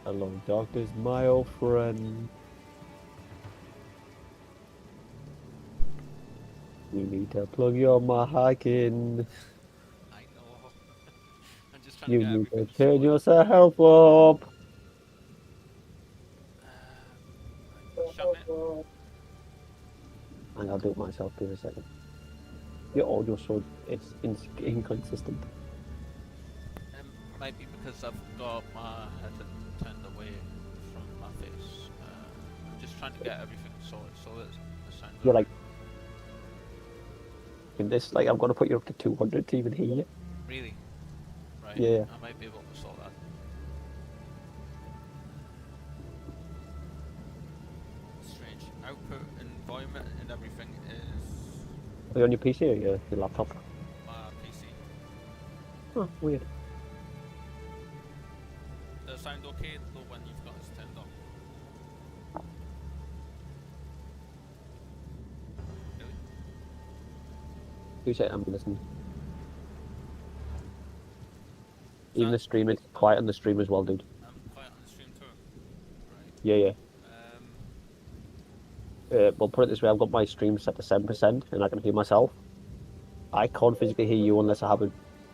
Hello, darkness, my old friend. You need to plug your mic in. I know. I'm just trying to You get need to everything turn sorted. yourself up. Right, shut it. And I'll do it myself in a second. Your audio so it's inconsistent. Might be because I've got my head turned away from my face. I'm just trying to get everything sorted so that the sounds You're alright. like, in this, like, I'm gonna put you up to 200 to even hear you. Really? Right. Yeah. I might be able to sort that. Strange. Output environment and everything is Are you on your PC or your laptop? my PC. Oh, weird. Does it sound okay though when you've got us turned on? Really? You say I'm listening. Is Even that the stream, it's quiet on the stream as well, dude. quiet on the stream too? Right. Yeah, yeah. Um. Well, put it this way, I've got my stream set to 7% and I can hear myself. I can't physically hear you unless I have it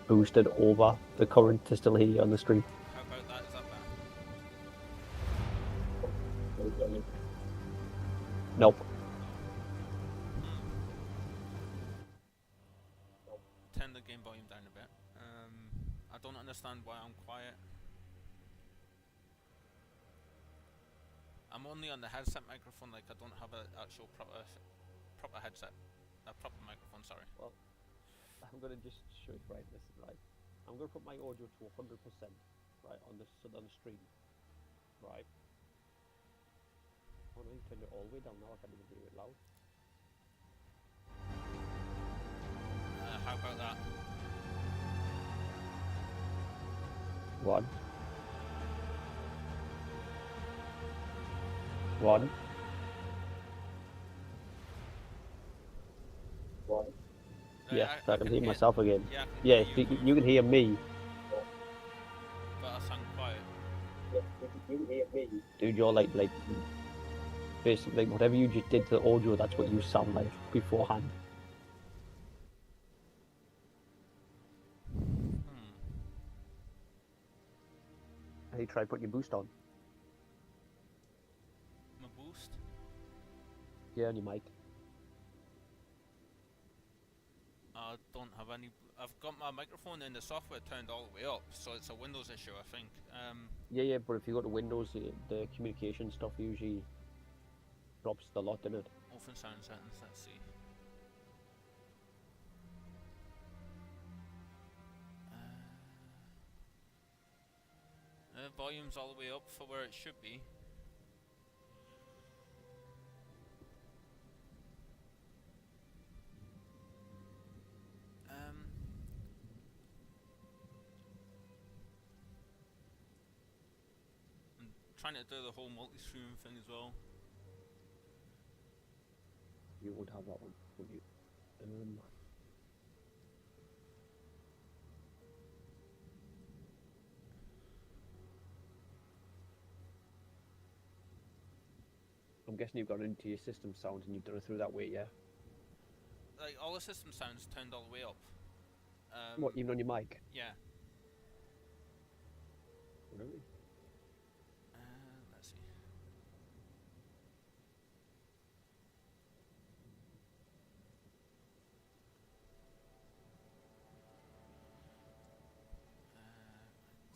boosted over the current to still hear you on the stream. How about that? Is that better? Nope. Hmm. Turn the game volume down a bit. I don't understand why I'm quiet. I'm only on the headset microphone, like I don't have an actual proper headset. A proper microphone, sorry. Well, I'm gonna just show you right. Listen, right. I'm gonna put my audio to 100%, right, on the stream, right. Oh no, you turned it all the way down now. I can't even hear it loud. How about that? One, one, one. Yeah, so I I can can hear hear. myself again. Yeah, I can hear Yeah, you, you can hear me. but I sound quiet. Yeah, you can hear me. Dude, you're like basically like whatever you just did to the audio, that's what you sound like beforehand. Hmm. Hey, try putting your boost on. My boost. Yeah, on your mic. I don't have any. I've got my microphone and the software turned all the way up, so it's a Windows issue, I think. Yeah, yeah, but if you go to Windows, the communication stuff usually drops a lot in it. Open sound settings. Let's see. Volume's all the way up for where it should be. Um, I'm trying to do the whole multi-stream thing as well. You would have that one, would you? I'm guessing you've gone into your system sounds and you've done it through that way, yeah? Like all the system sounds turned all the way up. What, even on your mic? Yeah. Really? Let's see.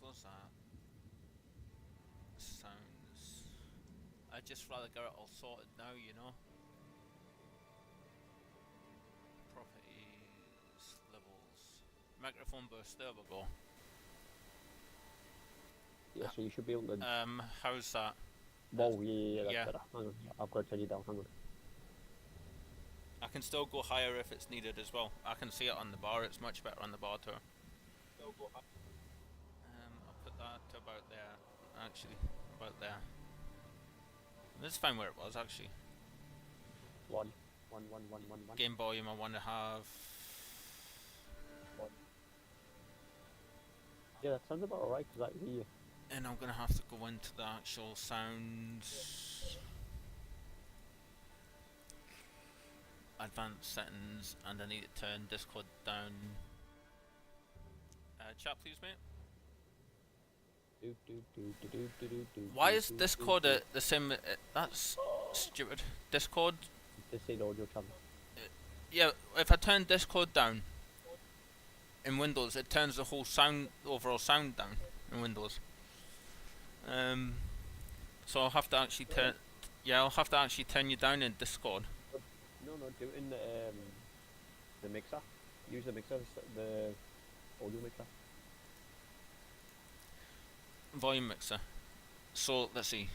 Close that. Sounds. I'd just rather get it all sorted now, you know. Properties, levels, microphone burst. There we go. Yeah, so you should be able to. How's that? Whoa, yeah, that's Yeah, better. Hang on, I've got to turn you down. Hang on. I can still go higher if it's needed as well. I can see it on the bar. It's much better on the bar too. I'll put that to about there. Actually, about there. This is fine where it was actually. One, one, one, one, one, one. Game volume I want to have. One. Yeah, that sounds about alright because I can hear you. And I'm gonna have to go into the actual sounds, advanced settings, and I need to turn Discord down. Chat, please, mate. Why is Discord the same? That's stupid. Discord. This ain't audio channel. Yeah, if I turn Discord down in Windows, it turns the whole overall sound down in Windows. So I'll have to actually turn. Yeah, I'll have to actually turn you down in Discord. No, do it in the mixer. Use the mixer, the audio mixer. Volume mixer. So let's see.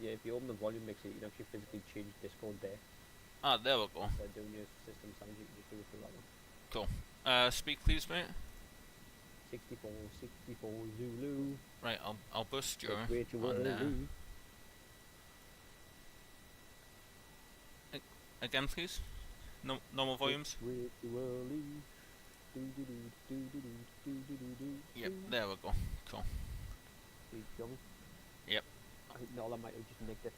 Yeah. If you open the volume mixer, you can actually physically change Discord there. Ah, there we go. Instead of doing your system sounds, you can just do it through that one. Cool. Speak, please, mate. 64 Zulu. Right, I'll boost you on there. Again, please. No, normal volumes. Yep, there we go. Cool. Yep. I think Nola might have just nicked it.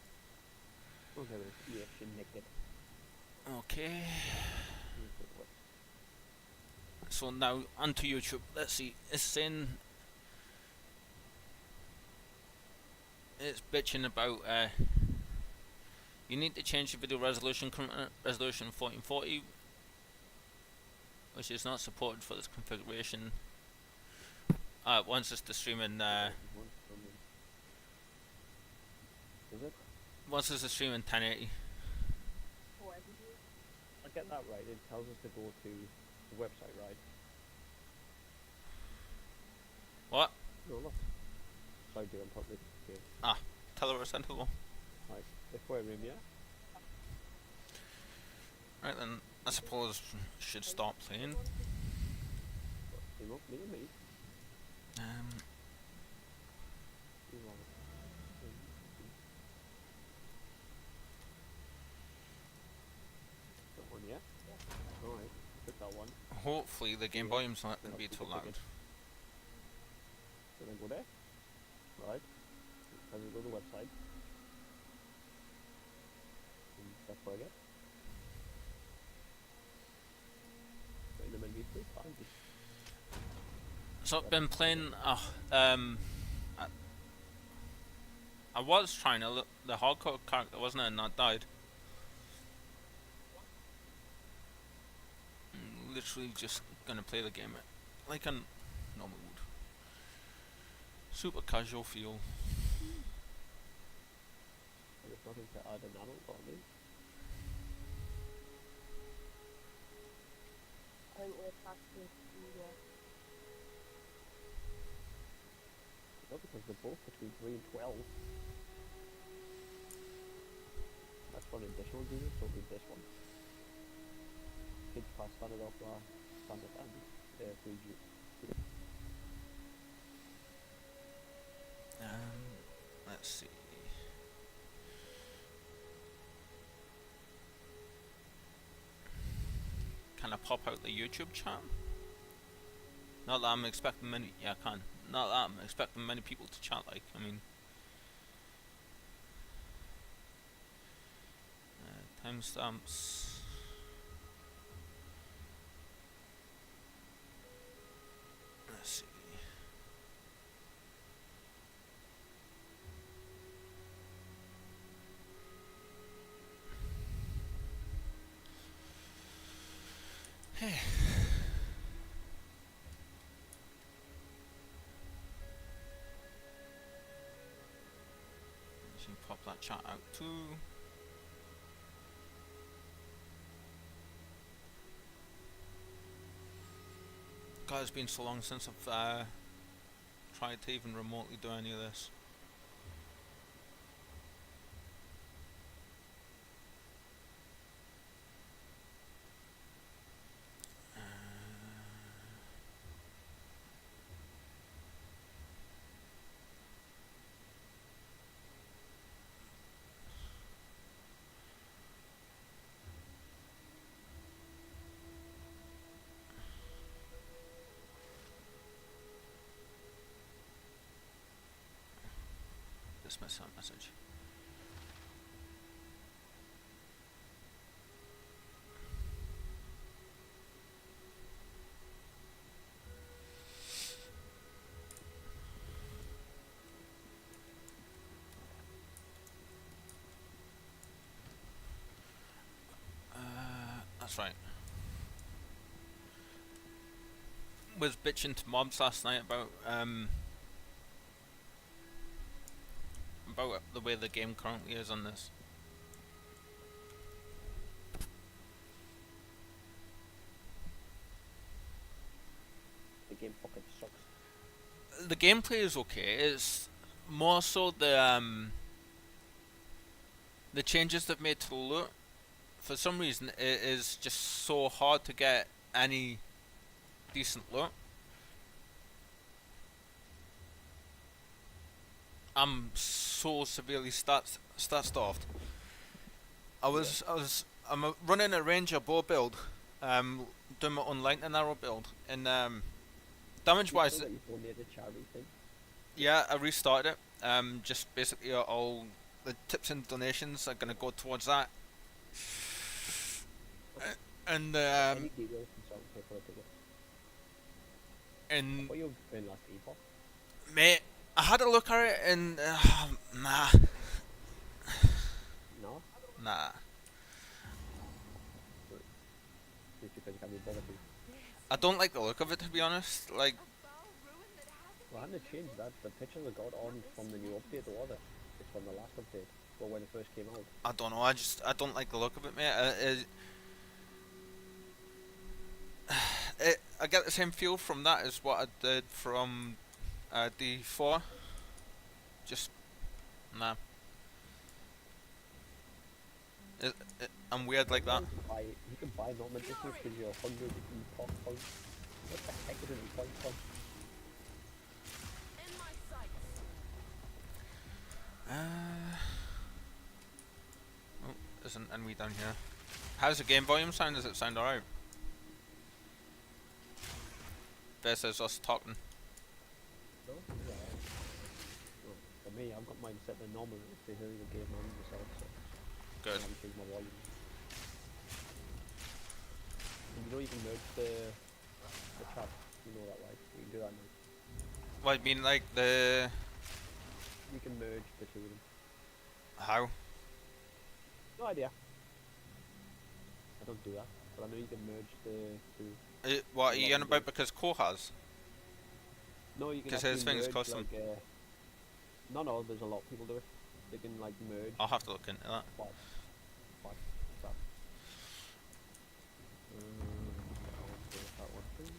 Oh, there it is. Yeah, she nicked it. Okay. So now onto YouTube. Let's see. It's saying it's bitching about you need to change the video resolution, current resolution 1440, which is not supported for this configuration. Once it's the streaming Is it? once it's the streaming 1080. I get that right. It tells us to go to the website, right? What? No, look. Sorry, dude, I'm probably okay. Tell her where I sent hello. Right, if we're in, yeah? Right then, I suppose should stop playing. You want me or me? That one, yeah? Alright, pick that one. Hopefully the game volume's not going to be too loud. So then go there. Right. Then we go to the website. And that's what I get. In the menu, find it. So I've been playing. I was trying to look the hardcore character, wasn't it? And that died. Literally just gonna play the game like a normal would. Super casual feel. There's nothing to add an adult on me. I think we're past the studio. No, because they're both between 3 and 12. That's for an additional unit, so it'll be this one. Kids pass standard off standard and 3G. Let's see. Can I pop out the YouTube chat? Not that I'm expecting many. Yeah, I can. Not that I'm expecting many people to chat. Like, I mean, timestamps. Let's see. Hey. Should pop that chat out too. God, it's been so long since I've tried to even remotely do any of this. Dismiss that message. That's right. Was bitching to mobs last night about the way the game currently is on this. The game fucking sucks. The gameplay is okay. It's more so the changes they've made to the loot. For some reason, it is just so hard to get any decent loot. I'm so severely stat starved. I'm running a ranger bow build, doing my own lightning arrow build, and damage wise, You donated charity thing. yeah, I restarted it. Just basically all the tips and donations are gonna go towards that. And Any details can sort of pay for a ticket. and What you been last epoch? mate, I had a look at it and nah, No? nah. Just because you can't be bothered to. I don't like the look of it, to be honest. Like, Well, hadn't they changed that? The pictures I got on from the new update, or was it? It's from the last update, or when it first came out. I don't know. I don't like the look of it, mate. I get the same feel from that as what I did from D4. Just nah. I'm weird like that. You can buy normal distance because you're 100 epoch points. What the heck is an epoch point? Oh, there's an enemy down here. How's the game volume sound? Does it sound alright? Versus us talking. No? Yeah. Well, for me, I've got mine set to normal if they hear the game on myself, so I Good. haven't changed my volume. And you know you can merge the chat, you know that, right? You can do that now. What, I mean, like the... You can merge the two of them. How? No idea. I don't do that, but I know you can merge the two. What are you on about because Core has? No, you can 'Cause actually his thing's merge, custom. like, no, there's a lot of people do it. They can like merge. I'll have to look into that. What? What's that? I'll do that one thing.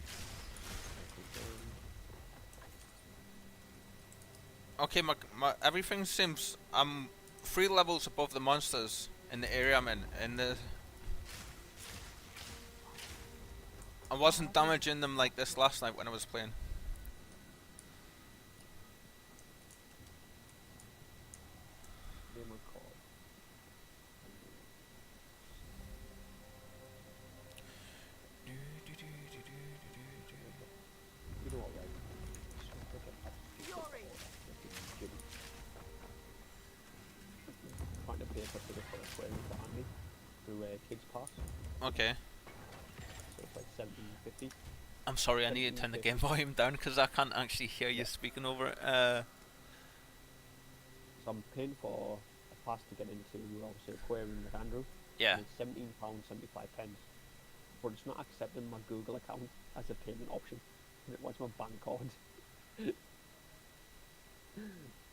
Okay, my everything seems... I'm 3 levels above the monsters in the area I'm in. I wasn't damaging them like this last night when I was playing. Name and call. You know what, right? Trying to pay for tickets for a square for Andy through Kids Pass, Okay. so it's like 17.50. I'm sorry, I need to turn the game volume down because I can't actually hear you speaking over it. So I'm paying for a pass to get into obviously aquarium with Andrew. Yeah. And it's £17.75, but it's not accepting my Google account as a payment option. And it wants my bank card.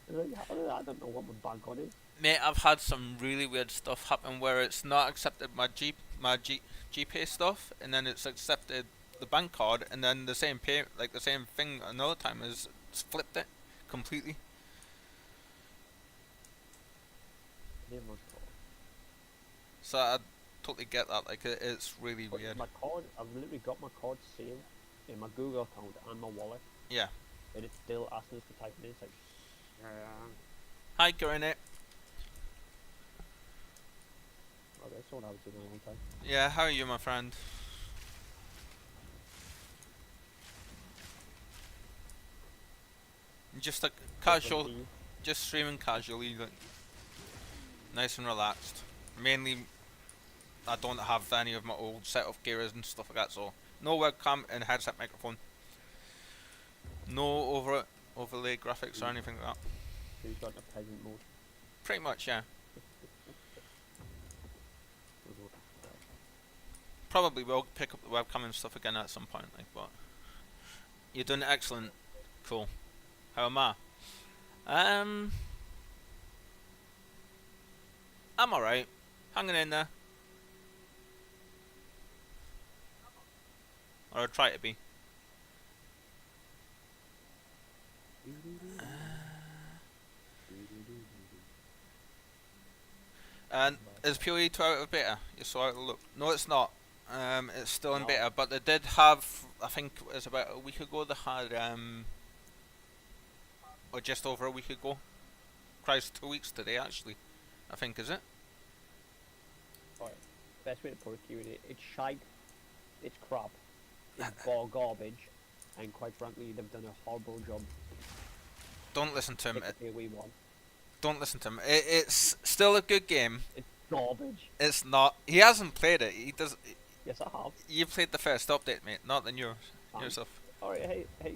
I don't know what my bank card is. Mate, I've had some really weird stuff happen where it's not accepted my GPay stuff, and then it's accepted the bank card, and then the same the same thing another time is flipped it completely. Name and call. So I totally get that. Like it's really But weird. my card, I've literally got my card saved in my Google account and my wallet, Yeah. and it's still asking us to type it in. It's like, Hi, Granite. okay, so I haven't seen in a long time. Yeah, how are you, my friend? Just a casual. just streaming casually, like nice and relaxed. Mainly, I don't have any of my old set of gears and stuff like that, so no webcam and headset microphone. No overlay graphics or anything like that. So you've got a peasant mode. Pretty much, yeah. Probably will pick up the webcam and stuff again at some point, like, but you're doing excellent. Cool. How am I? I'm alright. Hanging in there. Or I try to be. And is PoE 2 out of beta? You saw it look. No, it's not. It's still in No. beta, but they did have, I think it was about a week ago, they had, or just over a week ago. Christ, 2 weeks today, actually. I think, is it? Alright. Best way to put it, Kieran, it's shite, it's crap, it's garbage, and quite frankly, they've done a horrible job. Don't listen to him. Here we won. Don't listen to him. It's still a good game. It's garbage. It's not. He hasn't played it. He does. Yes, I have. You played the first update, mate, not the new stuff. Alright, hey,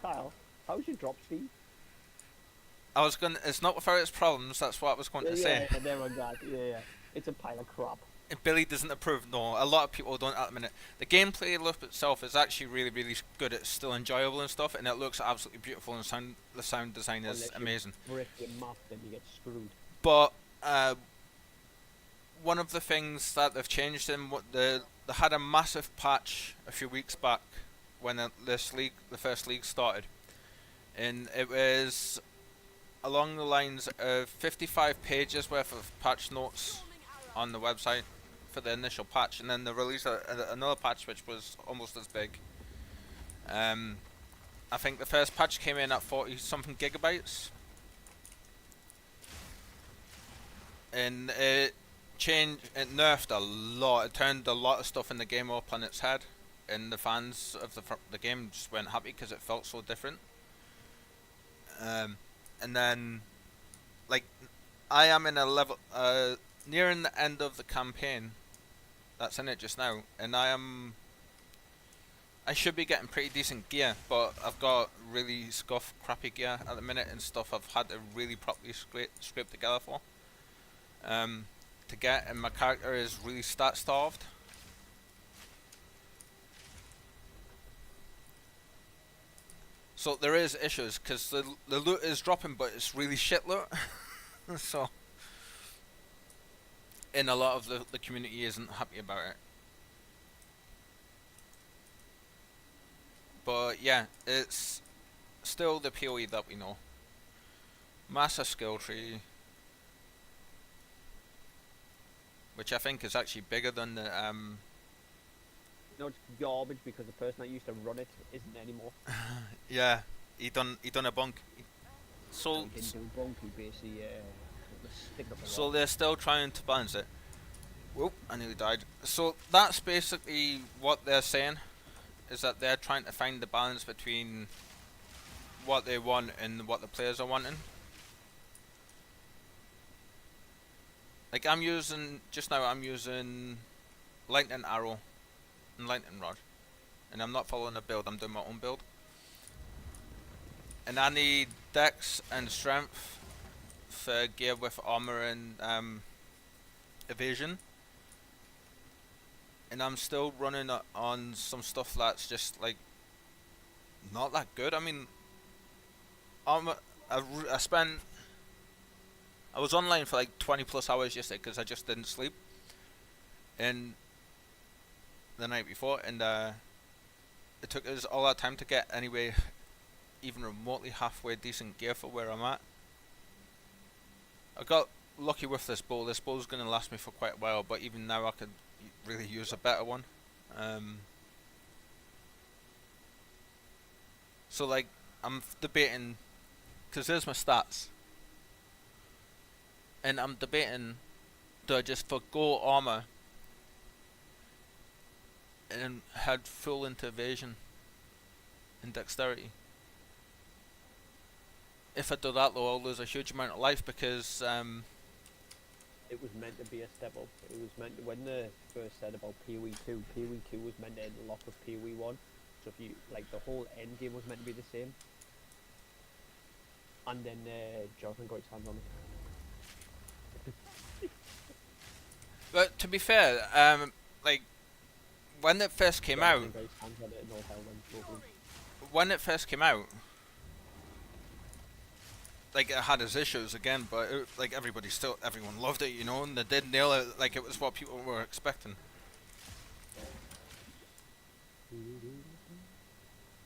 Kyle, how's your drop speed? I was gonna. It's not without its problems. That's what I was going to say. Yeah, there we go. Yeah. It's a pile of crap. Billy doesn't approve. No, a lot of people don't at the minute. The gameplay loop itself is actually really, really good. It's still enjoyable and stuff, and it looks absolutely beautiful. And the sound design is Unless amazing. you break your map, then you get screwed. But one of the things that they've changed in what they had a massive patch a few weeks back when the first league started, and it was along the lines of 55 pages worth of patch notes on the website for the initial patch, and then they released another patch which was almost as big. I think the first patch came in at 40 something gigabytes, and it nerfed a lot. It turned a lot of stuff in the game up on its head, and the fans of the game just weren't happy because it felt so different. And then, like, I am in a level nearing the end of the campaign that's in it just now, and I should be getting pretty decent gear, but I've got really scuffed, crappy gear at the minute and stuff I've had to really properly scrape together for to get, and my character is really stat starved. So there is issues because the loot is dropping, but it's really shit loot. So, and a lot of the community isn't happy about it. But yeah, it's still the PoE that we know. Massive skill tree, which I think is actually bigger than the No, it's garbage because the person that used to run it isn't anymore. yeah, he done a bunk. So he didn't do bunk, he basically stick up a So rock. they're still trying to balance it. Whoop, I nearly died. So that's basically what they're saying, is that they're trying to find the balance between what they want and what the players are wanting. Like I'm using lightning arrow and lightning rod, and I'm not following a build, I'm doing my own build. And I need dex and strength for gear with armor and evasion. And I'm still running on some stuff that's just like not that good. I mean, I was online for like 20 plus hours yesterday because I just didn't sleep, and the night before, and it took us all that time to get anyway, even remotely halfway decent gear for where I'm at. I got lucky with this bow. This bow's gonna last me for quite a while, but even now I could really use a better one. So like I'm debating, because there's my stats, and I'm debating, do I just forgo armor and head full into evasion and dexterity? if I do that though, I'll lose a huge amount of life because It was meant to be a step up. It was meant to, when they first said about PoE 2, PoE 2 was meant to interlock with PoE 1. So if you, like, the whole end game was meant to be the same. And then Jonathan got his hands on it. but to be fair, like when it first came out, Jonathan got his hands on it and all hell went broken. when it first came out, like it had its issues again, but it, like everyone loved it, you know, and they did nail it. Like it was what people were expecting.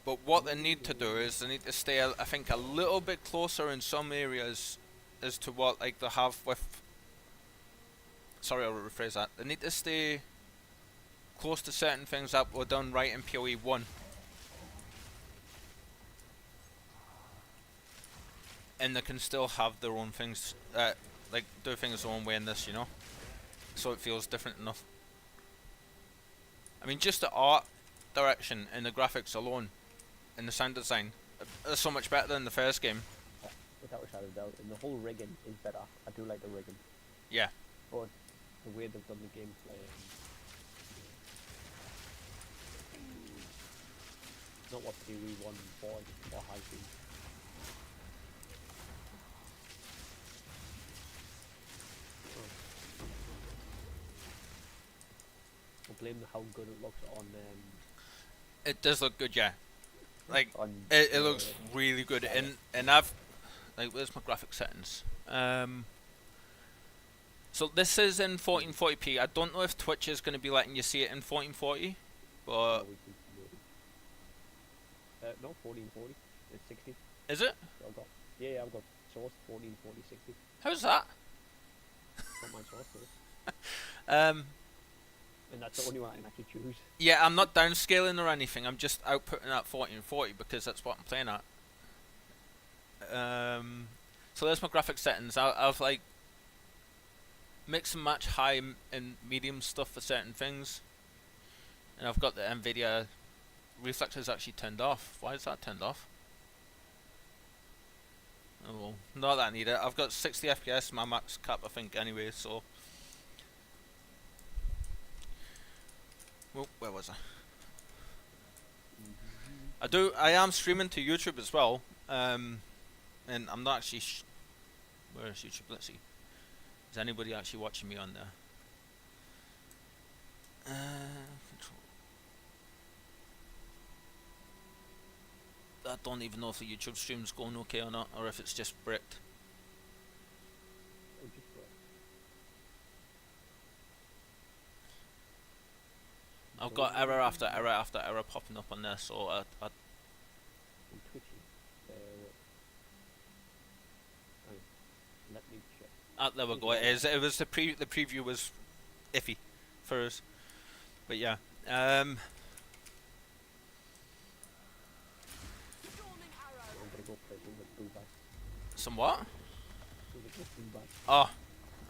But what they need to do is they need to stay, I think, a little bit closer in some areas as to what like they have with. Sorry, I'll rephrase that. They need to stay close to certain things that were done right in PoE 1. And they can still have their own things, like do things their own way in this, you know? So it feels different enough. I mean, just the art direction and the graphics alone, and the sound design, are so much better than the first game. Without a shadow of doubt. And the whole rigging is better. I do like the rigging. Yeah. But the way they've done the gameplay. Not what PoE 1 was or has been. I blame how good it looks on It does look good, yeah. Like, on it looks really good, and I've, like, where's my graphic settings? So this is in 1440p. I don't know if Twitch is going to be letting you see it in 1440, but no, 1440. It's 60. is it? So I've got, yeah, I've got source 1440 60. How's that? Not my source though. Um, And that's the only one I can actually choose. yeah, I'm not downscaling or anything. I'm just outputting at 1440 because that's what I'm playing at. So there's my graphic settings. I've like mix and match high and medium stuff for certain things, and I've got the Nvidia reflectors actually turned off. Why is that turned off? Oh well, not that I need it. I've got 60 FPS, my max cap I think anyway, so. Well, where was I? I am streaming to YouTube as well, and I'm not actually. Where is YouTube? Let's see. Is anybody actually watching me on there? Control. I don't even know if the YouTube stream's going okay or not, or if it's just bricked. I've got error after error after error popping up on there, so I Let me check. there we go. It was the preview was iffy for us, but yeah. I'm gonna go play with Boo Back. Some what? Boo Back. Oh,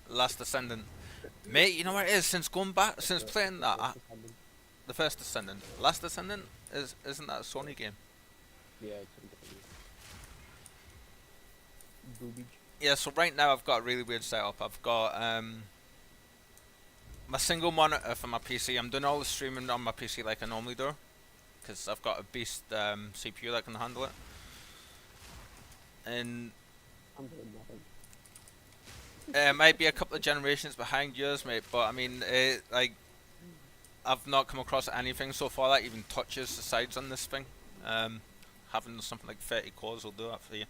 Last Descendant. Mate, you know what it is? Since playing that, the first Descendant, Last Descendant isn't that a Sony game? Yeah, it's a different. Boobage. Yeah, so right now I've got a really weird setup. I've got my single monitor for my PC. I'm doing all the streaming on my PC like I normally do, because I've got a beast CPU that can handle it. And I'm doing nothing. it might be a couple of generations behind yours, mate, but I mean, like, I've not come across anything so far that even touches the sides on this thing. Having something like 30 cores will do that for you.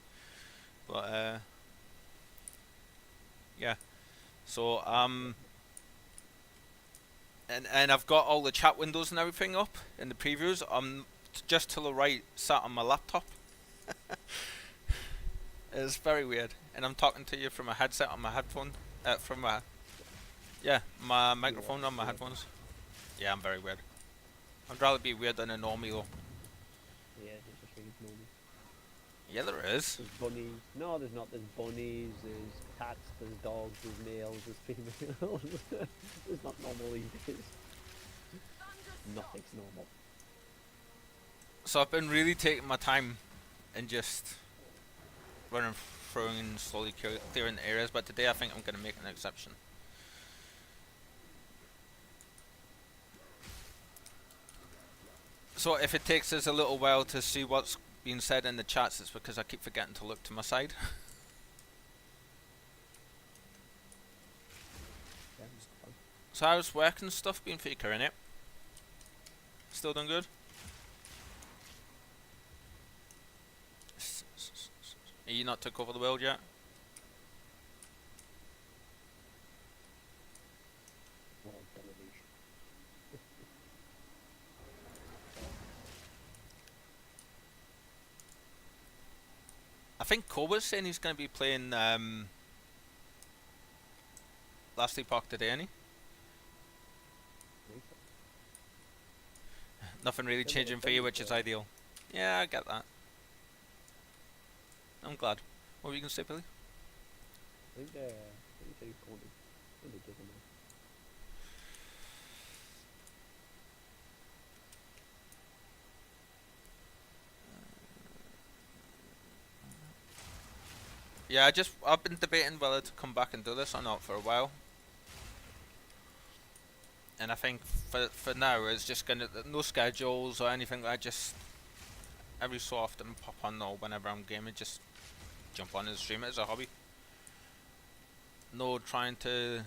But yeah. So and I've got all the chat windows and everything up in the previews. I'm just to the right, sat on my laptop. It's very weird, and I'm talking to you from a headset on my headphone. From my microphone on my headphones. Yeah, I'm very weird. I'd rather be weird than a normie though. Yeah, it's just really normal. Yeah, there is. There's bunnies. No, there's not. There's bunnies, there's cats, there's dogs, there's males, there's females. There's not normal these days. Nothing's normal. So I've been really taking my time and just running through and slowly clearing areas, but today I think I'm going to make an exception. So if it takes us a little while to see what's being said in the chats, it's because I keep forgetting to look to my side. Yeah, it's fun. So how's work and stuff been for you, Karen? Still doing good? Are you not took over the world yet? World domination. I think Koba's saying he's going to be playing Last Epoch today, ain't he? Nothing really changing for you, which is ideal. Yeah, I get that. I'm glad. What were you going to say, Billy? I think he's going to give him a... Yeah, I've been debating whether to come back and do this or not for a while. And I think for now it's just gonna no schedules or anything. I just every so often pop on or whenever I'm gaming, just jump on and stream it as a hobby. No trying to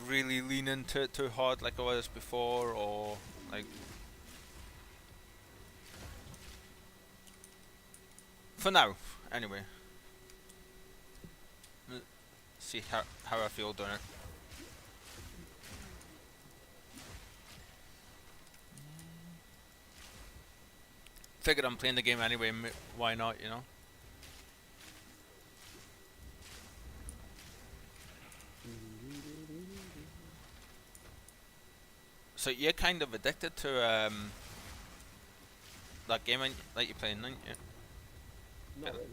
really lean into it too hard like I was before, or like for now anyway. See how I feel doing it. Figured I'm playing the game anyway, why not, you know? So you're kind of addicted to that game that you're playing, aren't you? Not really.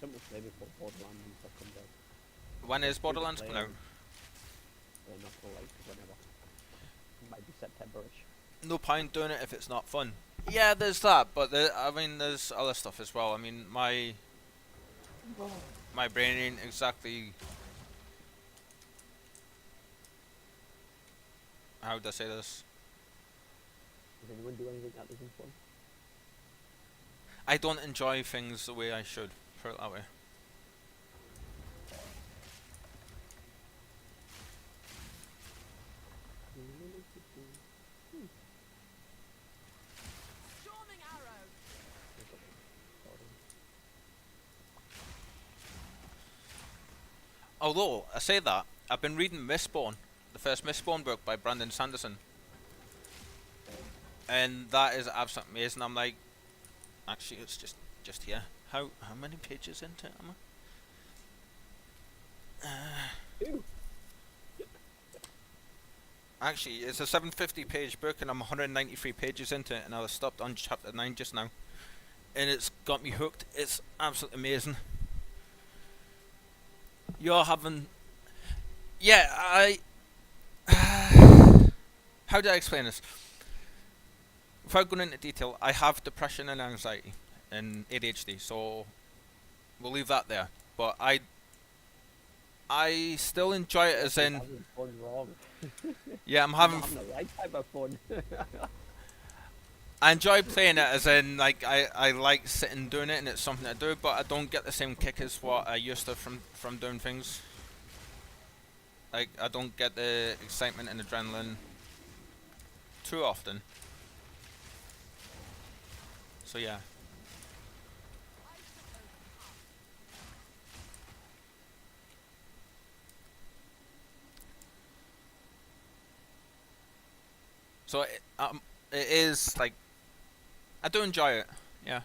Something maybe for Borderlands and stuff comes out. When is Borderlands coming out? Not for like whenever. It might be September-ish. No point doing it if it's not fun. Yeah, there's that, but I mean, there's other stuff as well. I mean, my brain ain't exactly. How would I say this? Does anyone do anything that isn't fun? I don't enjoy things the way I should, put it that way. Although, I say that, I've been reading Mistborn, the first Mistborn book by Brandon Sanderson. And that is absolutely amazing. I'm like, actually it's just here. How many pages into it am I? Actually, it's a 750 page book and I'm 193 pages into it, and I was stopped on chapter 9 just now. And it's got me hooked. It's absolutely amazing. You're having... Yeah, how do I explain this? Without going into detail, I have depression and anxiety and ADHD, so we'll leave that there. But I still enjoy it as in... Having fun wrong. Yeah, I'm having... the right type of fun. I enjoy playing it as in, like, I like sitting doing it and it's something I do, but I don't get the same kick as what I used to from doing things. Like, I don't get the excitement and adrenaline too often. So yeah. So it is like, I do enjoy it, yeah.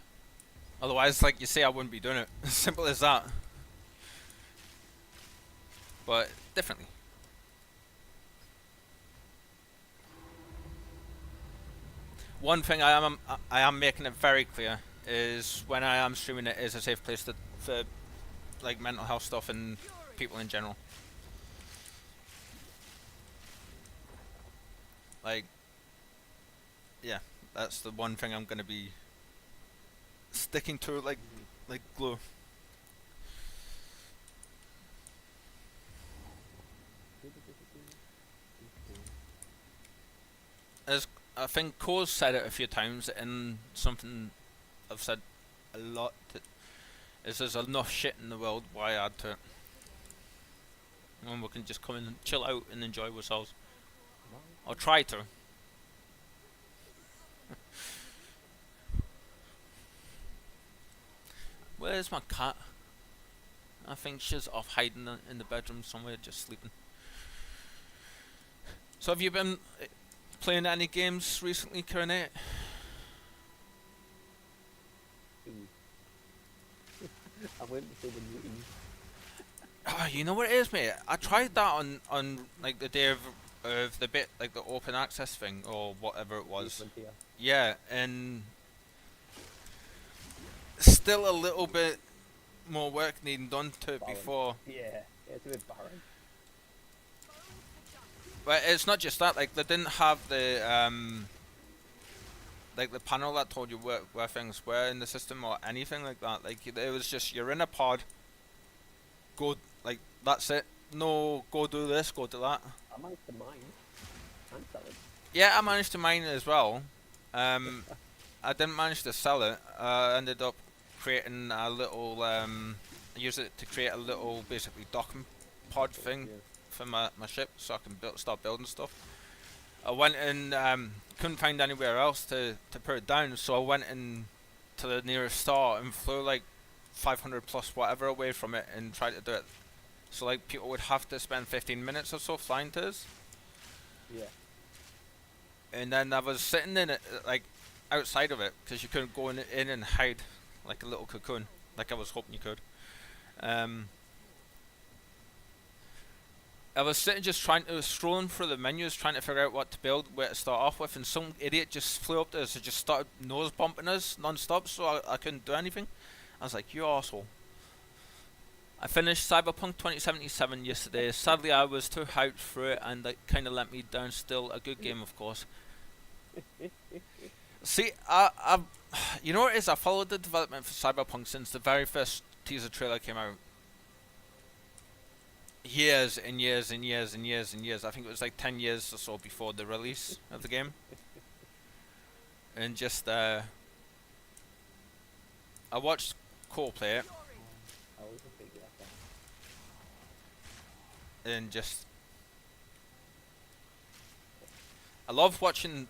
Otherwise, like you say, I wouldn't be doing it. Simple as that. But differently. One thing I am making it very clear is when I am streaming, it is a safe place for like mental health stuff and people in general. Like, yeah, that's the one thing I'm gonna be sticking to it like glue. As I think Cole's said it a few times, and something I've said a lot, is there's enough shit in the world, why add to it? And we can just come in and chill out and enjoy ourselves. Or try to. Where's my cat? I think she's off hiding in the bedroom somewhere, just sleeping. So have you been playing any games recently, Kieran? I went to see the meeting. Oh, you know what it is, mate? I tried that on like the day of the bit, like the open access thing or whatever it was. Frontier. Yeah, and still a little bit more work needing done to it Barren. before. Yeah, it's a bit barren. But it's not just that. Like they didn't have the like the panel that told you where things were in the system or anything like that. Like it was just you're in a pod. Go, like that's it. No, go do this, go do that. I managed to mine and sell it. Yeah, I managed to mine it as well. I didn't manage to sell it. I ended up creating a little. I used it to create a little, basically docking pod thing Yeah. for my ship, so I can start building stuff. I went and couldn't find anywhere else to put it down, so I went in to the nearest star and flew like 500 plus whatever away from it and tried to do it. So like people would have to spend 15 minutes or so flying to us. Yeah. And then I was sitting in it, like outside of it, because you couldn't go in and hide like a little cocoon, like I was hoping you could. I was sitting just scrolling through the menus, trying to figure out what to build, where to start off with, and some idiot just flew up to us and just started nose bumping us non-stop, so I couldn't do anything. I was like, you arsehole. I finished Cyberpunk 2077 yesterday. Sadly, I was too hyped for it, and that kind of let me down. Still a good game, of course. See, you know what it is? I followed the development for Cyberpunk since the very first teaser trailer came out. Years and years and years and years and years. I think it was like 10 years or so before the release of the game. And just, I watched Cole play it. I was a big rapper. And just I love watching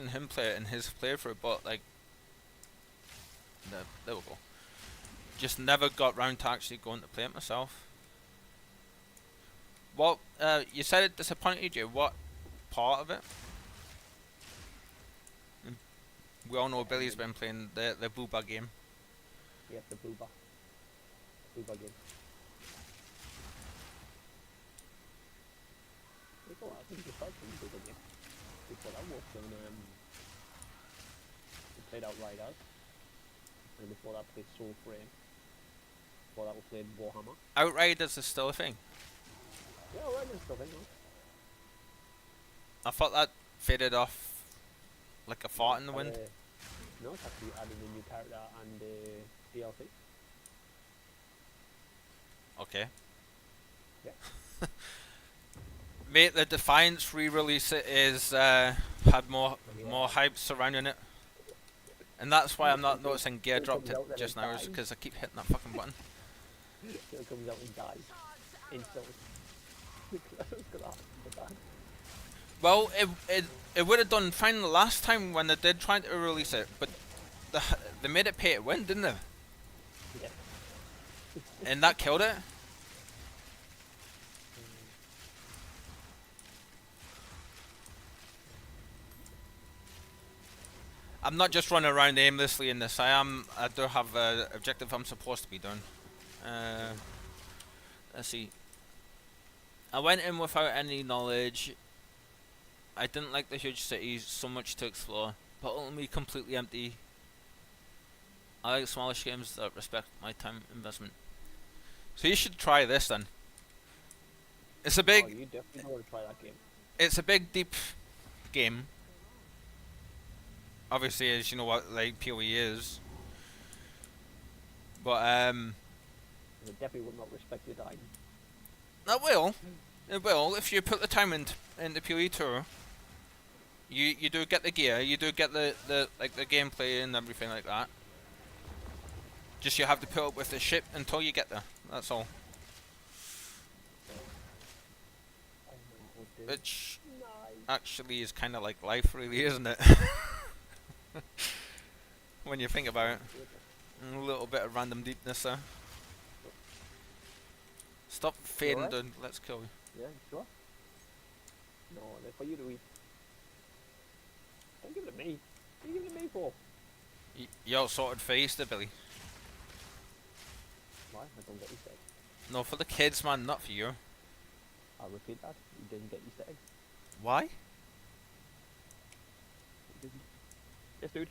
him play it and his playthrough, but like there we go. Just never got round to actually going to play it myself. Well, you said it disappointed you. What part of it? We all know Billy's been playing the Booba game. Yeah, the Booba. Booba game. Before I think you started playing Booba game. Before that was when we played Outriders. And before that played Soul Frame. Before that we played Warhammer. Outriders is still a thing. Yeah, Outriders is still a thing, man. I thought that faded off like a fart in the wind. No, it's actually added a new character and DLC. Okay. Yeah. Mate, the Defiance re-release is had more hype surrounding it, and that's why I'm not noticing gear drop just now, is because I keep hitting that fucking button. It comes out and dies instantly. Well, it would have done fine the last time when they did try to release it, but they made it pay to win, didn't they? Yeah. And that killed it. I'm not just running around aimlessly in this. I do have an objective I'm supposed to be doing. Let's see. I went in without any knowledge. I didn't like the huge cities, so much to explore, but ultimately completely empty. I like smallish games that respect my time investment. So you should try this then. It's a big. Oh, you definitely want to try that game. It's a big, deep game. Obviously, as you know what like PoE is, But It definitely will not respect your time. that will. It will if you put the time in the PoE tour. You do get the gear, you do get the like the gameplay and everything like that. Just you have to put up with the ship until you get there. That's all. I know what to do. Which Nice. actually is kind of like life, really, isn't it? When you think about it, a little bit of random deepness there. Stop fading alright? down. Let's kill you. Yeah, sure. No, they're for you to eat. Don't give it to me. What are you giving it to me for? You're sorted for Easter, Billy. Why? I don't get Easter eggs. No, for the kids, man, not for you. I'll repeat that. You didn't get Easter eggs. Why? You didn't. Yes, dude.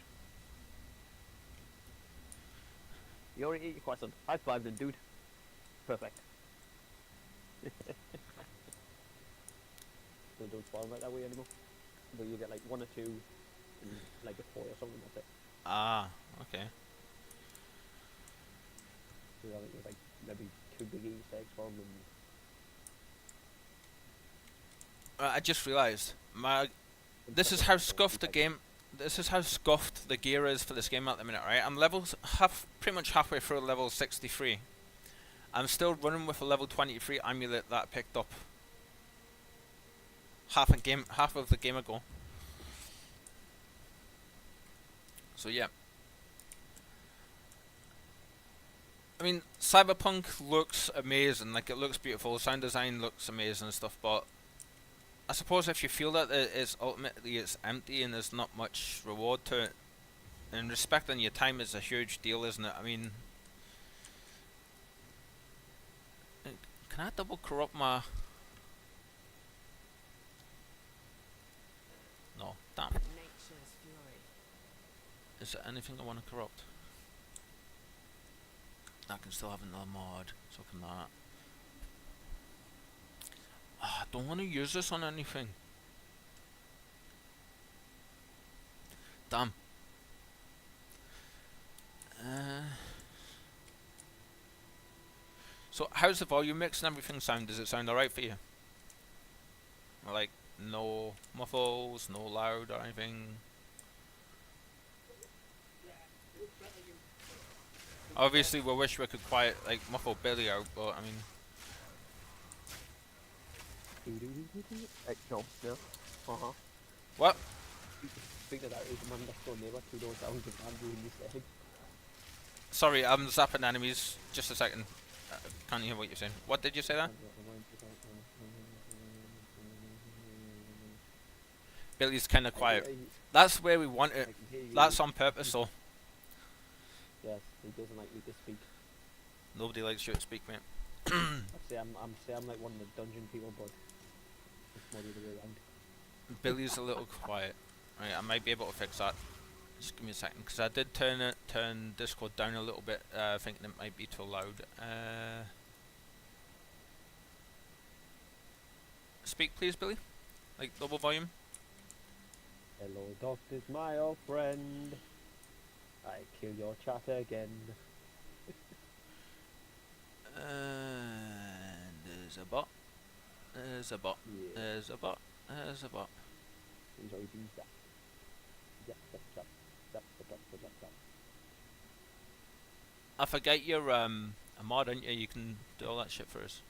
You already ate your croissant. High five then, dude. Perfect. So don't spoil them that way anymore. But you get like 1 or 2 and like a 4 or something, that's it. Ah, okay. So I think it was like maybe 2 big Easter eggs for them and I just realised this is how scuffed the game. This is how scuffed the gear is for this game at the minute, right? I'm pretty much halfway through level 63. I'm still running with a level 23 amulet that I picked up half of the game ago. So yeah. I mean, Cyberpunk looks amazing, like it looks beautiful, sound design looks amazing and stuff, but I suppose if you feel that it's empty and there's not much reward to it, and respecting your time is a huge deal, isn't it? I mean, can I double corrupt my... No, damn. Nature's fury. Is there anything I want to corrupt? I can still have another mod, so can that. I don't want to use this on anything. Damn. So how's the volume mix and everything sound? Does it sound alright for you? Like no muffles, no loud or anything? Obviously we wish we could quiet like muffle Billy out, but I mean no, no. Uh-huh. what? Speaking of that, is the man next door neighbour 2 doors down to man doing Easter eggs. Sorry, I'm zapping enemies. Just a second. Can't hear what you're saying. What did you say there? Billy's kind of quiet. That's where we want it. That's on purpose, though. Yes, he doesn't like me to speak. Nobody likes you to speak, mate. I'm like one of the dungeon people, but it's more the other way around. Billy's a little quiet. Right, I might be able to fix that. Just give me a second, because I did turn Discord down a little bit, thinking it might be too loud. Speak, please, Billy. Like double volume. Hello, doctors, my old friend. I kill your chat again. And there's a bot. There's a bot. Yeah. There's a bot. There's a bot. He's always used that. Zap, zap, zap, zap, zap, zap, zap, zap. I forget you're a mod, aren't you? You can do all that shit for us.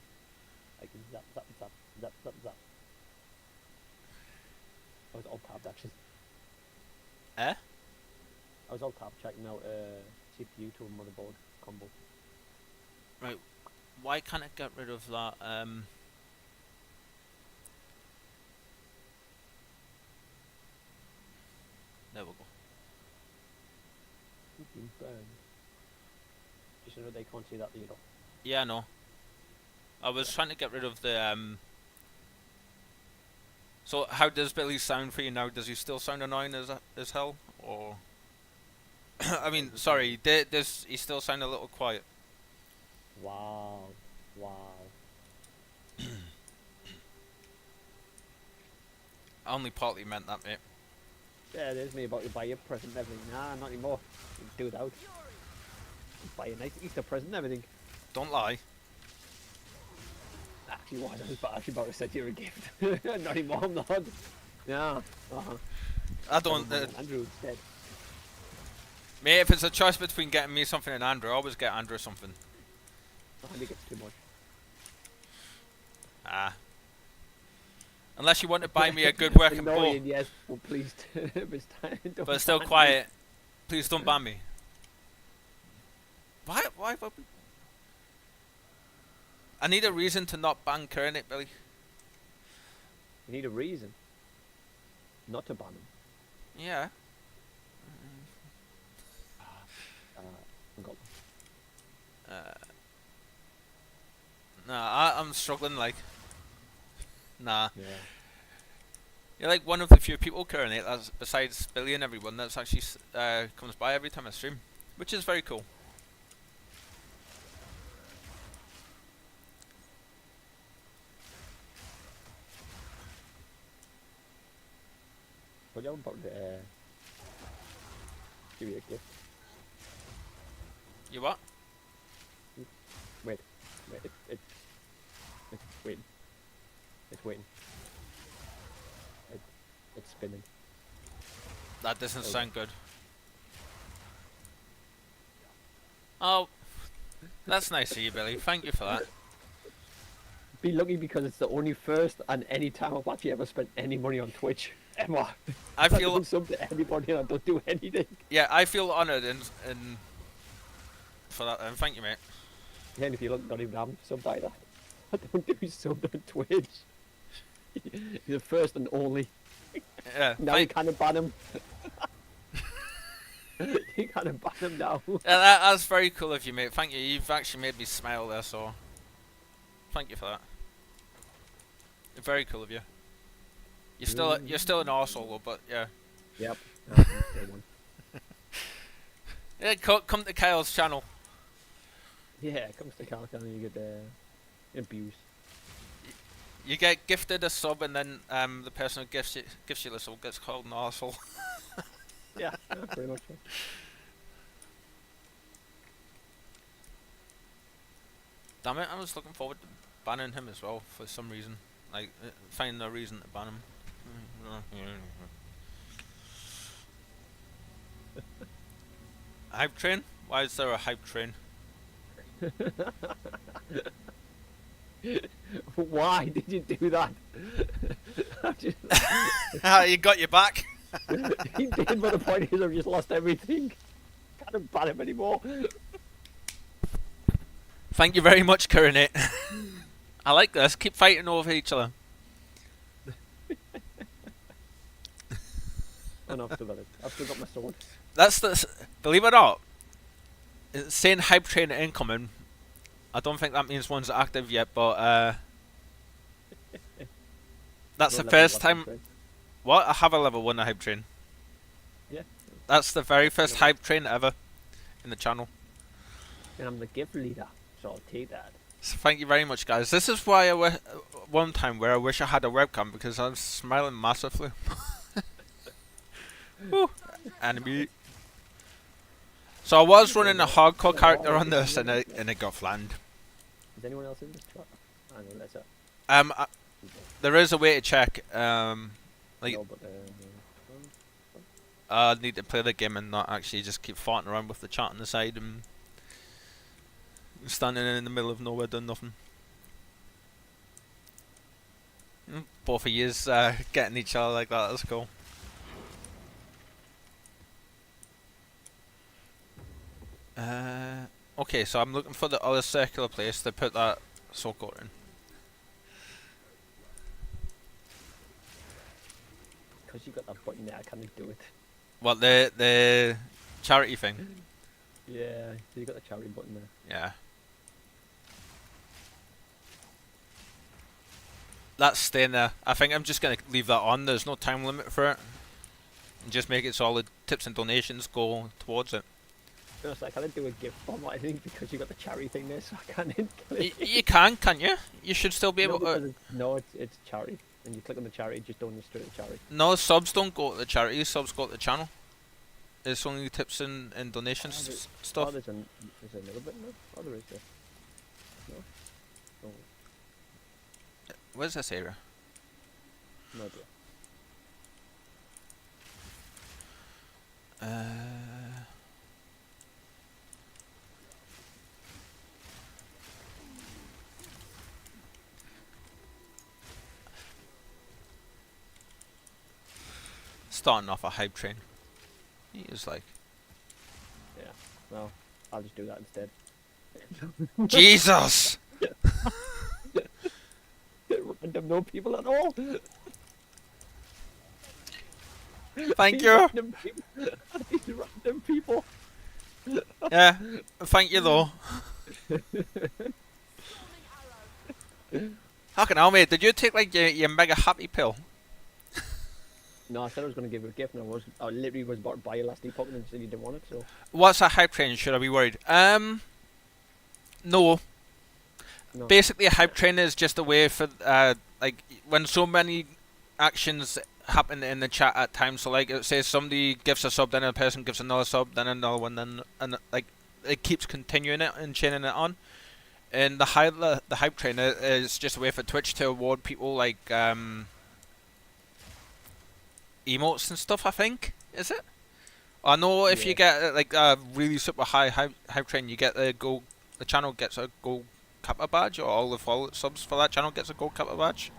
I can zap, zap, zap, zap, zap, zap. I was alt tab actually. Eh? I was alt tab checking out CPU to a motherboard combo. Right. Why can't I get rid of that? There we go. You've been burned. Just so they can't see that, you know. Yeah, no. I was trying to get rid of the So how does Billy sound for you now? Does he still sound annoying as hell, or? I mean, sorry. Does he still sound a little quiet? Wow, wow. I only partly meant that, mate. Yeah, there's me about to buy your present and everything. Nah, not anymore. Do it out. Buy a nice Easter present and everything. Don't lie. Actually, was I was actually about to send you a gift. Not anymore, I'm not. Yeah. Uh-huh. I don't. Andrew dead. Mate, if it's a choice between getting me something and Andrew, I always get Andrew something. I think it's too much. Ah. Unless you want to buy me a good working bow. Annoying, yes, well, please. But still quiet. Please don't ban me. Why? Why? I need a reason to not ban Kernet, Billy. You need a reason not to ban him. Yeah. I got Nah, I'm struggling. Like, nah. yeah. You're like one of the few people, Kernet, that's besides Billy and everyone that's actually comes by every time I stream, which is very cool. What do you want about give you a gift? You what? Wait, it's waiting. It's waiting. It's spinning. That doesn't Okay. sound good. Oh, that's nice of you, Billy. Thank you for that. Be lucky because it's the only first and any time I've actually ever spent any money on Twitch ever. I feel don't sub to anybody and I don't do anything. yeah, I feel honoured and for that. And thank you, mate. Yeah, and if you look, not even having sub either. I don't do sub on Twitch. You're the first and only. Yeah, Now you kind of ban him. You kind of ban him now. yeah, that's very cool of you, mate. Thank you. You've actually made me smile there, so thank you for that. Very cool of you. You're still an arsehole, though, but yeah. Yep. I'm still one. Yeah, come to Kyle's channel. Yeah, it comes to Carl and you get abused. You get gifted a sub, and then the person who gives you the sub gets called an arsehole. Yeah, pretty much. Damn it! I was looking forward to banning him as well for some reason. Like finding a reason to ban him. Hype train? Why is there a hype train? Why did you do that? You got your back. He did, but the point is I've just lost everything. Can't ban him anymore. Thank you very much, Kernet. I like this. Keep fighting over each other. Oh no, I've still got it. I've still got my sword. That's the. Believe it or not, it's saying hype train incoming. I don't think that means one's active yet, but that's No the level first one time. train. What? I have a level 1 hype train. Yeah. That's the very first Level- hype train ever in the channel. And I'm the gift leader, so I'll take that. So thank you very much, guys. This is why one time where I wish I had a webcam because I'm smiling massively. Woo. Enemy. So I was running a hardcore character on this, and it got flattened. Is anyone else in this chat? I know that's it. There is a way to check. Like No, but I need to play the game and not actually just keep farting around with the chat on the side and standing in the middle of nowhere doing nothing. Both of yous getting each other like that. That's cool. Okay, so I'm looking for the other circular place to put that so-called in. because you got that button there, I can't do it. What, the charity thing? Yeah, so you got the charity button there. Yeah. That's staying there. I think I'm just going to leave that on. There's no time limit for it. And just make it so all the tips and donations go towards it. No, so I can't do a gift form, I think, because you got the charity thing there, so I can't. You can, can't you? You should still be able to. No, it's charity. And you click on the charity, just donate straight to charity. No, subs don't go to the charity. Subs go to the channel. It's only tips and donations Oh, oh, stuff. there's another bit now. Oh, there is there. No, no, Where's this area? no idea. Starting off a hype train. He is like, Yeah. Well, I'll just do that instead. Jesus! Random no people at all. Thank These you. Random people. These random people. Yeah, thank you though. Fucking hell, mate, did you take like your mega happy pill? No, I said I was going to give you a gift, and I literally was about to buy you last epoch, and you said you didn't want it. So What's a hype train? Should I be worried? No. no. Basically, a hype train is just a way for like when so many actions happen in the chat at times. So like it says somebody gives a sub, then a person gives another sub, then another one, then and like it keeps continuing it and chaining it on. And the hype train is just a way for Twitch to award people like emotes and stuff. I think is it? I know if you Yeah. get like a really super high hype train, you get a gold. The channel gets a gold Kappa badge, or all the follow subs for that channel gets a gold Kappa badge,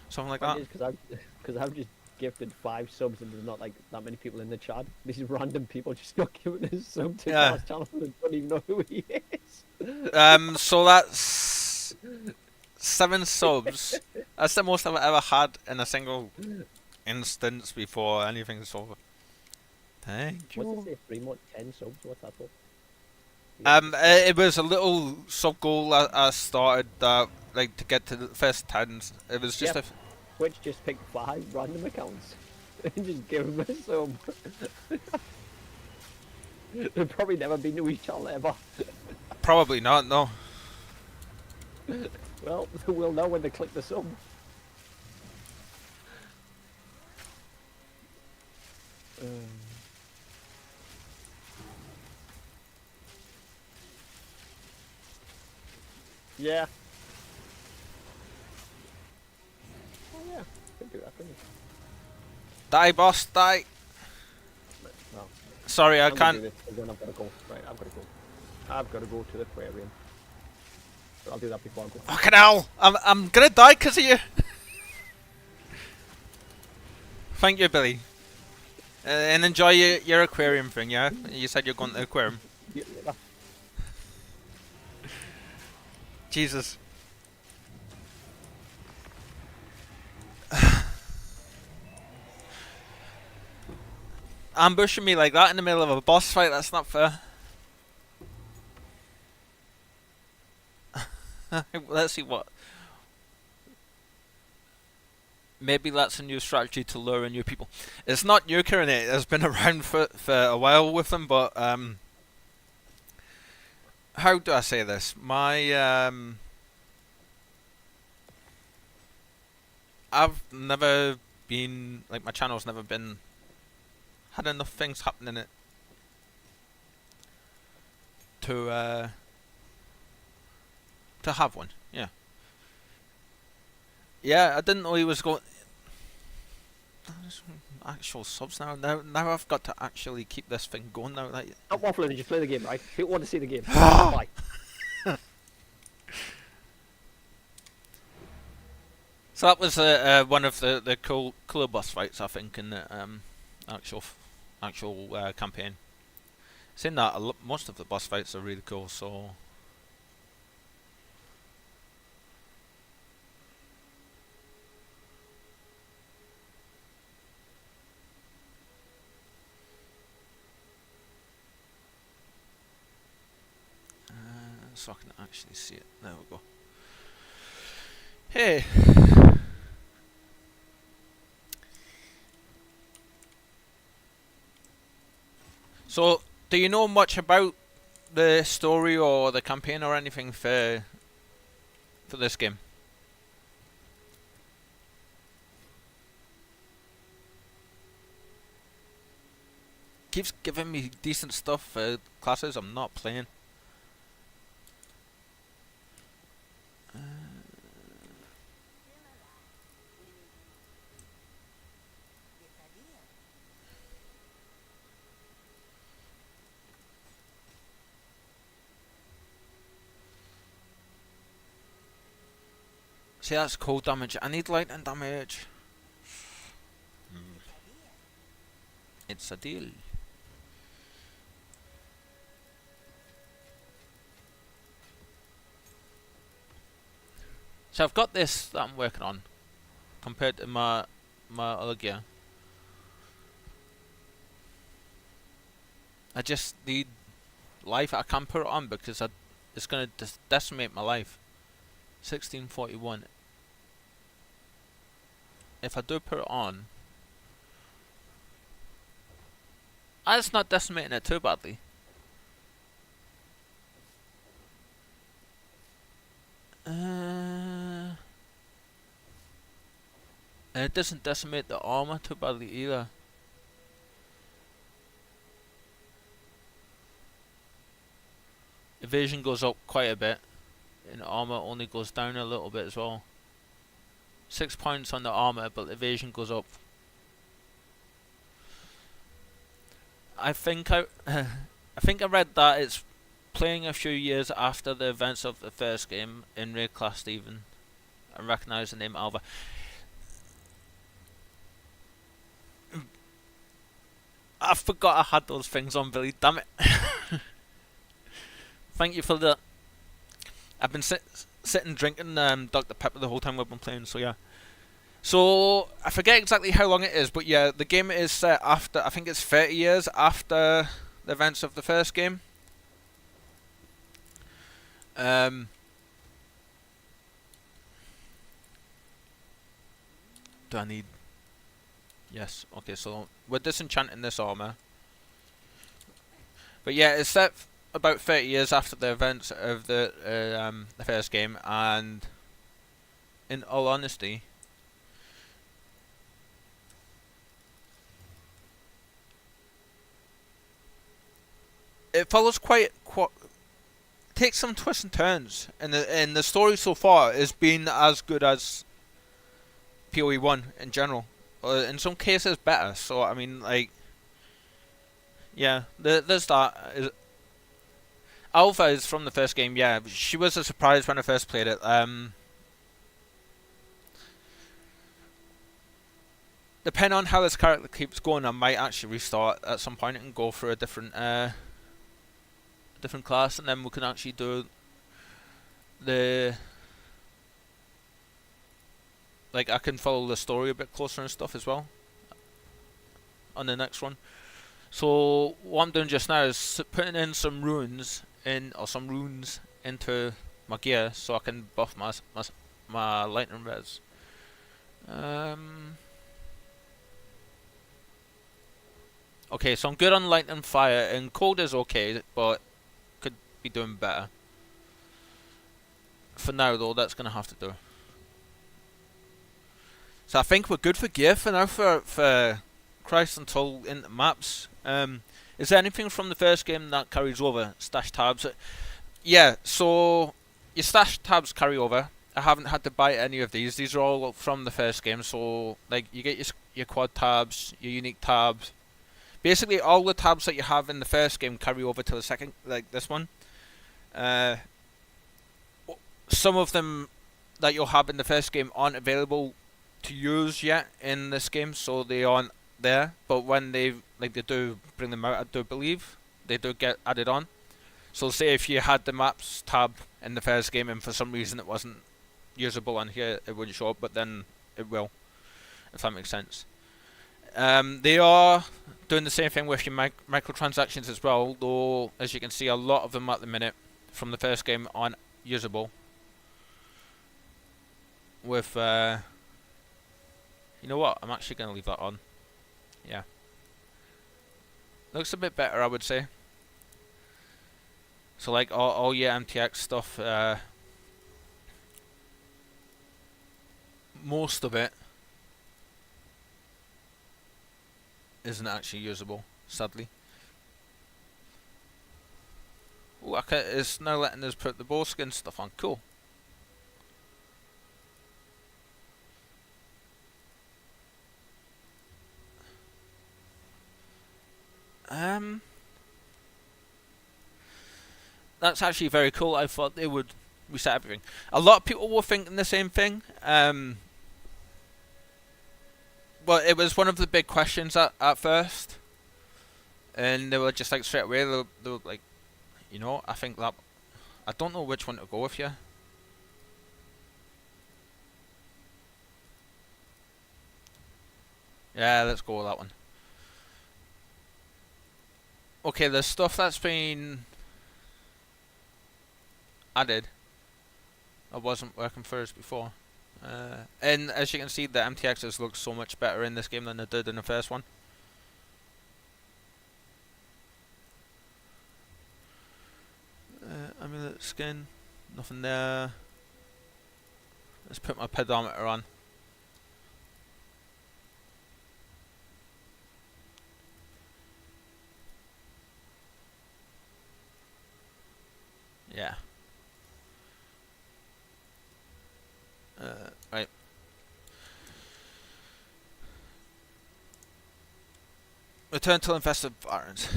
something like Point that. is, because I've just gifted 5 subs, and there's not like that many people in the chat. These random people just not giving a sub to Yeah. Carl's channel and don't even know who he is. So that's 7 subs. That's the most I've ever had in a single instance before anything's over. Thank What's you. it say? 3 more 10 subs. What's that for? It was a little sub goal I started like to get to the first 10. It was just Yep. Twitch just picked 5 random accounts and just give them a sub. They've probably never been to each other ever. probably not, no. Well, we'll know when they click the sub. Yeah. Oh yeah, could do that, couldn't you? Die, boss, die. Well, Sorry, I I'm gonna can't. do this, and then I've got to go. Right, I've got to go. I've got to go to the aquarium. So I'll do that before I go. Fucking hell! I'm gonna die because of you. Thank you, Billy. And enjoy your aquarium thing, yeah? You said you're going to the aquarium. See you later. Jesus. Ambushing me like that in the middle of a boss fight, that's not fair. Let's see what. Maybe that's a new strategy to lure in new people. It's not new, Kieran. It has been around for a while with them, but how do I say this? I've never been like my channel's never been had enough things happening in it to have one. Yeah. Yeah, I didn't know he was going. Actual subs now. Now I've got to actually keep this thing going now. Like, Stop waffling and just play the game, right? People want to see the game. Bye. so that was one of the cooler boss fights, I think, in the actual campaign. Saying that, most of the boss fights are really cool. So. So I can actually see it. There we go. Hey. So, do you know much about the story or the campaign or anything for this game? keeps giving me decent stuff for classes I'm not playing. See, that's cold damage. I need lightning damage. It's a deal. So I've got this that I'm working on compared to my other gear. I just need life. I can't put it on because it's going to decimate my life. 1641. If I do put it on, it's not decimating it too badly. And it doesn't decimate the armor too badly either. Evasion goes up quite a bit, and armor only goes down a little bit as well. 6 points on the armor, but evasion goes up. I think I read that it's playing a few years after the events of the first game in raid class Steven. I recognise the name Alva. I forgot I had those things on, Billy. Damn it. Thank you for the. I've been sitting drinking Dr. Pepper the whole time we've been playing, so yeah. So I forget exactly how long it is, but yeah, the game is set after. I think it's 30 years after the events of the first game. Do I need? Yes. Okay. So we're disenchanting this armor. But yeah, it's set about 30 years after the events of the first game, and in all honesty, it follows quite takes some twists and turns, and the story so far has been as good as PoE 1 in general. In some cases better. So I mean, like, yeah, there's that. Alpha is from the first game. Yeah, she was a surprise when I first played it. Depending on how this character keeps going, I might actually restart at some point and go for a different class, and then we can actually do the, like, I can follow the story a bit closer and stuff as well on the next one. So what I'm doing just now is putting in some runes into my gear so I can buff my lightning res. Okay, so I'm good on lightning, fire, and cold is okay, but could be doing better. For now though, that's gonna have to do. So I think we're good for gear for now for Christ until into maps. Is there anything from the first game that carries over? Stash tabs? Yeah, so your stash tabs carry over. I haven't had to buy any of these. These are all from the first game. So like you get your quad tabs, your unique tabs. Basically all the tabs that you have in the first game carry over to the second, like this one. Some of them that you'll have in the first game aren't available to use yet in this game, so they aren't there. But when they do bring them out, I do believe they do get added on. So say if you had the maps tab in the first game and for some reason it wasn't usable on here, it wouldn't show up, but then it will, if that makes sense. They are doing the same thing with your microtransactions as well, though as you can see a lot of them at the minute from the first game aren't usable. With you know what, I'm actually going to leave that on. Yeah, looks a bit better, I would say. So like all your MTX stuff, most of it isn't actually usable, sadly. Ooh, okay, it's now letting us put the bow skin stuff on. Cool. That's actually very cool. I thought they would reset everything. A lot of people were thinking the same thing. But it was one of the big questions at first, and they were just like straight away. They were like, you know, I think that I don't know which one to go with here. Yeah, let's go with that one. Okay, the stuff that's been added that wasn't working for us before. And as you can see, the MTXs look so much better in this game than they did in the first one. Amulet skin, nothing there. Let's put my pedometer on. Yeah. Right. Return to infested environments.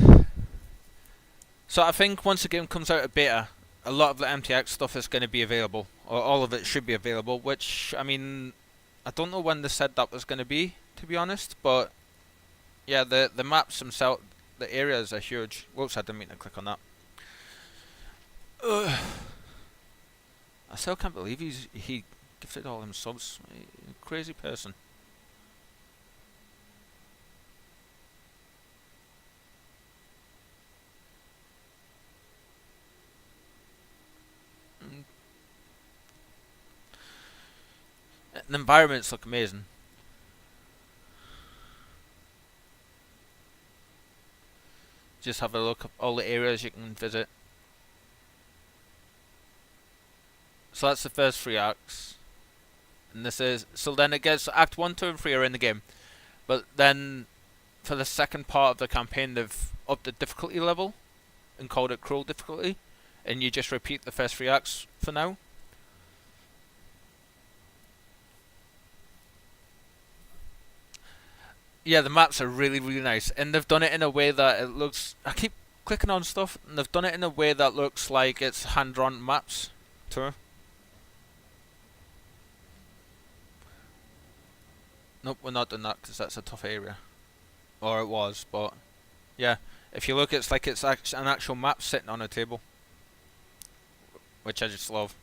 So I think once the game comes out of beta, a lot of the MTX stuff is going to be available, or all of it should be available. Which, I mean, I don't know when they said that was going to be, to be honest. But yeah, the maps themselves, the areas are huge. Whoops, I didn't mean to click on that. Ugh. I still can't believe he gifted all them subs. Crazy person. The environments look amazing. Just have a look at all the areas you can visit. So that's the first 3 acts. And this is, so then it gets Act 1, 2 and 3 are in the game. But then for the second part of the campaign they've upped the difficulty level and called it cruel difficulty. And you just repeat the first 3 acts for now. Yeah, the maps are really, really nice. And they've done it in a way that it looks, I keep clicking on stuff, and they've done it in a way that looks like it's hand-drawn maps too. Nope, we're not doing that because that's a tough area. Or it was, but yeah. If you look, it's like it's an actual map sitting on a table. Which I just love.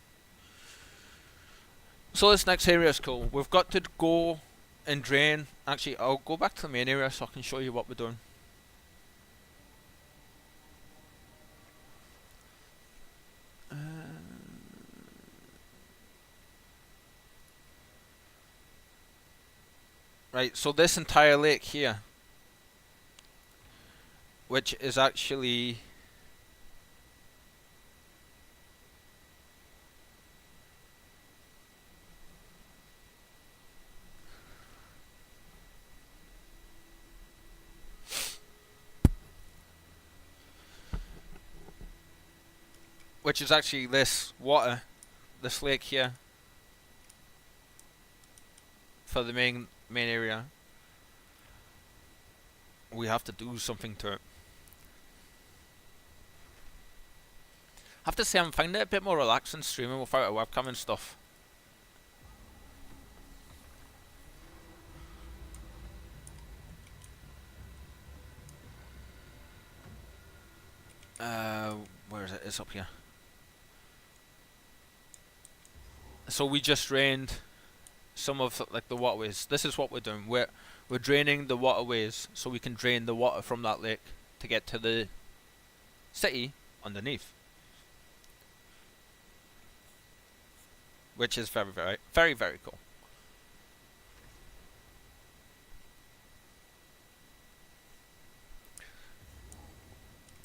So this next area is cool. We've got to go and drain. Actually, I'll go back to the main area so I can show you what we're doing. Right, so this entire lake here, which is actually this water, this lake here, for the main area. We have to do something to it. I have to say, I'm finding it a bit more relaxing streaming without a webcam and stuff. Where is it? It's up here. So we just drained some of like the waterways. This is what we're doing. We're draining the waterways so we can drain the water from that lake to get to the city underneath. Which is very, very, very, very cool.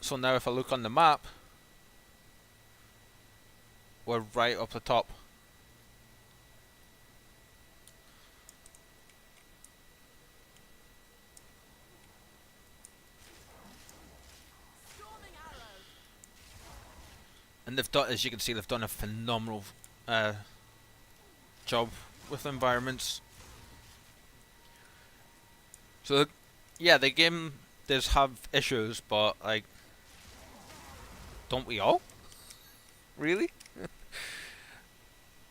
So now if I look on the map, we're right up the top. And they've done, as you can see, they've done a phenomenal job with environments. So yeah, the game does have issues, but like, don't we all? Really?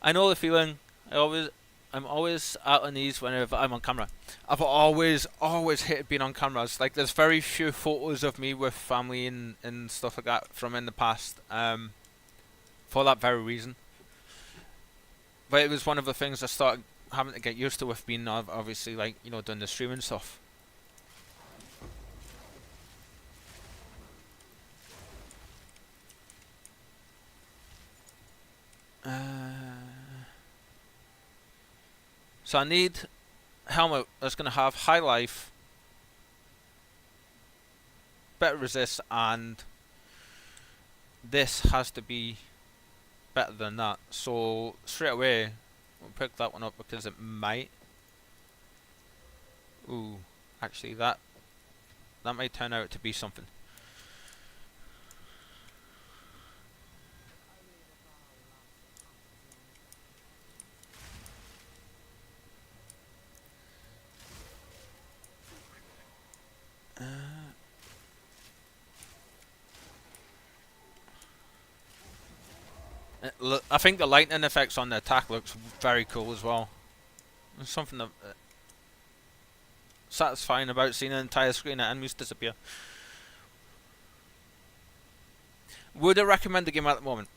I know the feeling. I'm always at unease whenever I'm on camera. I've always hated being on cameras. Like, there's very few photos of me with family and stuff like that from in the past. For that very reason. But it was one of the things I started having to get used to with being obviously, like, you know, doing the streaming stuff. So I need a helmet that's going to have high life, better resist, and this has to be better than that. So straight away, we'll pick that one up because it might. Ooh, actually that might turn out to be something. I think the lightning effects on the attack looks very cool as well. There's something that satisfying about seeing an entire screen of enemies disappear. Would I recommend the game at the moment?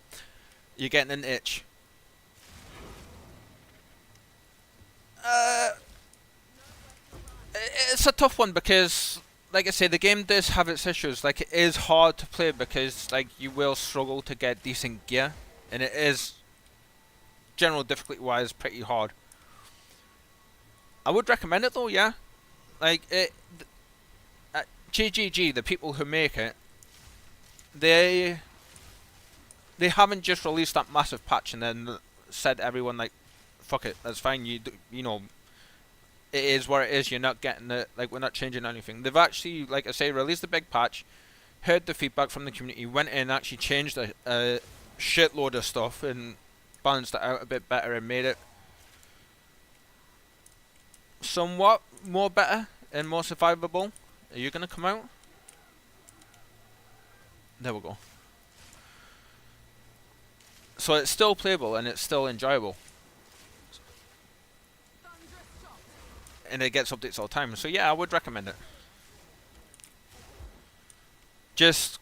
You're getting an itch. It's a tough one because, like I say, the game does have its issues. Like, it is hard to play because, like, you will struggle to get decent gear, and it is, general difficulty wise, pretty hard. I would recommend it though, yeah. Like, GGG, the people who make it, they haven't just released that massive patch and then said to everyone, like, fuck it, that's fine, you know, it is what it is, you're not getting it, like, we're not changing anything. They've actually, like I say, released a big patch, heard the feedback from the community, went in and actually changed a shitload of stuff and balanced it out a bit better and made it somewhat more better and more survivable. Are you gonna come out? There we go. So it's still playable and it's still enjoyable. And it gets updates all the time. So yeah, I would recommend it. Just,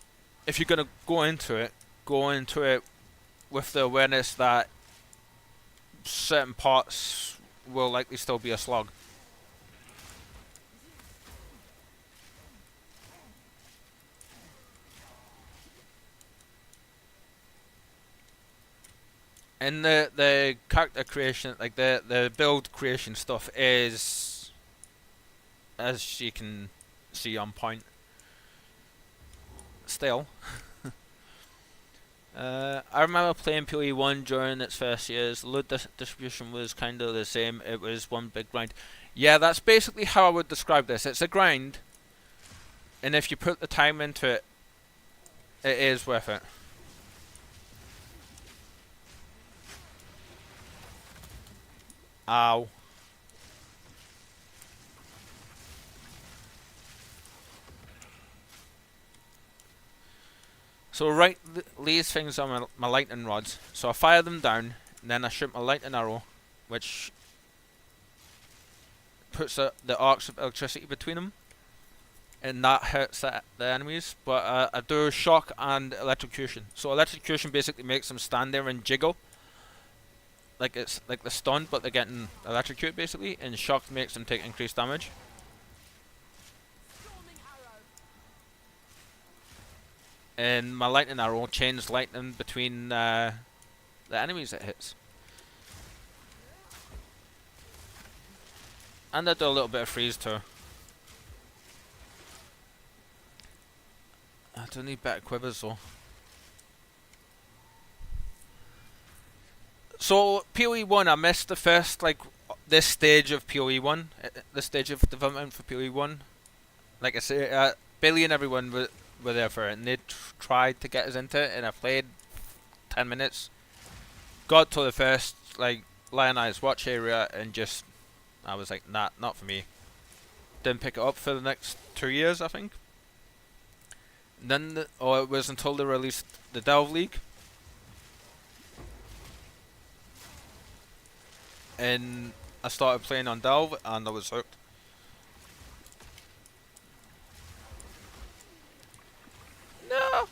if you're gonna go into it with the awareness that certain parts will likely still be a slog. And the character creation, like the build creation stuff is, as you can see, on point. Still. I remember playing PoE 1 during its first years. Load distribution was kind of the same. It was one big grind. Yeah, that's basically how I would describe this. It's a grind, and if you put the time into it, it is worth it. Ow. So right, these things are my lightning rods. So I fire them down, and then I shoot my lightning arrow, which puts the arcs of electricity between them, and that hurts the enemies. But I do shock and electrocution. So electrocution basically makes them stand there and jiggle, like it's like they're stunned, but they're getting electrocuted basically, and shock makes them take increased damage. And my lightning arrow chains lightning between the enemies it hits. And I do a little bit of freeze too. I do need better quivers though. So PoE 1, I missed the first, like, this stage of PoE 1, this stage of development for PoE 1. Like I say, Billy and everyone were there for it, and they tried to get us into it, and I played 10 minutes. Got to the first like lionized watch area and just I was like, nah, not for me. Didn't pick it up for the next 2 years, I think. And then it was until they released the Delve League. And I started playing on Delve and I was hooked. No.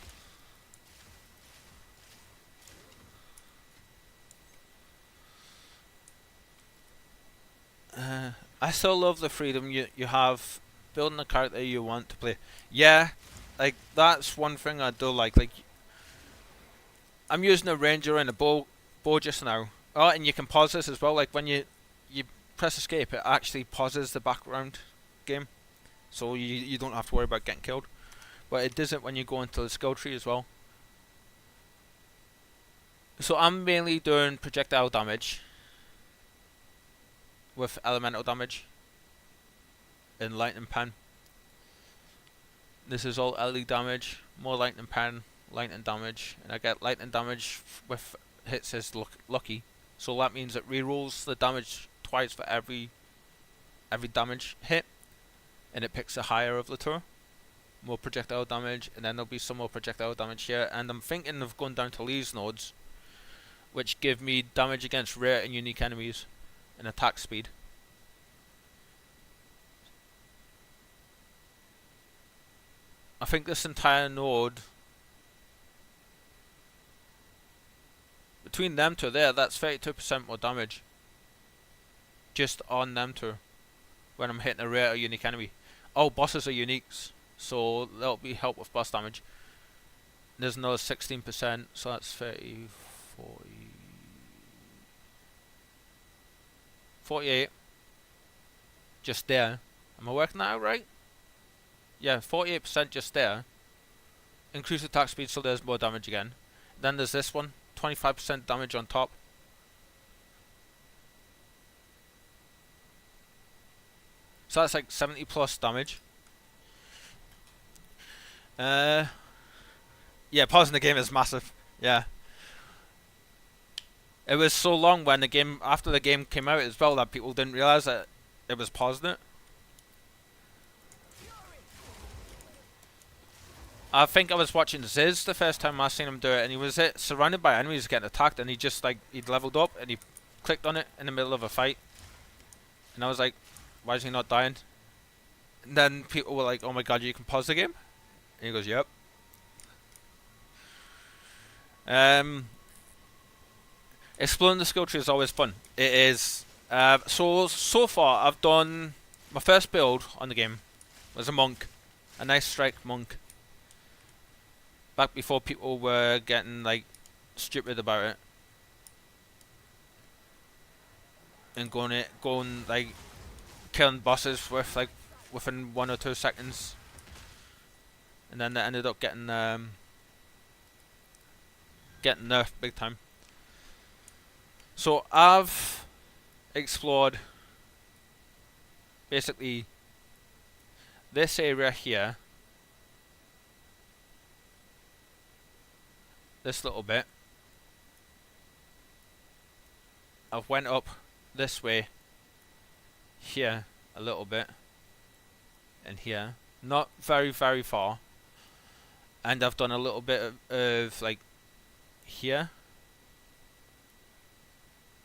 I still love the freedom you have building the character you want to play. Yeah, like that's one thing I do like. Like I'm using a ranger and a bow just now. Oh, and you can pause this as well. Like when you press escape, it actually pauses the background game, so you don't have to worry about getting killed. But it doesn't when you go into the skill tree as well. So I'm mainly doing projectile damage with elemental damage in lightning pan. This is all LE damage, more lightning pan, lightning damage, and I get lightning damage with hits as lucky. So that means it rerolls the damage twice for every damage hit, and it picks the higher of the two. More projectile damage, and then there'll be some more projectile damage here. And I'm thinking of going down to Lee's nodes, which give me damage against rare and unique enemies and attack speed. I think this entire node, between them two there, that's 32% more damage just on them two when I'm hitting a rare or unique enemy. Oh, bosses are uniques, so that'll be help with boss damage. There's another 16%, so that's 30, 40, 48 just there. Am I working that out right? Yeah, 48% just there. Increase attack speed, so there's more damage again. Then there's this one, 25% damage on top. So that's like 70 plus damage. Yeah, pausing the game is massive. Yeah. It was so long when the game, after the game came out as well, that people didn't realize that it was pausing it. I think I was watching Ziz the first time I seen him do it, and he was surrounded by enemies getting attacked, and he just like, he'd leveled up and he clicked on it in the middle of a fight. And I was like, why is he not dying? And then people were like, oh my god, you can pause the game? And he goes, yep. Exploring the skill tree is always fun. It is. So far I've done, my first build on the game was a monk. A nice strike monk. Back before people were getting like stupid about it. And going like killing bosses with like within 1 or 2 seconds. And then they ended up getting nerfed big time. So I've explored basically this area here, this little bit. I've went up this way here a little bit and here, not very far, and I've done a little bit of like here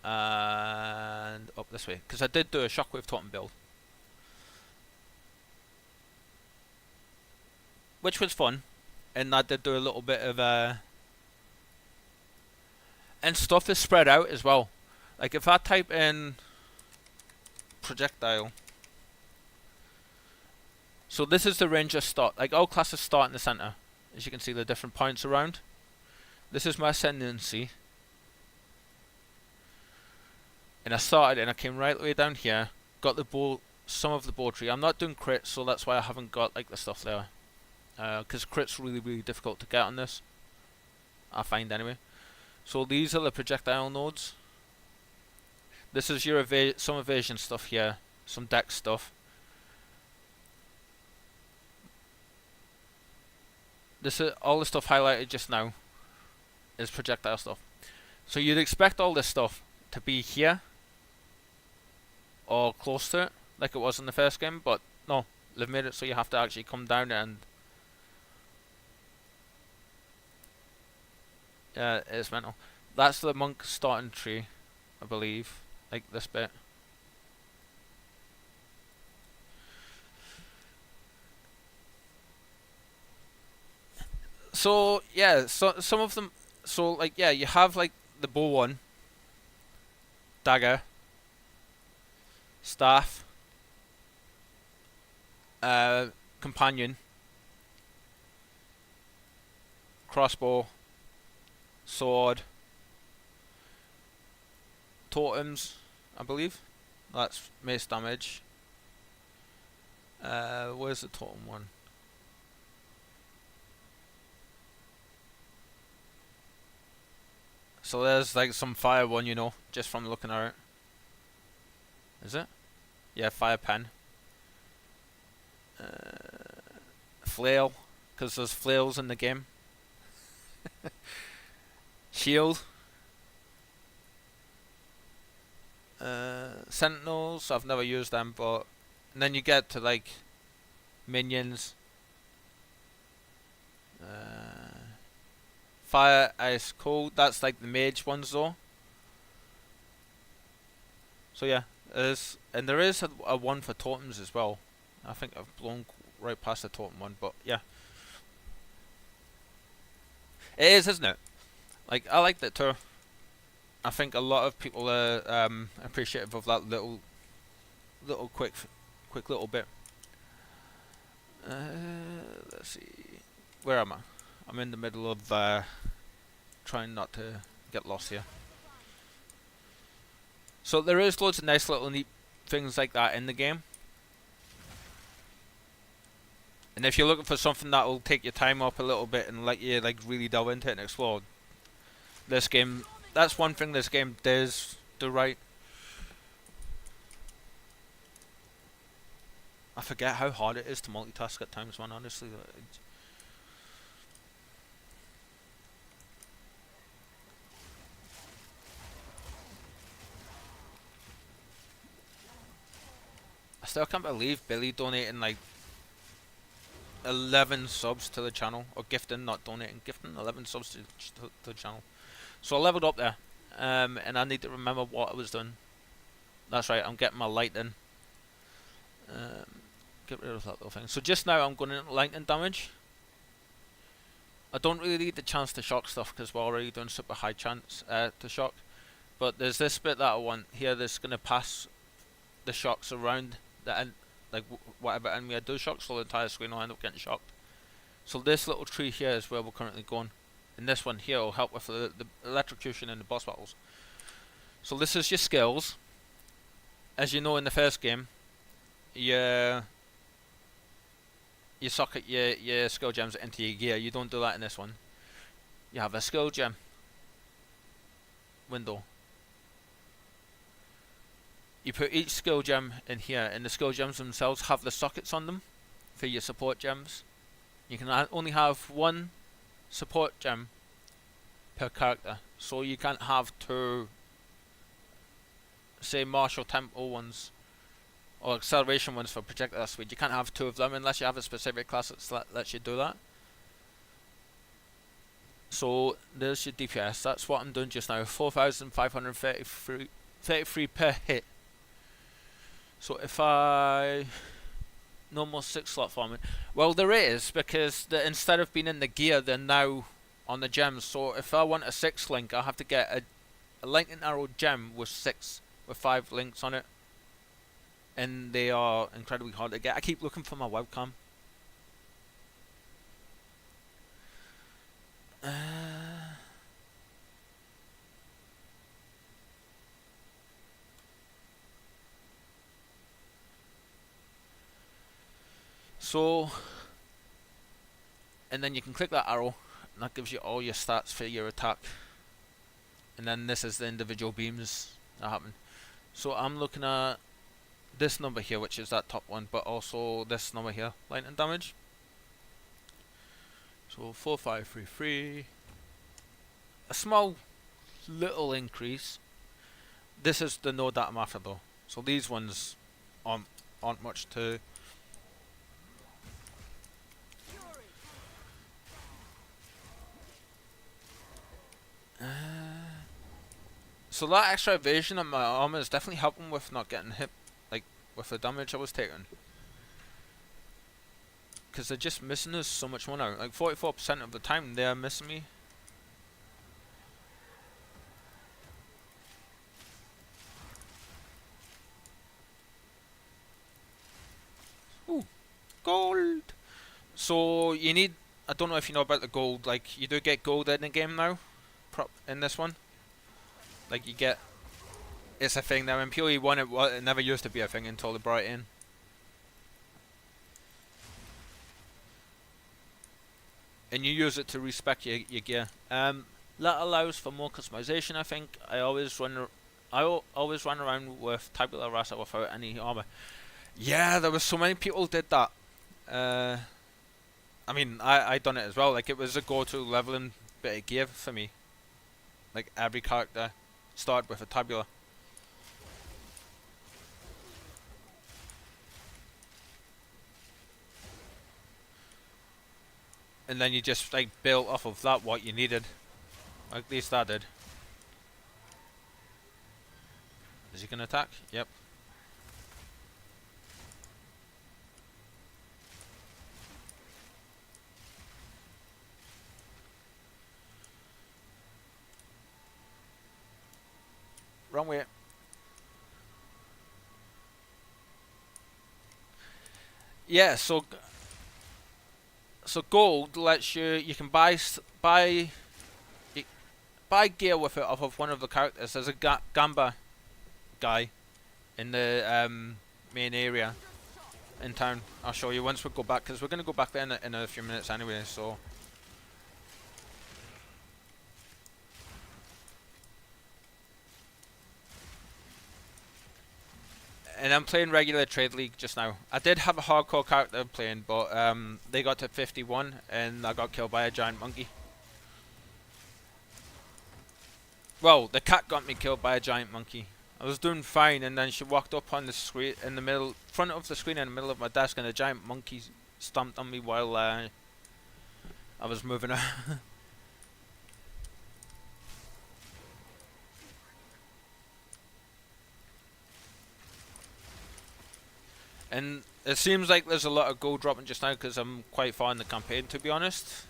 and up this way, because I did do a shockwave totem build, which was fun, and I did do a little bit of and stuff is spread out as well. Like if I type in projectile, so this is the ranger start, like all classes start in the center, as you can see the different points around. This is my ascendancy, and I started and I came right the way down here, got the bow, some of the bow tree. I'm not doing crits, so that's why I haven't got like the stuff there, because crits really difficult to get on this, I find anyway. So these are the projectile nodes. This is your some evasion stuff here, some dex stuff. This is all the stuff highlighted just now is projectile stuff. So you'd expect all this stuff to be here or close to it, like it was in the first game, but no, they've made it so you have to actually come down and it's mental. That's the monk starting tree, I believe, like this bit. So yeah, so some of them, so like yeah, you have like the bow one, dagger, staff, companion, crossbow, sword, totems, I believe. That's mace damage. Where's the totem one? So there's like some fire one, you know, just from looking at it. Is it? Yeah, fire pen. Flail, because there's flails in the game. Shield. Sentinels, I've never used them, but and then you get to like minions. Fire, ice, cold. That's like the mage ones though. So yeah, and there is a one for totems as well. I think I've blown right past the totem one, but yeah, it is, isn't it? Like I like that too. I think a lot of people are appreciative of that little quick little bit. Let's see, where am I? I'm in the middle of trying not to get lost here. So there is loads of nice little neat things like that in the game. And if you're looking for something that will take your time up a little bit and let you like really delve into it and explore, this game, that's one thing this game does do right. I forget how hard it is to multitask at times, man, honestly. I still can't believe Billy donating like 11 subs to the channel, or gifting, not donating, gifting 11 subs to the channel. So I leveled up there, and I need to remember what I was doing. That's right, I'm getting my lightning. Get rid of that little thing. So just now I'm going into lightning damage. I don't really need the chance to shock stuff because we're already doing super high chance to shock. But there's this bit that I want here that's going to pass the shocks around the end, like whatever enemy I do shock, so the entire screen will end up getting shocked. So this little tree here is where we're currently going. And this one here will help with the electrocution in the boss battles. So this is your skills. As you know in the first game, you socket your skill gems into your gear. You don't do that in this one. You have a skill gem window. You put each skill gem in here, and the skill gems themselves have the sockets on them for your support gems. You can only have one support gem per character, so you can't have two, say, martial tempo ones or acceleration ones for projectile speed. You can't have two of them unless you have a specific class that lets you do that. So there's your DPS. That's what I'm doing just now. 4,533 per hit. So if I no more 6-slot farming. Well, there is, because instead of being in the gear, they're now on the gems. So if I want a 6 link, I have to get a lightning arrow gem with 5 links on it, and they are incredibly hard to get. I keep looking for my webcam. So, and then you can click that arrow, and that gives you all your stats for your attack. And then this is the individual beams that happen. So I'm looking at this number here, which is that top one, but also this number here, lightning damage. So 4,533. a small little increase. This is the node that I'm after though. So these ones aren't much to. So that extra evasion on my armor is definitely helping with not getting hit, like with the damage I was taking. Because they're just missing us so much more now. Like 44% of the time they are missing me. Ooh, gold! So you need, I don't know if you know about the gold, like you do get gold in the game now, in this one. Like you get, it's a thing now. In PoE 1 it never used to be a thing until they brought it in. And you use it to respec your gear. That allows for more customization. I think I always run around with tabula rasa without any armor. Yeah, there was so many people did that. I mean, I done it as well. Like it was a go-to leveling bit of gear for me. Like every character started with a tabula. And then you just like built off of that what you needed. At least I did. Is he gonna attack? Yep. Wrong way. Yeah, so gold lets you can buy gear with it off of one of the characters. There's a Gamba guy in the main area in town. I'll show you once we go back, because we're gonna go back there in a few minutes anyway. So. And I'm playing regular Trade League just now. I did have a hardcore character playing, but they got to 51 and I got killed by a giant monkey. Well, the cat got me killed by a giant monkey. I was doing fine, and then she walked up on the screen in the front of the screen in the middle of my desk, and a giant monkey stomped on me while I was moving her. And it seems like there's a lot of gold dropping just now because I'm quite far in the campaign, to be honest.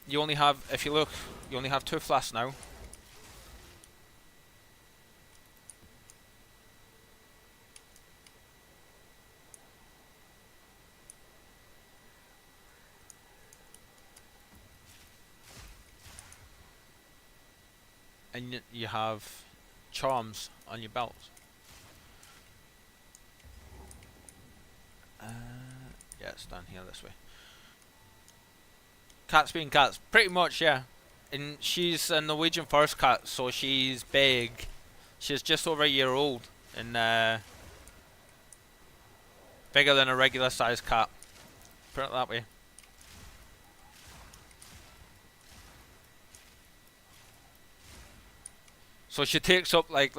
You only have, if you look, you only have 2 flasks now. And you have charms on your belt. Yeah, it's down here this way. Cats being cats, pretty much, yeah. And she's a Norwegian forest cat, so she's big. She's just over a year old, and bigger than a regular sized cat. Put it that way. So she takes up like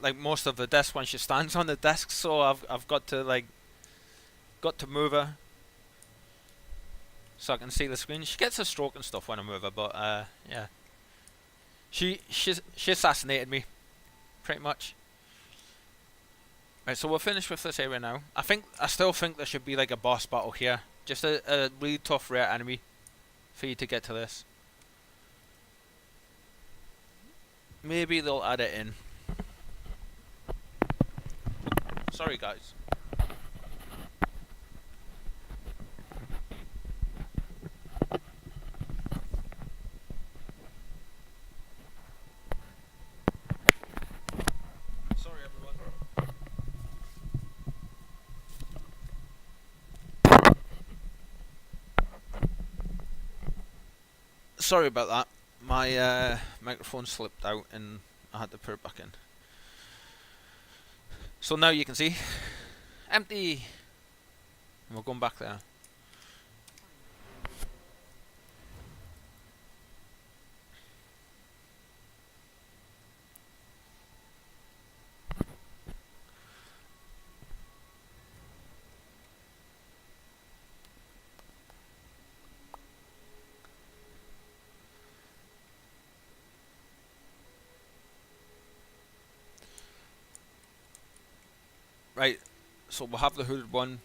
like most of the desk when she stands on the desk. So I've got to move her so I can see the screen. She gets a stroke and stuff when I move her, but yeah. She assassinated me, pretty much. Right, so we're finished with this area now. I still think there should be like a boss battle here, just a really tough rare enemy for you to get to this. Maybe they'll add it in. Sorry, guys. Sorry, everyone. Sorry about that. My microphone slipped out and I had to put it back in. So now you can see empty. And we're going back there. Right, so we'll have the hooded one.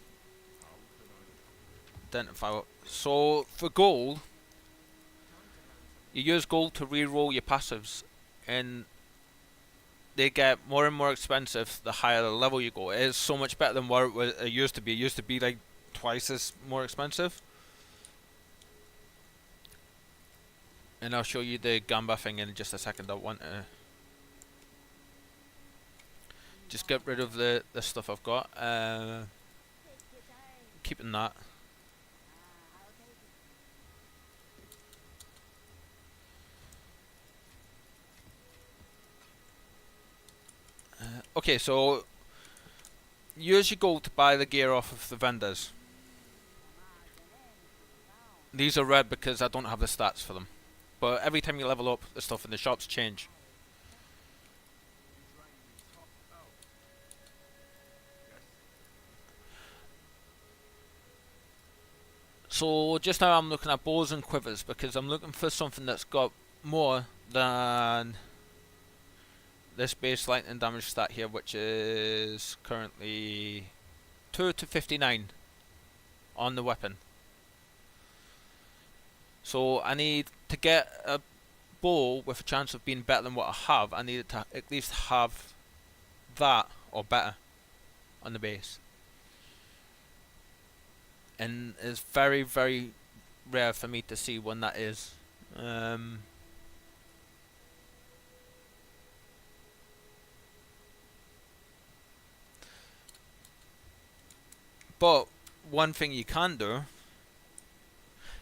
Identify. So for gold, you use gold to re-roll your passives, and they get more and more expensive the higher the level you go. It is so much better than what it used to be. It used to be like twice as more expensive. And I'll show you the gamba thing in just a second. I want to just get rid of the stuff I've got. Keeping that. Okay, so use your gold to buy the gear off of the vendors. These are red because I don't have the stats for them. But every time you level up, the stuff in the shops change. So just now I'm looking at bows and quivers because I'm looking for something that's got more than this base lightning damage stat here, which is currently 2 to 59 on the weapon. So I need to get a bow with a chance of being better than what I have. I need to at least have that or better on the base. And it's very, very rare for me to see when that is. But one thing you can do,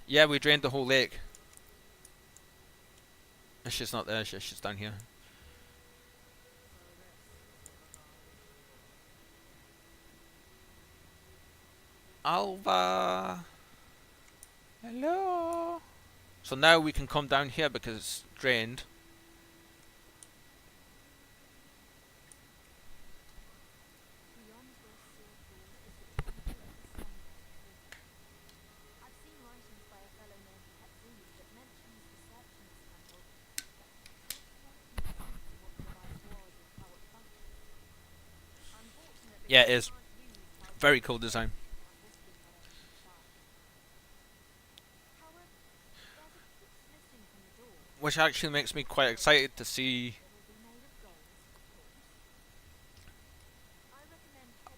yeah, we drained the whole lake. She's not there, she's down here. Alva! Hello! So now we can come down here because it's drained. Yeah, it is. Very cool design. Which actually makes me quite excited to see.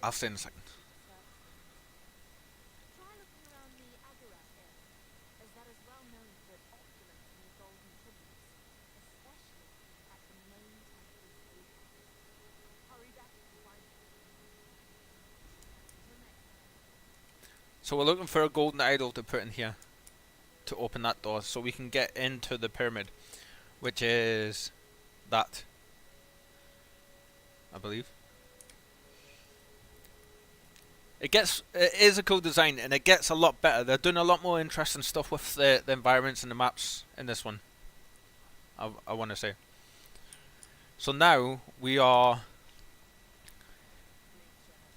I'll say in a second. So we're looking for a golden idol to put in here to open that door so we can get into the pyramid, which is that, I believe. It is a cool design and it gets a lot better. They're doing a lot more interesting stuff with the environments and the maps in this one, I want to say. So now we are.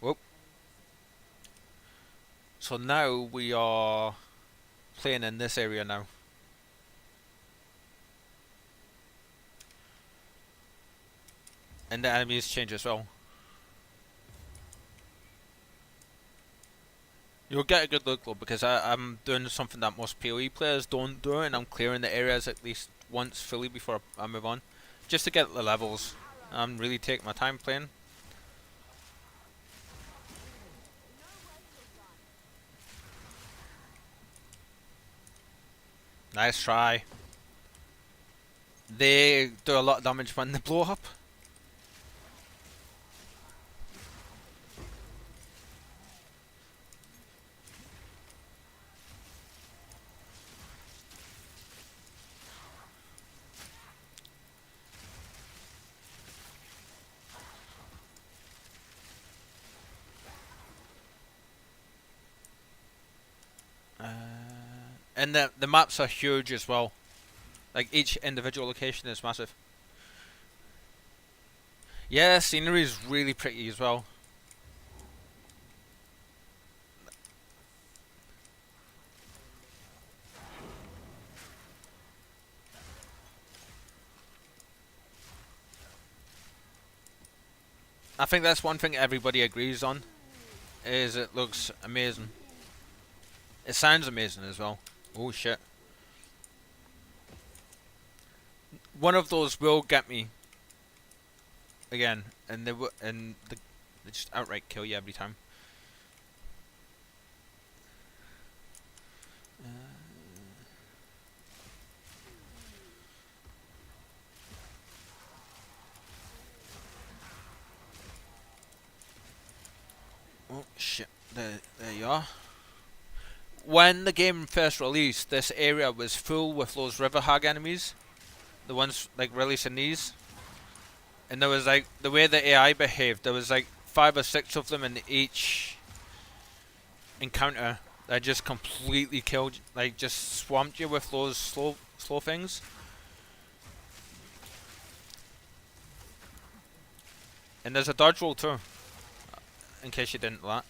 Whoop. So now we are playing in this area now. And the enemies change as well. You'll get a good look though because I'm doing something that most PoE players don't do, and I'm clearing the areas at least once fully before I move on. Just to get the levels. I'm really taking my time playing. Nice try. They do a lot of damage when they blow up. And the maps are huge as well. Like each individual location is massive. Yeah, scenery is really pretty as well. I think that's one thing everybody agrees on, is it looks amazing. It sounds amazing as well. Oh shit. One of those will get me again, and they just outright kill you every time. Oh shit! There you are. When the game first released, this area was full with those river hag enemies, the ones like releasing these, and there was like the way the AI behaved. There was like 5 or 6 of them in each encounter that just completely killed, like just swamped you with those slow things. And there's a dodge roll too, in case you didn't know that.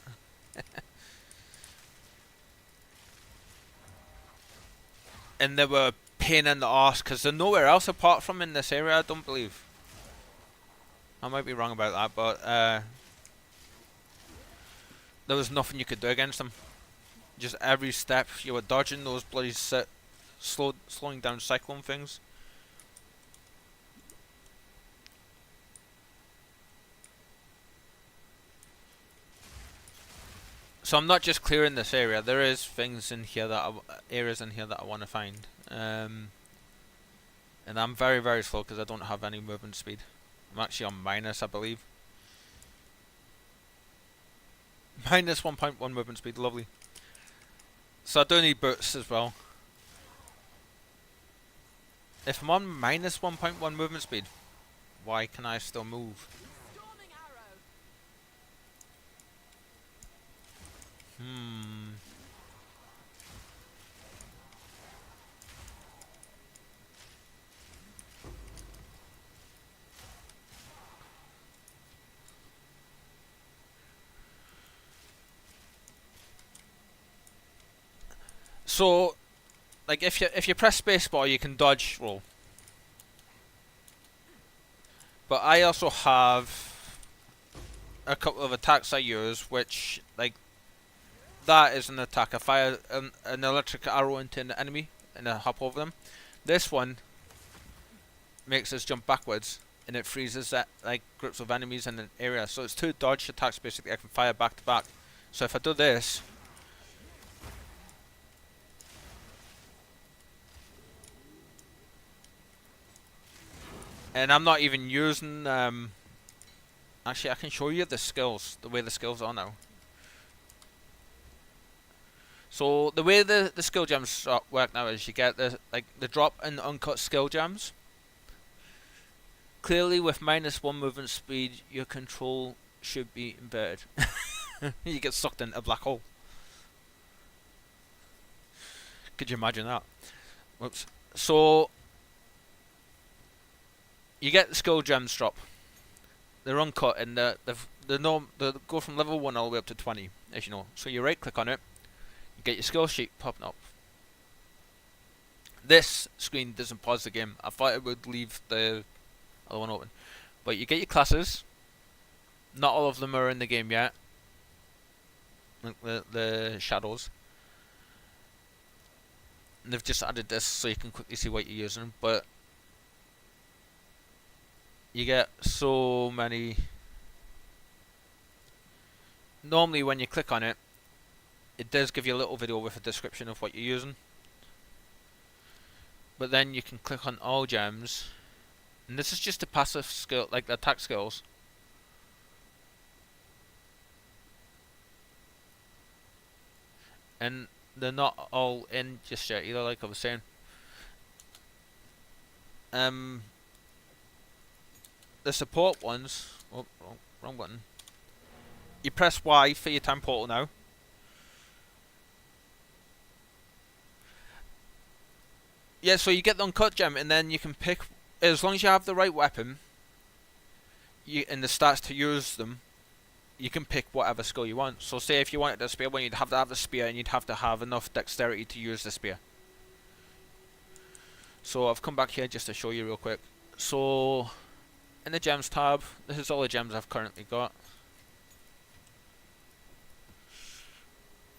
And they were a pain in the arse because they're nowhere else apart from in this area, I don't believe. I might be wrong about that, but there was nothing you could do against them. Just every step you were dodging those bloody slowing down cyclone things. So I'm not just clearing this area. There is things in here areas in here that I want to find. And I'm very, very slow because I don't have any movement speed. I'm actually on minus, I believe. Minus 1.1 movement speed, lovely. So I do need boots as well. If I'm on minus 1.1 movement speed, why can I still move? So, like if you press spacebar, you can dodge roll. But I also have a couple of attacks I use, which like that is an attack. I fire an electric arrow into an enemy and I hop over them. This one makes us jump backwards and it freezes that like groups of enemies in an area. So it's 2 dodge attacks basically. I can fire back to back. So if I do this, and I'm not even using actually I can show you the skills, the way the skills are now. So the way the skill gems work now is you get the drop and uncut skill gems. Clearly with minus 1 movement speed your control should be impaired. You get sucked into a black hole. Could you imagine that? Whoops. So you get the skill gems drop. They're uncut and they go from level 1 all the way up to 20, as you know. So you right click on it, you get your skill sheet popping up. This screen doesn't pause the game. I thought it would leave the other one open. But you get your classes. Not all of them are in the game yet. Like the shadows. And they've just added this so you can quickly see what you're using, but you get so many. Normally when you click on it, it does give you a little video with a description of what you're using. But then you can click on all gems, and this is just a passive skill, like the attack skills. And they're not all in just yet either, like I was saying. The support ones. Oh, wrong button. You press Y for your time portal now. Yeah, so you get the uncut gem, and then you can pick, as long as you have the right weapon, and the stats to use them, you can pick whatever skill you want. So say if you wanted a spear, well, you'd have to have the spear, and you'd have to have enough dexterity to use the spear. So I've come back here just to show you real quick. So in the gems tab, this is all the gems I've currently got.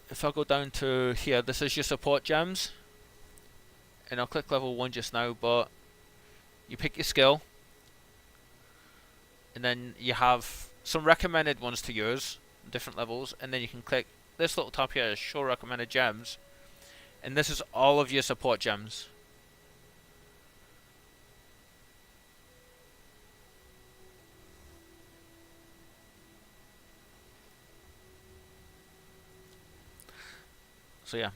If I go down to here, this is your support gems. And I'll click level 1 just now, but you pick your skill. And then you have some recommended ones to use, different levels. And then you can click this little tab here, show recommended gems. And this is all of your support gems. So yeah,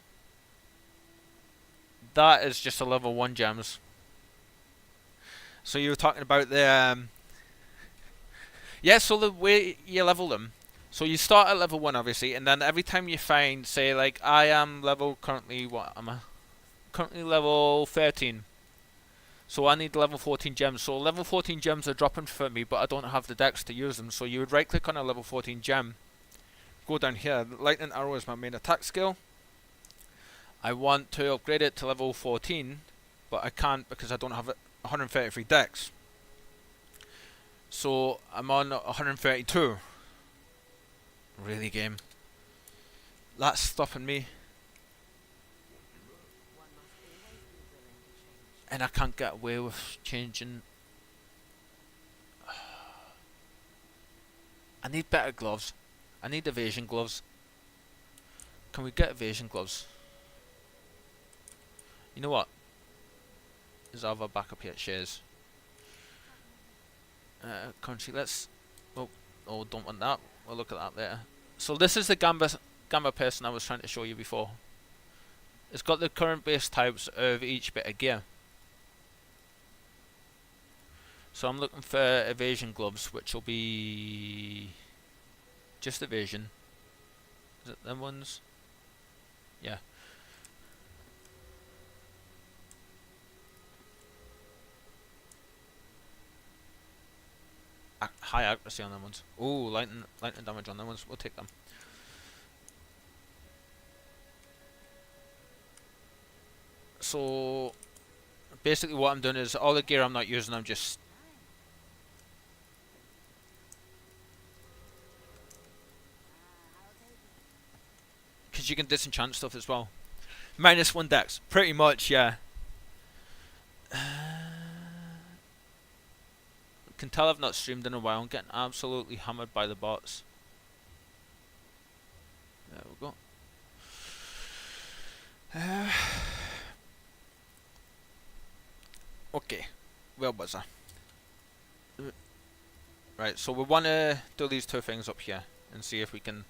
that is just a level 1 gems. So you were talking about the yeah, so the way you level them, so you start at level 1 obviously, and then every time you find, say like I am level currently, what am I? Currently level 13. So I need level 14 gems. So level 14 gems are dropping for me, but I don't have the dex to use them. So you would right click on a level 14 gem, go down here, lightning arrow is my main attack skill. I want to upgrade it to level 14, but I can't because I don't have 133 dex. So I'm on 132. Really, game? That's stopping me. And I can't get away with changing. I need better gloves. I need evasion gloves. Can we get evasion gloves? You know what? There's other backup here, shares. Country, let's... Oh, don't want that. We'll look at that later. So this is the Gamba person I was trying to show you before. It's got the current base types of each bit of gear. So I'm looking for evasion gloves, which will be... just evasion. Is it them ones? Yeah. High accuracy on them ones. Ooh, lightning damage on them ones. We'll take them. So basically what I'm doing is all the gear I'm not using, I'm just because you can disenchant stuff as well. -1 dex, pretty much, yeah. Can tell I've not streamed in a while. I'm getting absolutely hammered by the bots. There we go. Okay, where was I? Right, so we want to do these two things up here and see if we can.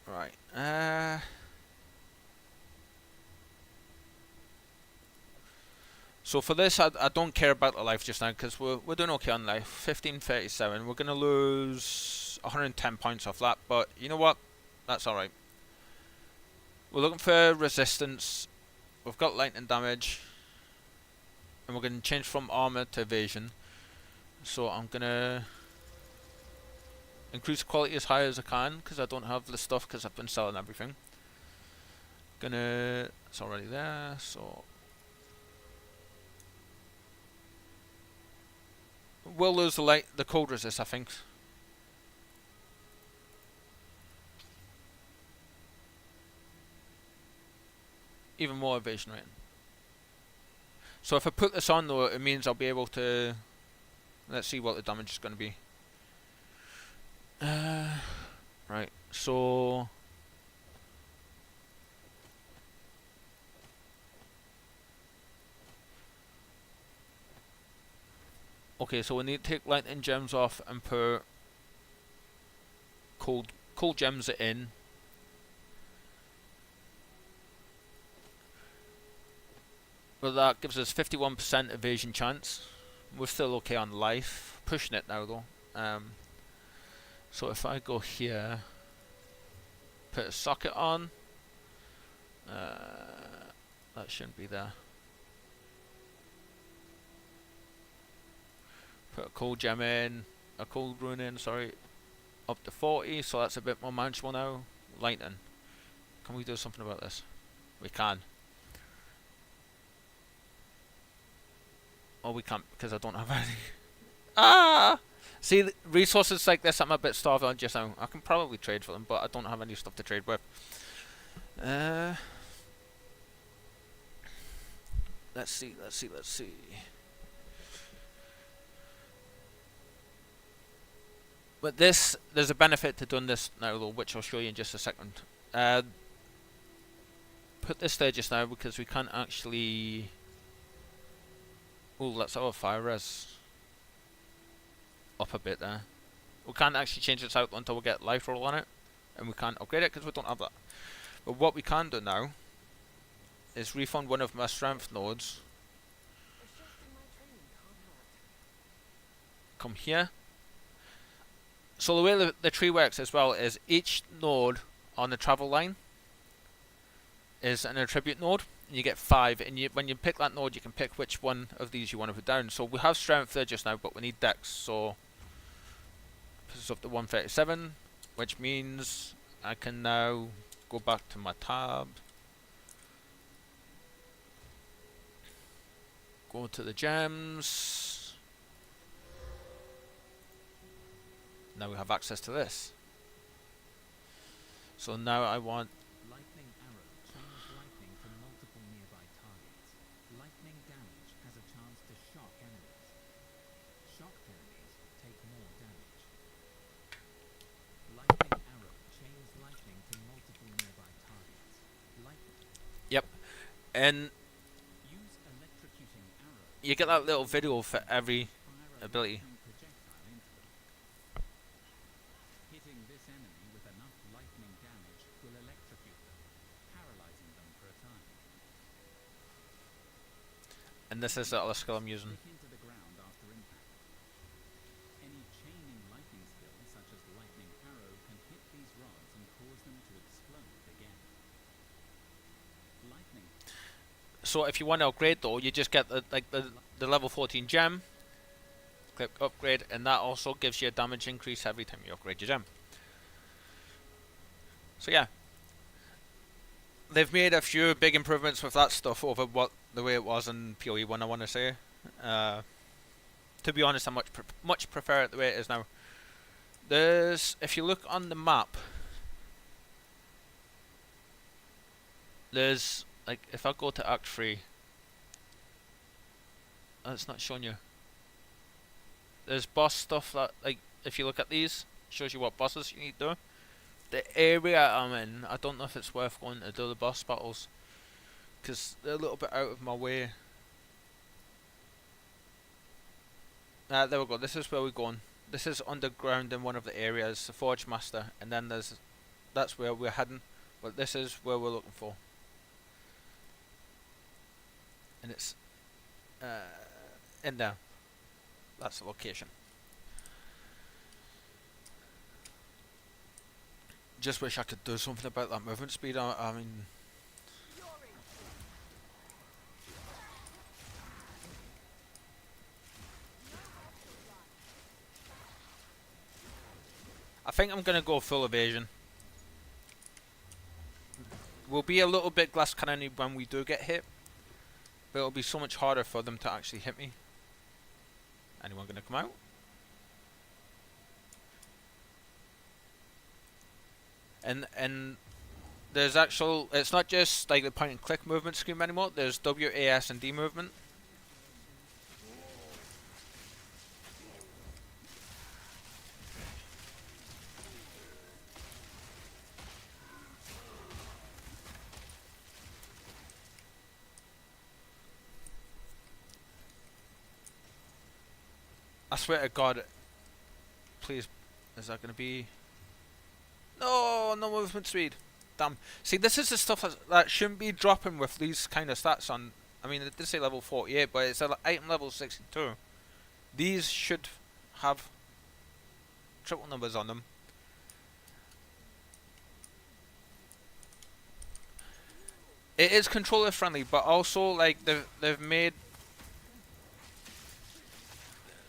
Right. So for this, I don't care about the life just now because we're doing okay on life. 1537. We're gonna lose 110 points off that, but you know what? That's all right. We're looking for resistance. We've got lightning damage, and we're gonna change from armor to evasion. So I'm gonna increase quality as high as I can because I don't have the stuff because I've been selling everything. It's already there, so. We'll lose the cold resist, I think. Even more evasion rating. So if I put this on though, it means I'll be able to. Let's see what the damage is going to be. Right, so. Okay, so we need to take lightning gems off and put cold gems in. Well, that gives us 51% evasion chance. We're still okay on life. Pushing it now though. So if I go here, put a socket on. That shouldn't be there. Put a cold gem in, a cold rune in, sorry, up to 40, so that's a bit more manageable now. Lightning. Can we do something about this? We can. Oh, we can't because I don't have any. Ah! See, resources like this I'm a bit starved on just now. I can probably trade for them, but I don't have any stuff to trade with. Let's see. But this, there's a benefit to doing this now though, which I'll show you in just a second. Put this there just now because we can't actually... Oh, let's our fire res up a bit there. We can't actually change this out until we get life roll on it, and we can't upgrade it because we don't have that. But what we can do now is refund one of my strength nodes. Come here. So the way the tree works as well is each node on the travel line is an attribute node. And you get 5, and when you pick that node, you can pick which one of these you want to put down. So we have strength there just now, but we need dex. So this is up to 137, which means I can now go back to my tab, go to the gems. Now we have access to this. So now I want lightning arrow chains lightning to multiple nearby targets. Lightning damage has a chance to shock enemies. Shocked enemies take more damage. Lightning arrow chains lightning to multiple nearby targets. Lightning. Yep, and Use electrocuting arrow. you get that little video for every Fire a ability. lightning projectile into them. Hitting this enemy with enough lightning damage will electrocute them, paralyzing them for a time. And this is the other skill I'm using. Stick into the ground after impact. Any chaining lightning skill, such as lightning arrow, can hit these rods and cause them to explode again. Lightning. So if you want to upgrade though, you just get the level 14 gem. Click upgrade, and that also gives you a damage increase every time you upgrade your gem. So yeah, they've made a few big improvements with that stuff over the way it was in PoE 1, I want to say. To be honest, I much prefer it the way it is now. If you look on the map, there's like, if I go to Act 3, it's not showing you. There's boss stuff that, like, if you look at these, shows you what bosses you need to do. The area I'm in, I don't know if it's worth going to do the boss battles, because they're a little bit out of my way. There we go, this is where we're going. This is underground in one of the areas, the Forge Master, and then that's where we're heading, but this is where we're looking for. And it's in there. That's the location. Just wish I could do something about that movement speed. I mean, I think I'm gonna go full evasion. We'll be a little bit glass cannon when we do get hit, but it'll be so much harder for them to actually hit me. Anyone gonna come out? And there's actual, it's not just like the point and click movement scheme anymore. There's W, A, S, and D movement. I swear to God, please, is that going to be... No, no movement speed. Damn. See, this is the stuff that shouldn't be dropping with these kind of stats on... I mean, it did say level 48, but it's item level 62. These should have triple numbers on them. It is controller friendly, but also like they've made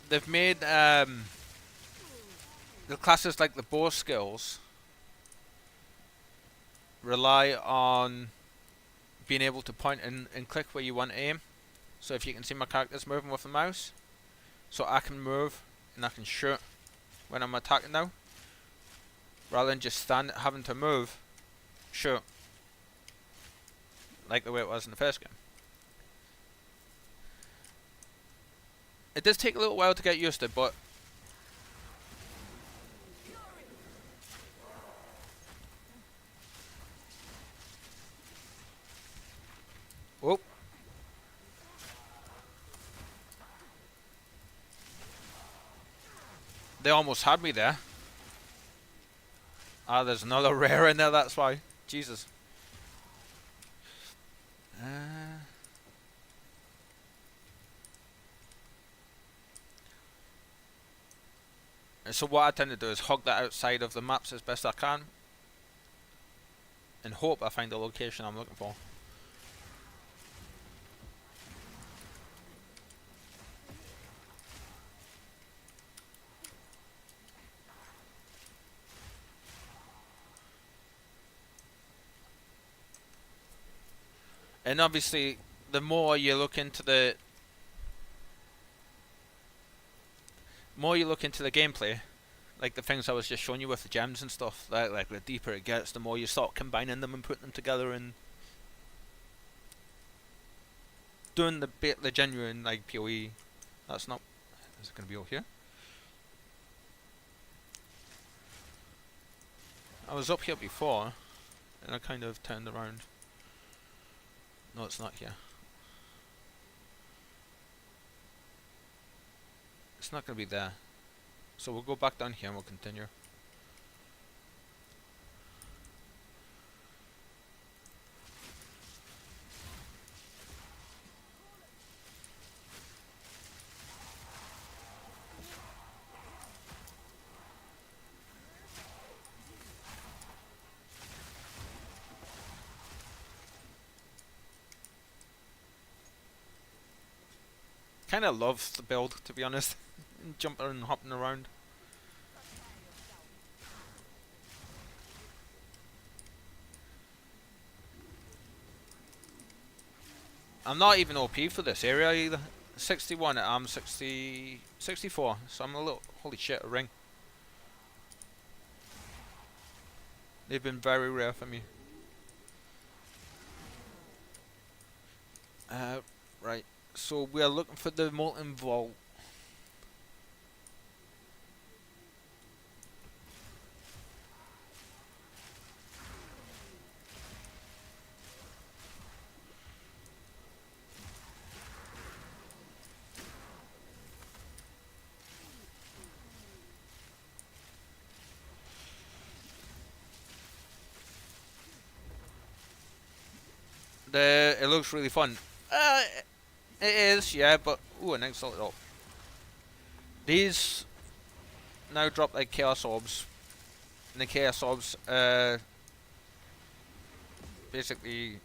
the classes like the bow skills rely on being able to point and click where you want to aim. So if you can see my character's moving with the mouse, so I can move and I can shoot when I'm attacking now, rather than just having to move, shoot, like the way it was in the first game. It does take a little while to get used to, but oh, they almost had me there. Ah, there's another rare in there, that's why. Jesus. So what I tend to do is hug that outside of the maps as best I can, and hope I find the location I'm looking for. And obviously, the more you look into the gameplay, like the things I was just showing you with the gems and stuff, like the deeper it gets, the more you start combining them and putting them together and doing the genuine like PoE. That's not. Is it going to be over here? I was up here before, and I kind of turned around. No, it's not here. It's not going to be there. So we'll go back down here and we'll continue. Kind of love the build, to be honest. Jumping and hopping around. I'm not even OP for this area either. 61 at arm 60, 64. So I'm a little, holy shit, a ring. They've been very rare for me. Right. So we are looking for the molten vault. It looks really fun. It is, yeah, but ooh, an exalted orb. These now drop like chaos orbs, and the chaos orbs, basically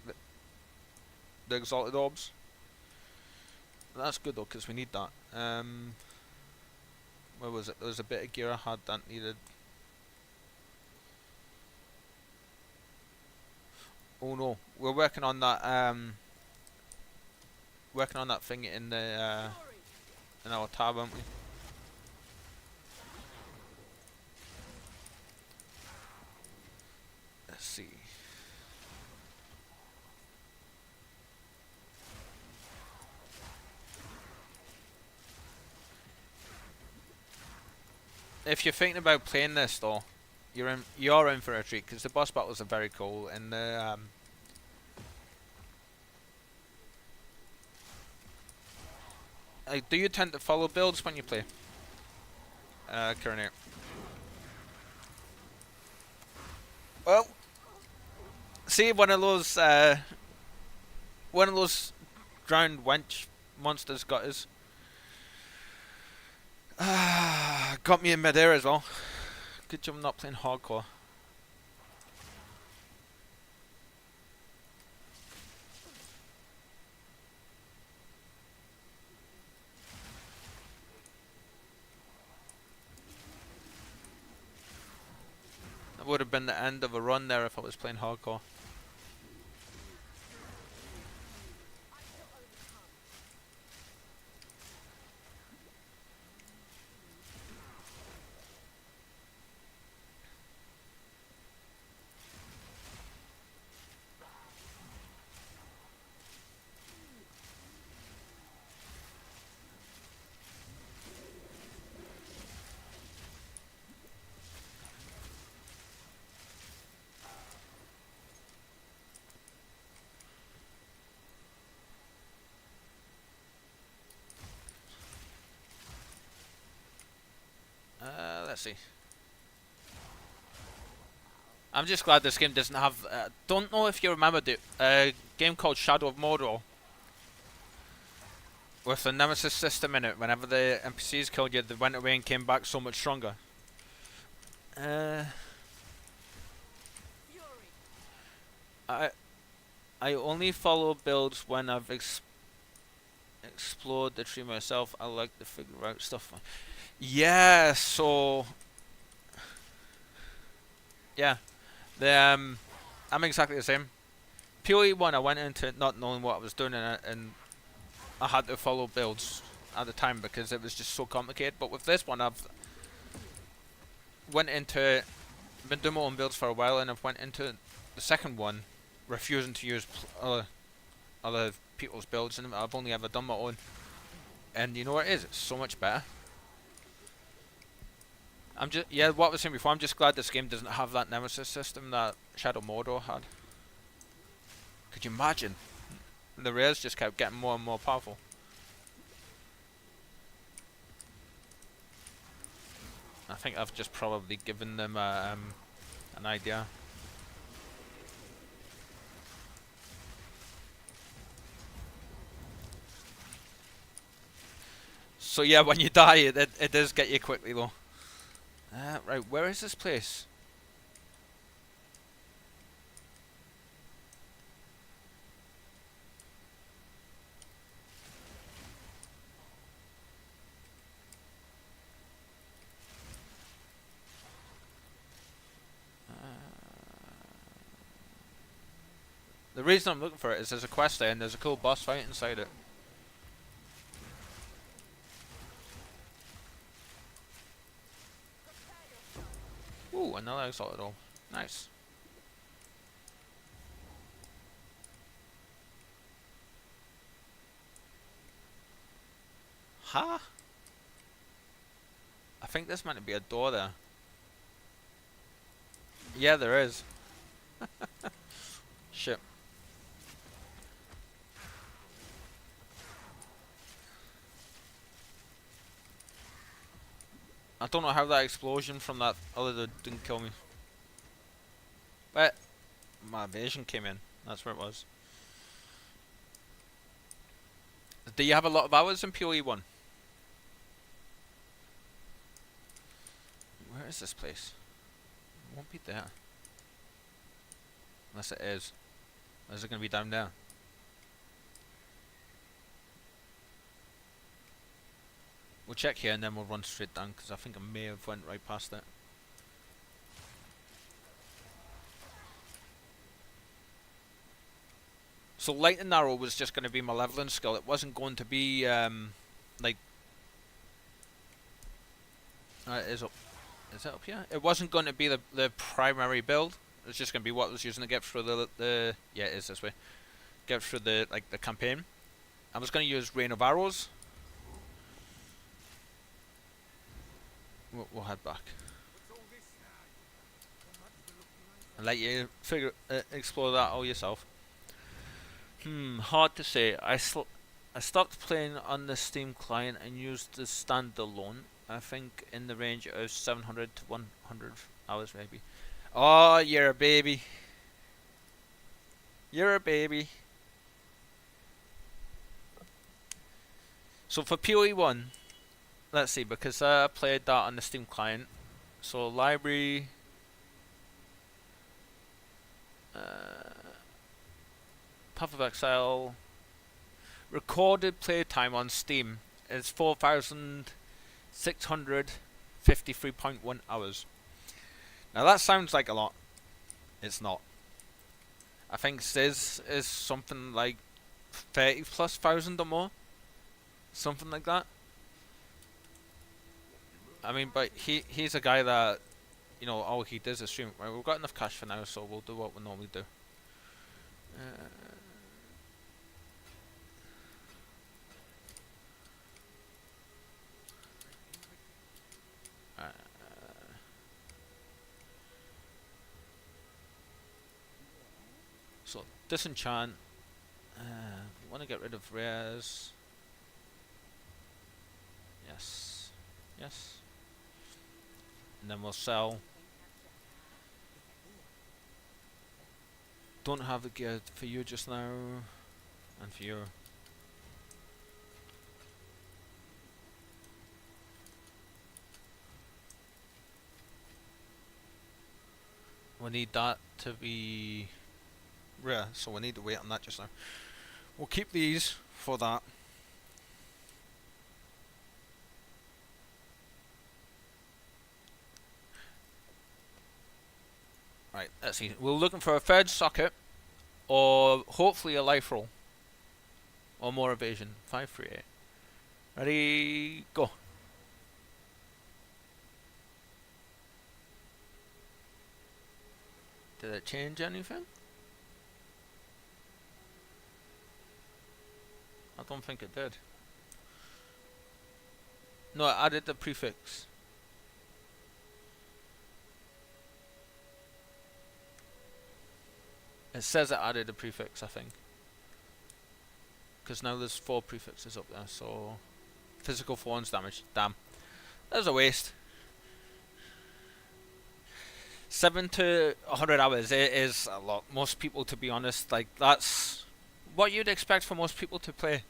the exalted orbs. That's good though, because we need that. Where was it? There was a bit of gear I had that needed. Oh no, we're working on that. Working on that thing in the in our tab, aren't we? Let's see. If you're thinking about playing this though, you're in for a treat, because the boss battles are very cool, and the like, do you tend to follow builds when you play? Currently. Well, see, one of those drowned wench monsters got us. Got me in midair as well. Good job I'm not playing hardcore. have been the end of a run there if I was playing hardcore. Let's see. I'm just glad this game doesn't have. Don't know if you remember the game called Shadow of Mordor, with the Nemesis system in it. Whenever the NPCs killed you, they went away and came back so much stronger. I only follow builds when I've explored the tree myself. I like to figure out stuff. Yeah, so yeah, I'm exactly the same. PoE 1, I went into it not knowing what I was doing, and I had to follow builds at the time because it was just so complicated. But with this one, I've went into it, been doing my own builds for a while, and I've went into the second one refusing to use other people's builds, and I've only ever done my own. And you know what it is? It's so much better. I'm just, yeah, what I was saying before, I'm just glad this game doesn't have that Nemesis system that Shadow Mordor had. Could you imagine? The rares just kept getting more and more powerful. I think I've just probably given them an idea. So yeah, when you die, it does get you quickly though. Right, where is this place? The reason I'm looking for it is there's a quest there and there's a cool boss fight inside it. Ooh, another exalted all. Nice. Huh? I think there's meant to be a door there. Yeah, there is. Shit. I don't know how that explosion from that other dude didn't kill me. But my vision came in. That's where it was. Do you have a lot of hours in PoE 1? Where is this place? It won't be there. Unless it is. Or is it going to be down there? We'll check here and then we'll run straight down because I think I may have went right past it. So lightning arrow was just going to be my leveling skill. It wasn't going to be like it is up. Is it up here? It wasn't going to be the primary build. It was just going to be what I was using to get through the yeah, it is this way. Get through the campaign. I was going to use Rain of Arrows. We'll head back. And let you explore that all yourself. Hard to say. I stopped playing on the Steam client and used the standalone. I think in the range of 700 to 100 hours maybe. Oh, you're a baby. You're a baby. So for PoE 1, let's see, because I played that on the Steam client. So library, Path of Exile, recorded playtime on Steam is 4,653.1 hours. Now that sounds like a lot. It's not. I think Sis is something like 30 plus thousand or more. Something like that. I mean, but he's a guy that, you know, all he does is stream. Right, we've got enough cash for now, so we'll do what we normally do. Uh, so disenchant. Want to get rid of rares. Yes. Yes. And then we'll sell. Don't have the gear for you just now. And for you. We need that to be rare, so we need to wait on that just now. We'll keep these for that. Right, let's see. We're looking for a third socket, or hopefully a life roll, or more evasion. 538. Ready, go. Did it change anything? I don't think it did. No, it added the prefix. It says it added a prefix, I think. Because now there's 4 prefixes up there, so... Physical forms damage. Damn. That was a waste. 7 to 100 hours, it is a lot. Most people, to be honest, like, that's what you'd expect for most people to play.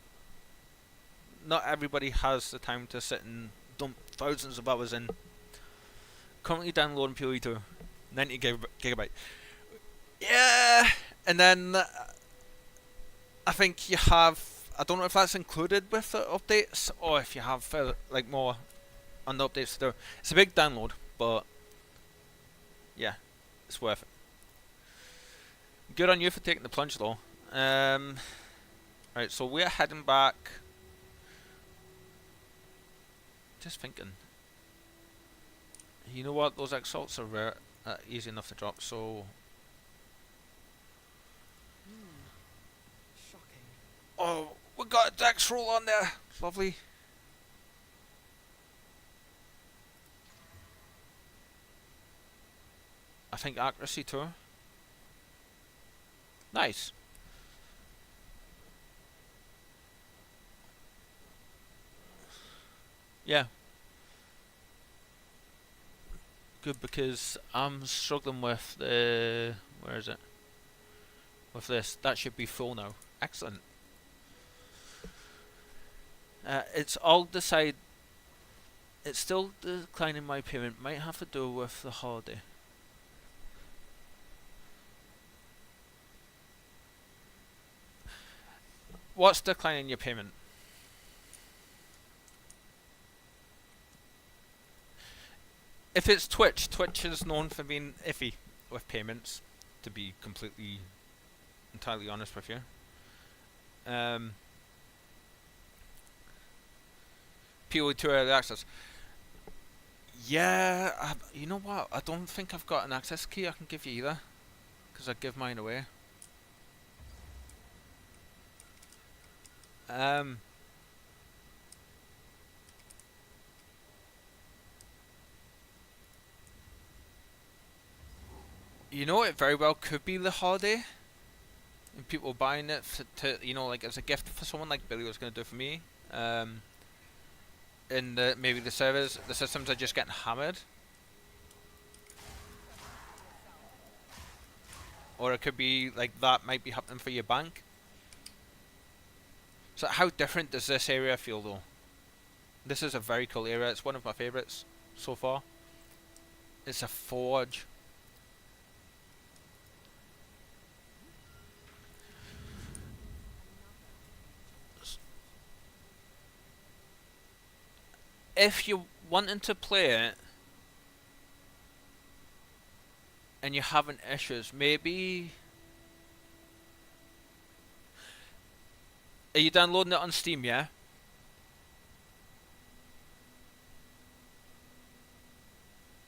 Not everybody has the time to sit and dump thousands of hours in. Currently downloading PoE 2. 90 gigabyte. Yeah, and then I think you have, I don't know if that's included with the updates or if you have like more on the updates to do. It's a big download, but yeah, it's worth it. Good on you for taking the plunge though. Right, so we're heading back. Just thinking. You know what? Those exalts are rare, easy enough to drop, so. Shocking. Oh, we got a dex roll on there. Lovely. I think accuracy too. Nice. Yeah. Good, because I'm struggling with the... Where is it? With this. That should be full now. Excellent. It's all decide. It's still declining my payment. Might have to do with the holiday. What's declining your payment? If it's Twitch, Twitch is known for being iffy with payments, to be completely, entirely honest with you. PoE2 early access. Yeah, you know what? I don't think I've got an access key I can give you either, because I give mine away. You know, it very well could be the holiday, and people buying it to, you know, like as a gift for someone, like Billy was going to do for me. And maybe the servers, the systems are just getting hammered. Or it could be like that might be happening for your bank. So how different does this area feel though? This is a very cool area. It's one of my favorites so far. It's a forge. If you're wanting to play it, and you're having issues, maybe... Are you downloading it on Steam, yeah?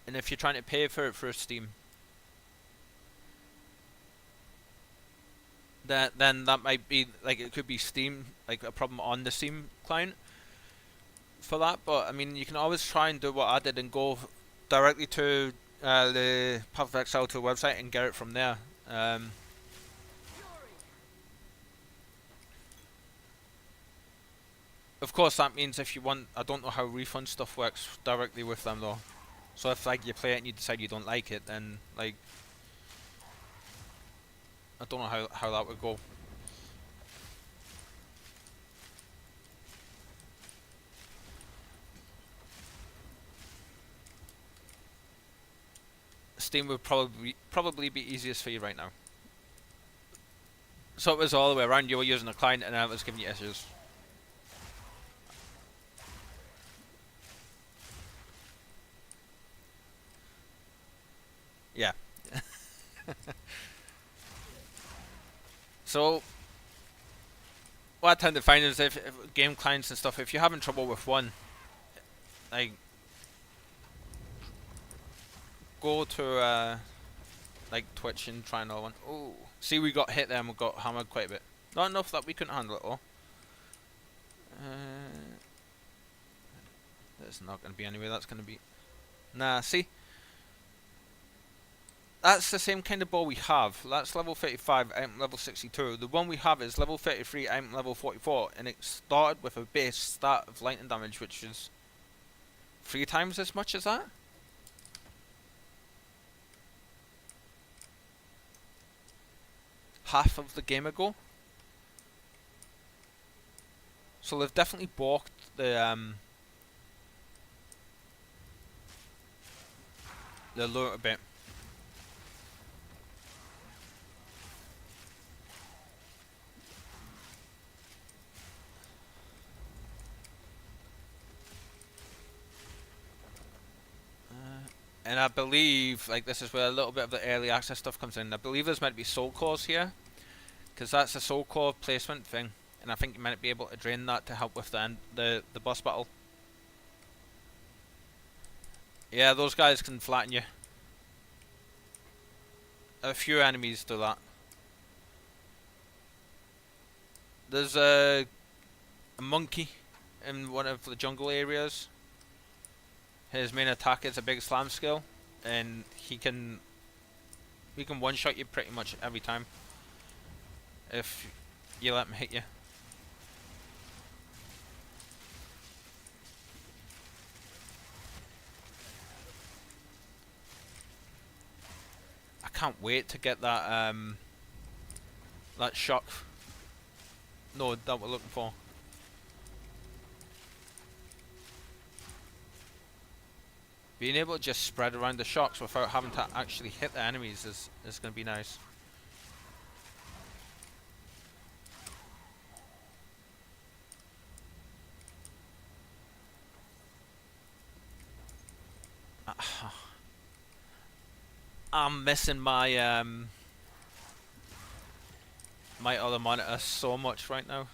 And if you're trying to pay for it for Steam, then that might be, like, it could be Steam, like a problem on the Steam client for that. But I mean, you can always try and do what I did and go directly to the Path of Exile 2 website and get it from there. Of course, that means if you want, I don't know how refund stuff works directly with them though. So if like you play it and you decide you don't like it, then like I don't know how that would go. Steam would probably be easiest for you right now. So it was all the way around. You were using a client and it was giving you issues. Yeah. So what I tend to find is if game clients and stuff, if you're having trouble with one, like go to like Twitch and try another one. Oh, see, we got hit there and we got hammered quite a bit. Not enough that we couldn't handle it all. That's not going to be anyway. That's going to be... Nah, see? That's the same kind of ball we have. That's level 35, item level 62. The one we have is level 33, item level 44. And it started with a base stat of lightning damage, which is 3 times as much as that. Half of the game ago. So they've definitely balked the lure a bit. And I believe, like, this is where a little bit of the early access stuff comes in. I believe there's meant to be soul cores here, because that's a soul core placement thing, and I think you might be able to drain that to help with the boss battle. Yeah, those guys can flatten you. A few enemies do that. There's a monkey in one of the jungle areas. His main attack is a big slam skill, and he can one-shot you pretty much every time if you let him hit you. I can't wait to get that that shock node that we're looking for. Being able to just spread around the shocks without having to actually hit the enemies is going to be nice. I'm missing my my other monitor so much right now.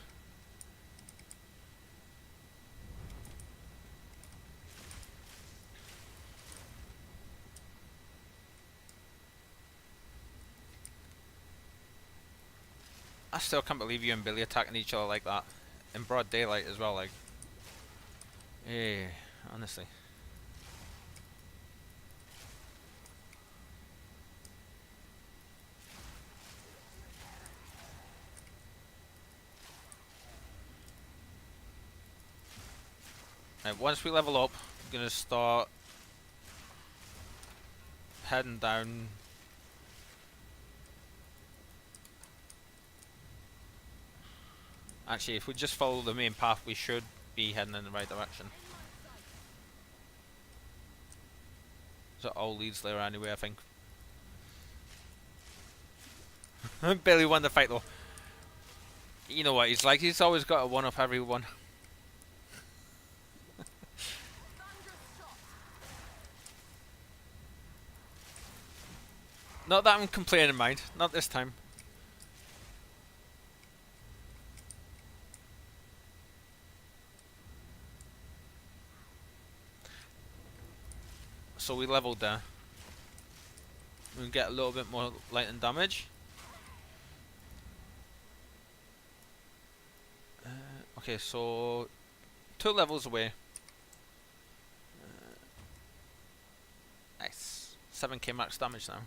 I still can't believe you and Billy attacking each other like that in broad daylight as well. Like, yeah, honestly. Right, once we level up, I'm gonna start heading down. Actually, if we just follow the main path, we should be heading in the right direction. So it all leads there anyway, I think. Billy won the fight though. You know what he's like, he's always got a one-up everyone. Not that I'm complaining, mind. Not this time. So we leveled there. We can get a little bit more light and damage. Okay, so 2 levels away. Nice. 7k max damage now.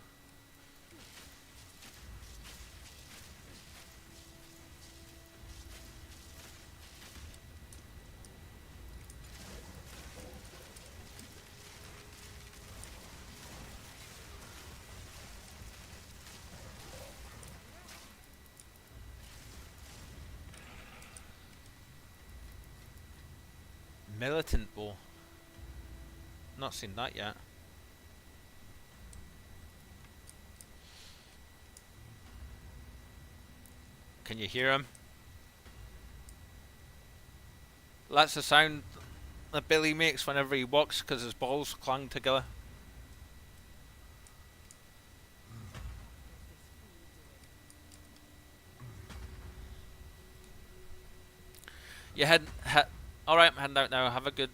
Militant bow. Not seen that yet. Can you hear him? That's the sound that Billy makes whenever he walks because his balls clang together. You head. Alright, I'm heading out now. Have a good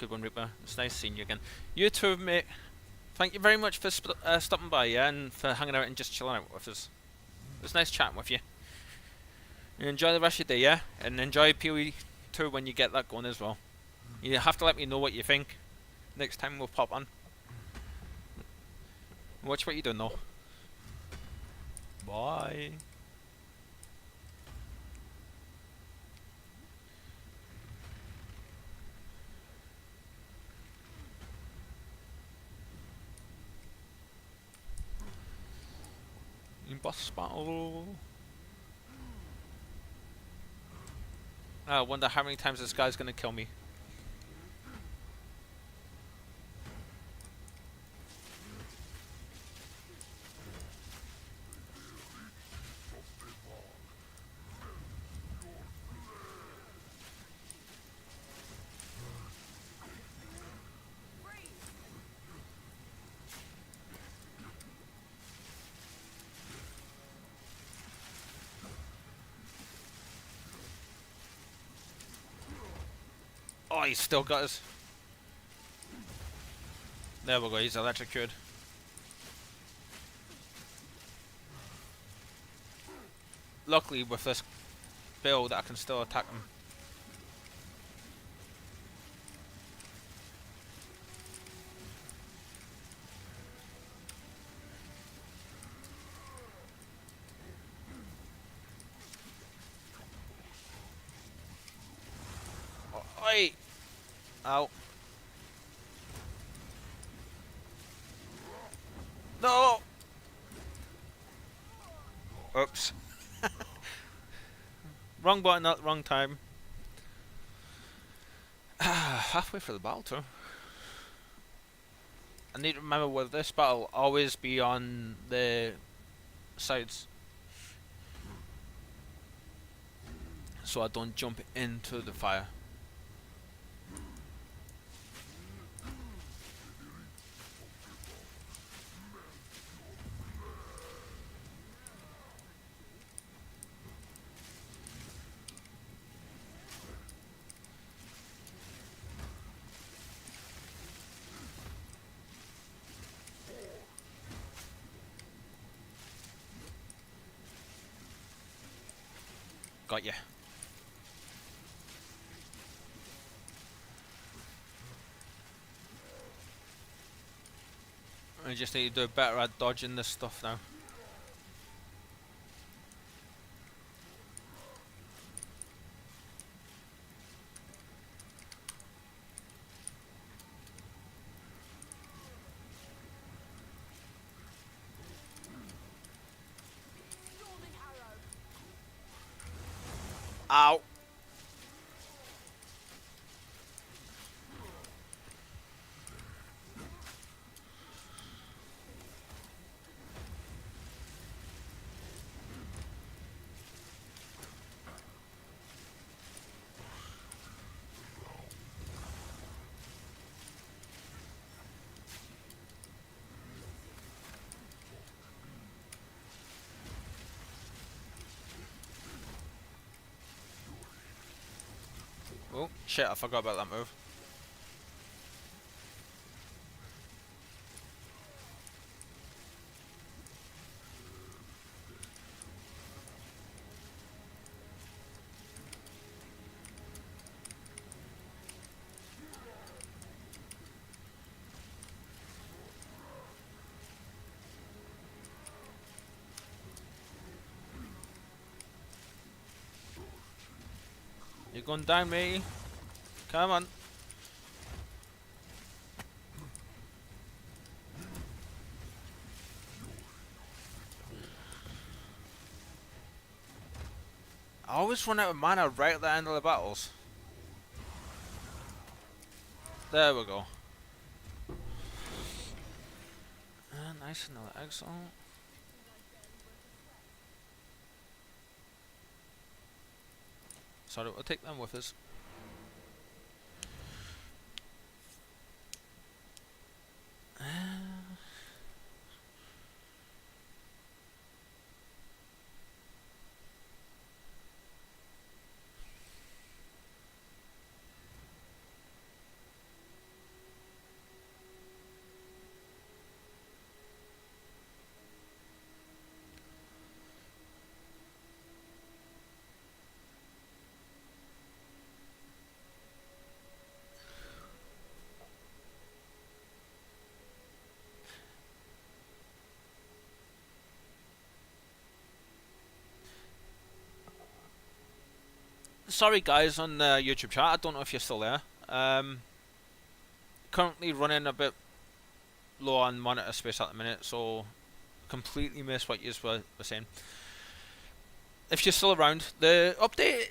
one, Reaper. It's nice seeing you again. You too, mate. Thank you very much for stopping by, yeah, and for hanging out and just chilling out with us. It was nice chatting with you. And enjoy the rest of your day, yeah? And enjoy PoE 2 when you get that going as well. You have to let me know what you think next time we'll pop on. Watch what you do though. Bye. Boss battle. I wonder how many times this guy's gonna kill me. Oh, he's still got us. There we go, he's electrocuted. Luckily with this build I can still attack him. Oi! Ow. No! Oops. Wrong button at the wrong time. Halfway through the battle too. I need to remember with this battle always be on the sides. So I don't jump into the fire. Got ya. I just need to do better at dodging this stuff now. Ow! Oh shit! I forgot about that move. You're going down, matey. Come on. I always run out of mana right at the end of the battles. There we go. Nice, another exile. Sorry, we'll take them with us. Sorry guys on the YouTube chat, I don't know if you're still there. Currently running a bit low on monitor space at the minute, so completely missed what you were saying. If you're still around, the update,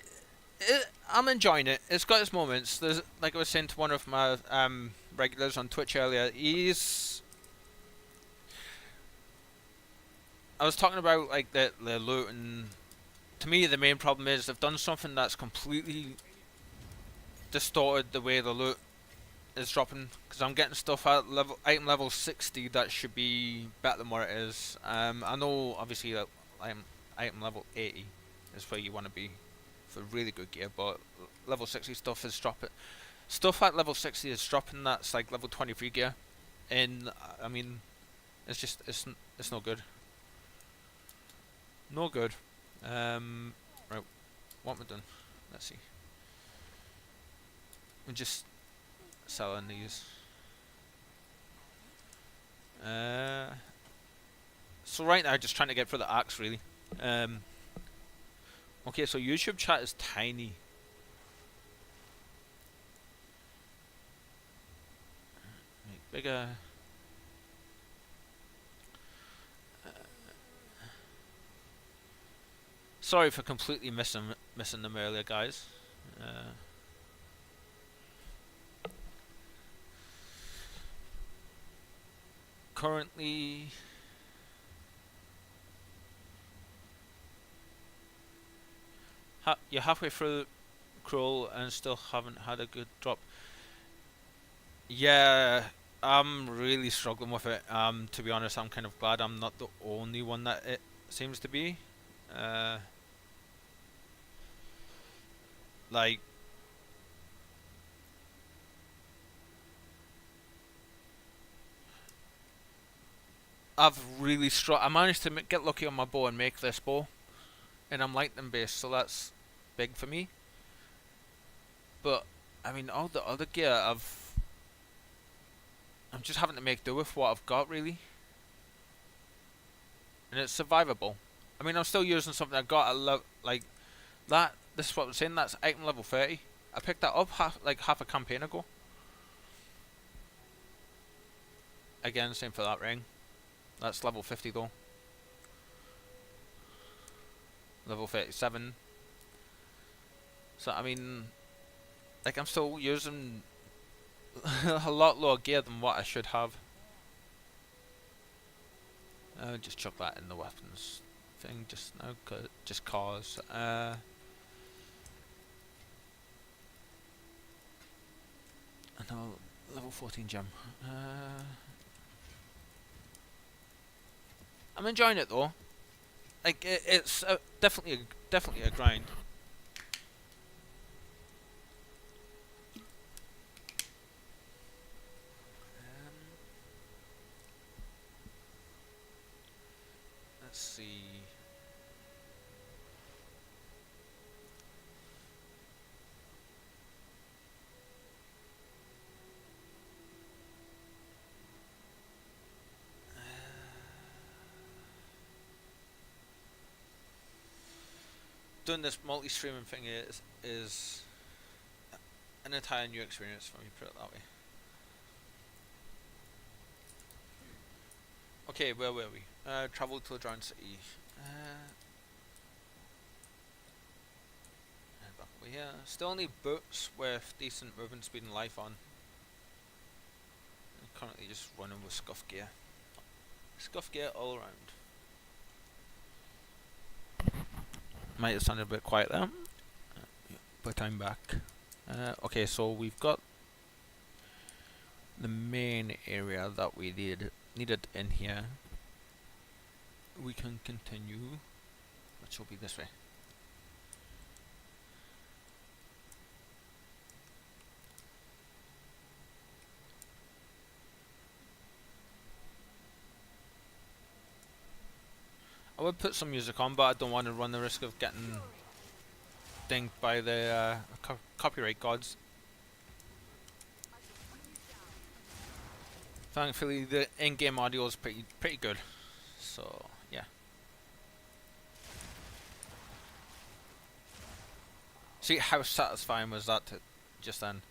I'm enjoying it. It's got its moments. There's, like I was saying to one of my regulars on Twitch earlier, I was talking about like the loot, and to me the main problem is they've done something that's completely distorted the way the loot is dropping, because I'm getting stuff at item level 60 that should be better than what it is. I know obviously that item level 80 is where you want to be for really good gear, but level 60 stuff is dropping. Stuff at level 60 is dropping that's like level 23 gear, and I mean it's just it's no good. No good. Right, what am I doing? Let's see. I'm just selling these. So right now, just trying to get for the axe, really. Okay, so YouTube chat is tiny. Make bigger. Sorry for completely missing them earlier, guys. Currently, you're halfway through Cruel and still haven't had a good drop. Yeah, I'm really struggling with it. To be honest, I'm kind of glad I'm not the only one that it seems to be. Like, I've really I managed to get lucky on my bow and make this bow, and I'm lightning based, so that's big for me. But I mean, all the other gear I'm just having to make do with what I've got, really, and it's survivable. I mean, I'm still using something I got like that. This is what I'm saying. That's item level 30. I picked that up half a campaign ago. Again, same for that ring. That's level 50 though. Level 37. So I mean, like, I'm still using a lot lower gear than what I should have. Just chuck that in the weapons thing just now, just cause. No, level 14 gem. I'm enjoying it though. Like, it's definitely a grind. doing this multi-streaming thing is an entire new experience for me, put it that way. Okay, where were we? Travel to the drowned city. Back over here. Still need boats with decent movement speed and life on. I'm currently just running with scuff gear. Scuff gear all around. Might have sounded a bit quiet there, but I'm back. Okay, so we've got the main area that we needed in here. We can continue, which will be this way. I would put some music on, but I don't want to run the risk of getting dinged by the copyright gods. Thankfully, the in-game audio is pretty good, so yeah. See how satisfying was that just then?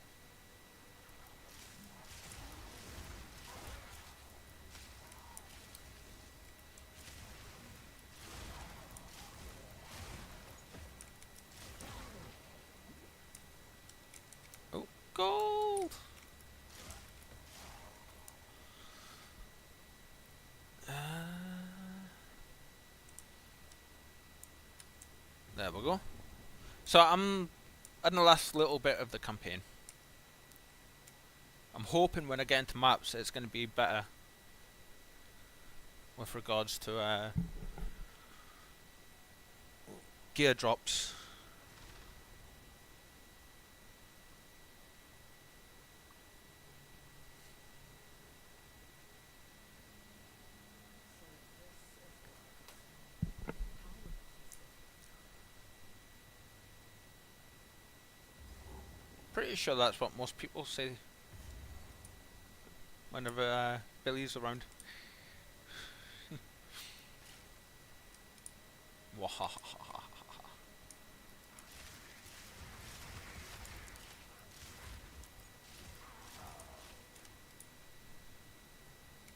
Oh, gold! There we go. So I'm in the last little bit of the campaign. I'm hoping when I get into maps it's going to be better with regards to gear drops. Pretty sure that's what most people say whenever Billy's around.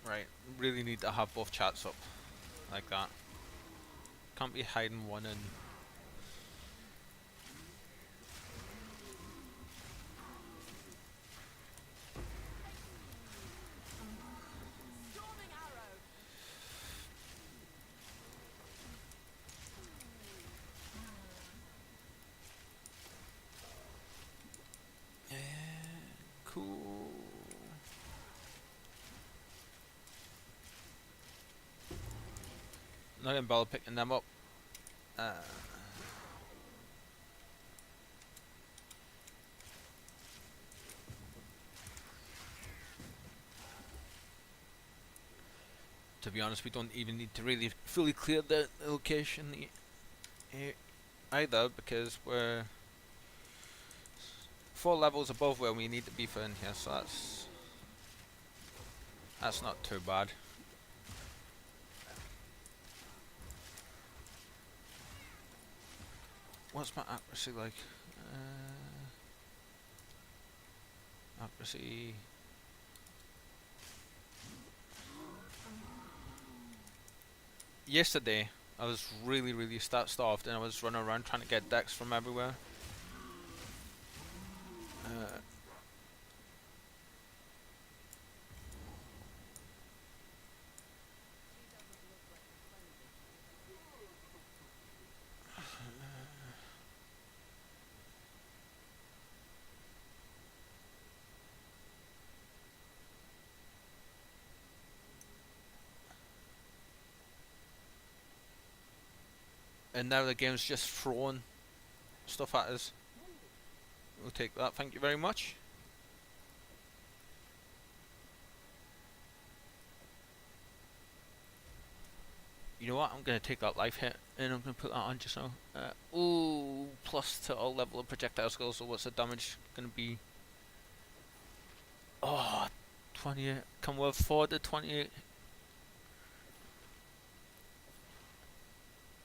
Right, really need to have both chats up like that. Can't be hiding one in. Cool. Not gonna bother picking them up. To be honest, we don't even need to really fully clear the location either, because we're 4 levels above where we need to be for in here, so that's not too bad. What's my accuracy like? Accuracy. Yesterday, I was really starved, and I was running around trying to get decks from everywhere. And now the game's just throwing stuff at us. We'll take that, thank you very much. You know what, I'm going to take that life hit and I'm going to put that on just now. Ooh, plus to all level of projectile skills, so what's the damage going to be? Oh, 28, can we afford the 28?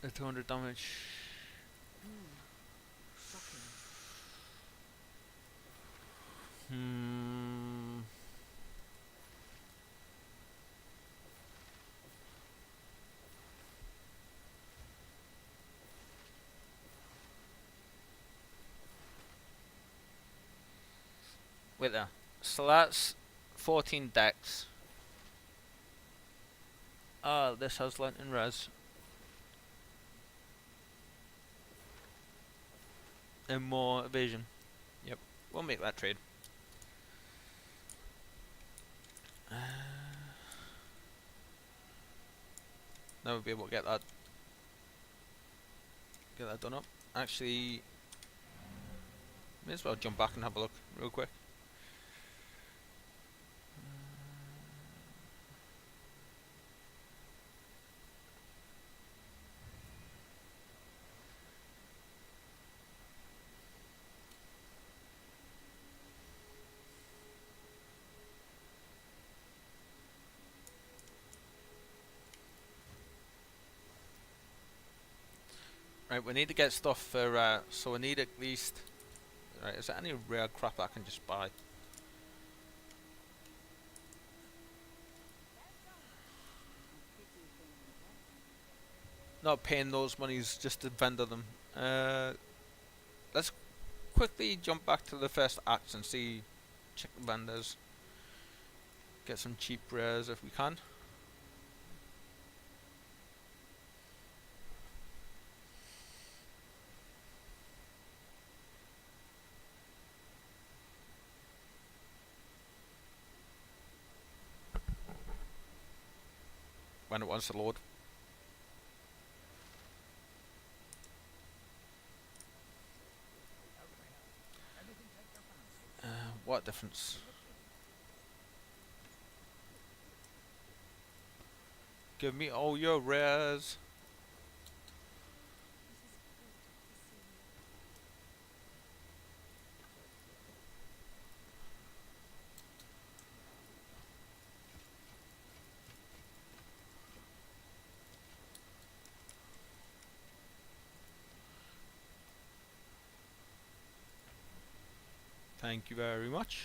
The 200 damage. Wait there. So that's 14 decks. Ah, this has Lantern Res. And more evasion. Yep, we'll make that trade. Now we'll be able to get that done up. Actually, may as well jump back and have a look real quick. Right, we need to get stuff for, so we need at least... Right, is there any rare crap I can just buy? Not paying those monies just to vendor them. Let's quickly jump back to the first act and see, check the vendors. Get some cheap rares if we can. When it wants to load. What difference? Give me all your rares. Thank you very much.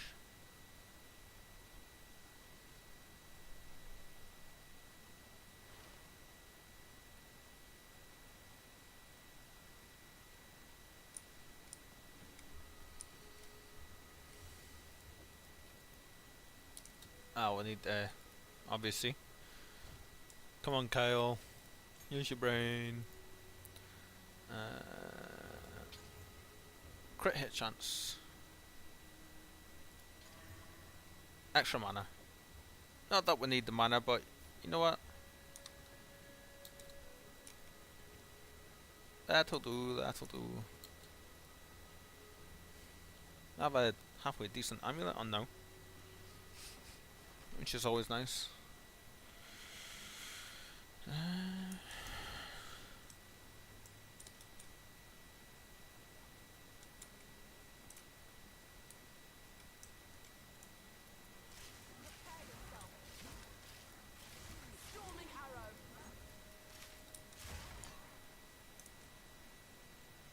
Oh, we need, obviously. Come on, Kyle. Use your brain. Crit hit chance. Extra mana. Not that we need the mana, but you know what? That'll do, that'll do. I have a halfway decent amulet on now, which is always nice.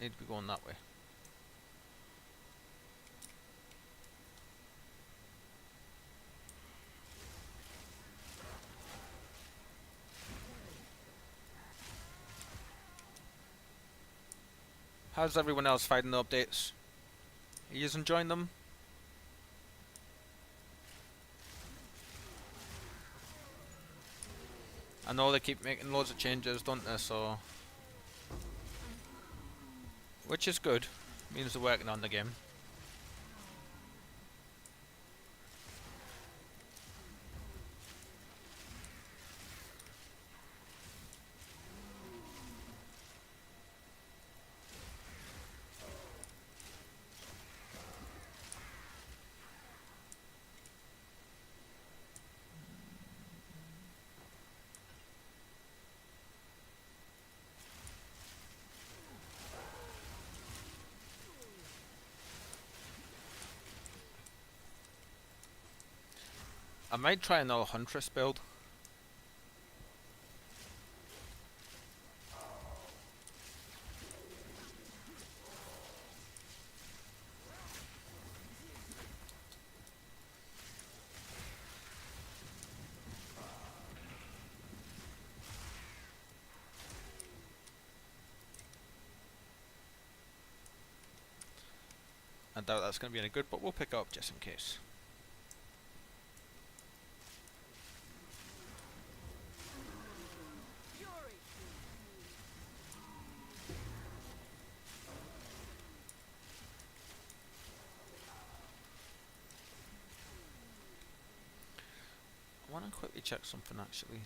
Need to be going that way. How's everyone else finding the updates? Are you enjoying them? I know they keep making loads of changes, don't they? So, which is good. Means they're working on the game. I might try another Huntress build. I doubt that's going to be any good, but we'll pick it up just in case. I want to quickly check something actually.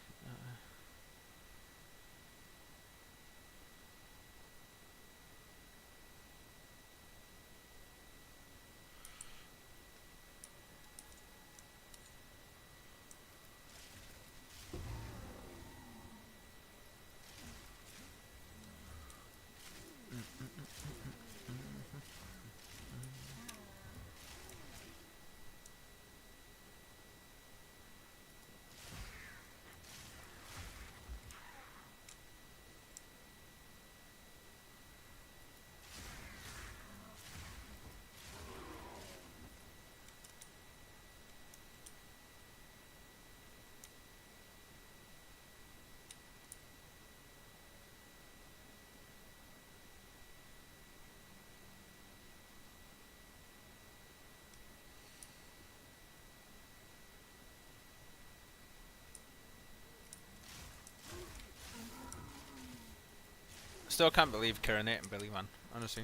Still can't believe Kieran and Billy, man. Honestly.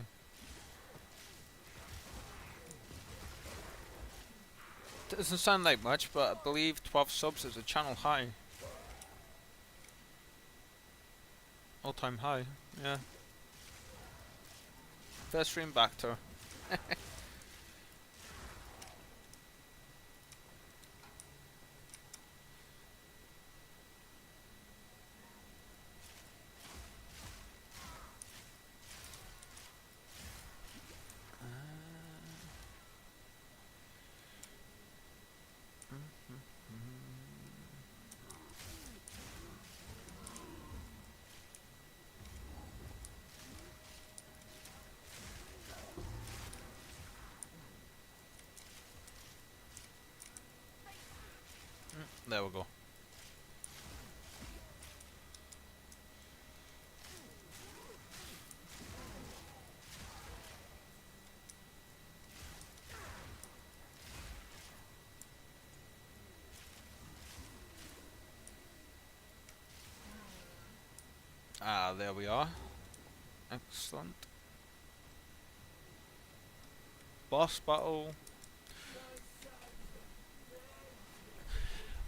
Doesn't sound like much, but I believe 12 subs is a channel high. All-time high, yeah. First stream back to her. There we go. Ah, there we are. Excellent. Boss battle.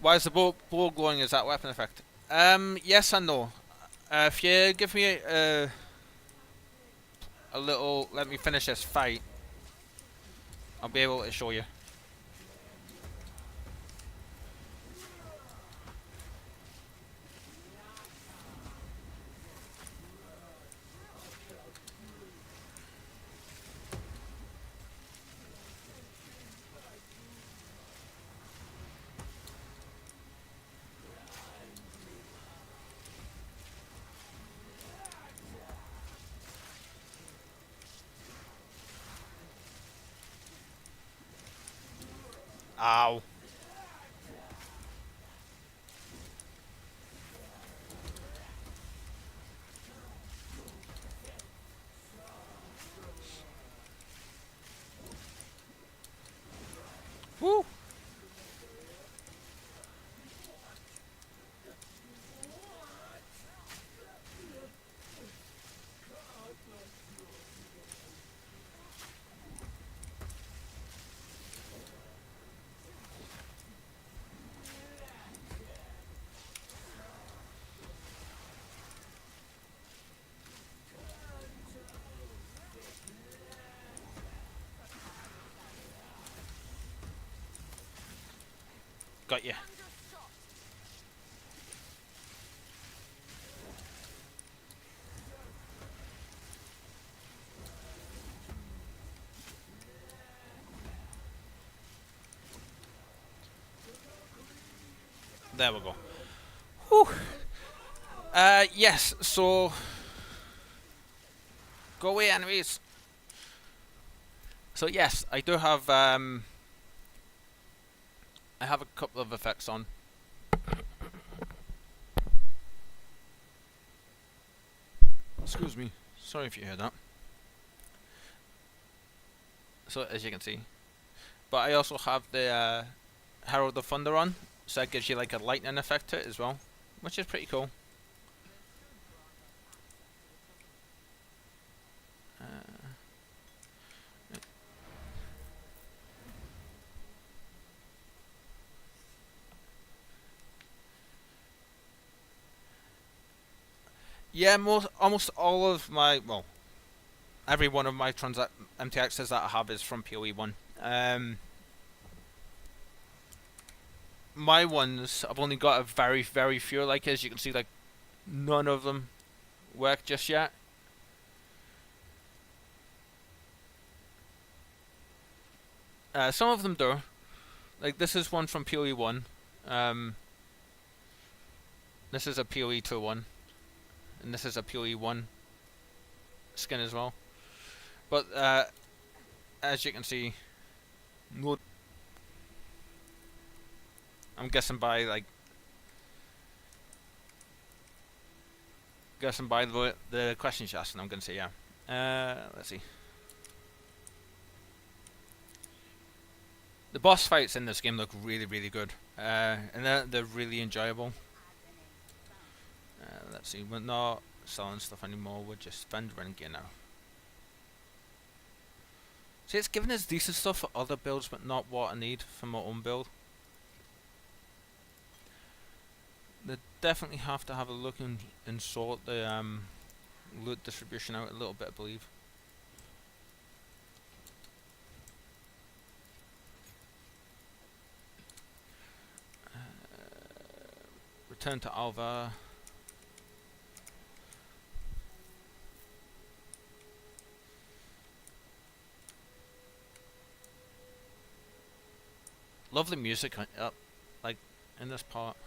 Why is the ball glowing? Is that weapon effect? Yes and no. If you give me a little, let me finish this fight, I'll be able to show you. Ow. Woo. Got you. There we go. Whew. Yes, so go away, enemies. So yes, I do have I have a couple of effects on. Excuse me. Sorry if you heard that. So as you can see, but I also have the Herald of Thunder on, so that gives you like a lightning effect to it as well, which is pretty cool. Yeah, almost all of my, well, every one of my MTXs that I have is from PoE1. My ones, I've only got a very, very few. Like as you can see, like none of them work just yet. Some of them do. Like this is one from PoE1. This is a PoE2 one, and this is a PoE1 skin as well. But as you can see, no. I'm guessing by the questions you asked, and I'm gonna say yeah. Let's see. The boss fights in this game look really, really good, and they're really enjoyable. Let's see, we're not selling stuff anymore. We're just vending gear now. See, it's giving us decent stuff for other builds, but not what I need for my own build. They definitely have to have a look and sort the loot distribution out a little bit, I believe. Return to Alva. Lovely music up, like in this part.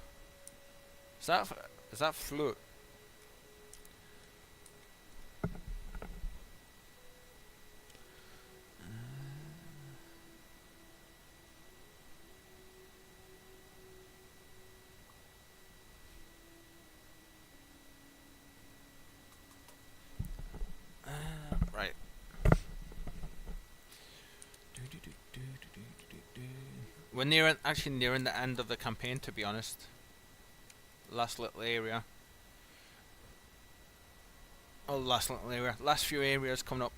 Is that flute? Right. We're actually nearing the end of the campaign, to be honest. Last little area. Oh, last little area. Last few areas coming up.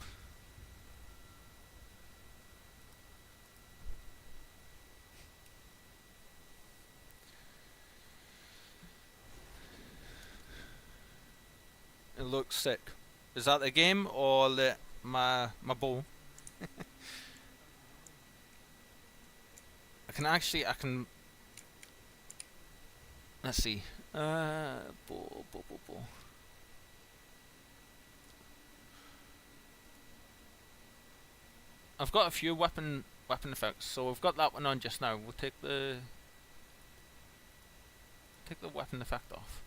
It looks sick. Is that the game or my bow? I can. Let's see. Bow. I've got a few weapon effects, so we've got that one on just now. We'll take the weapon effect off.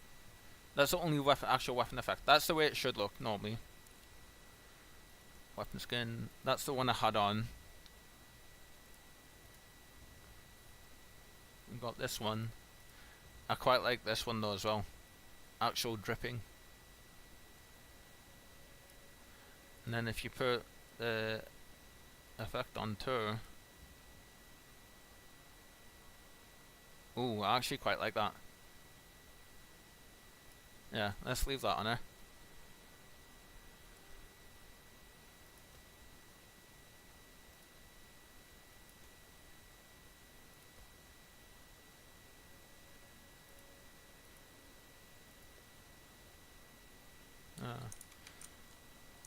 That's the only actual weapon effect. That's the way it should look normally. Weapon skin. That's the one I had on. We've got this one. I quite like this one though as well. Actual dripping. And then if you put the effect on too. Ooh, I actually quite like that. Yeah, let's leave that on there.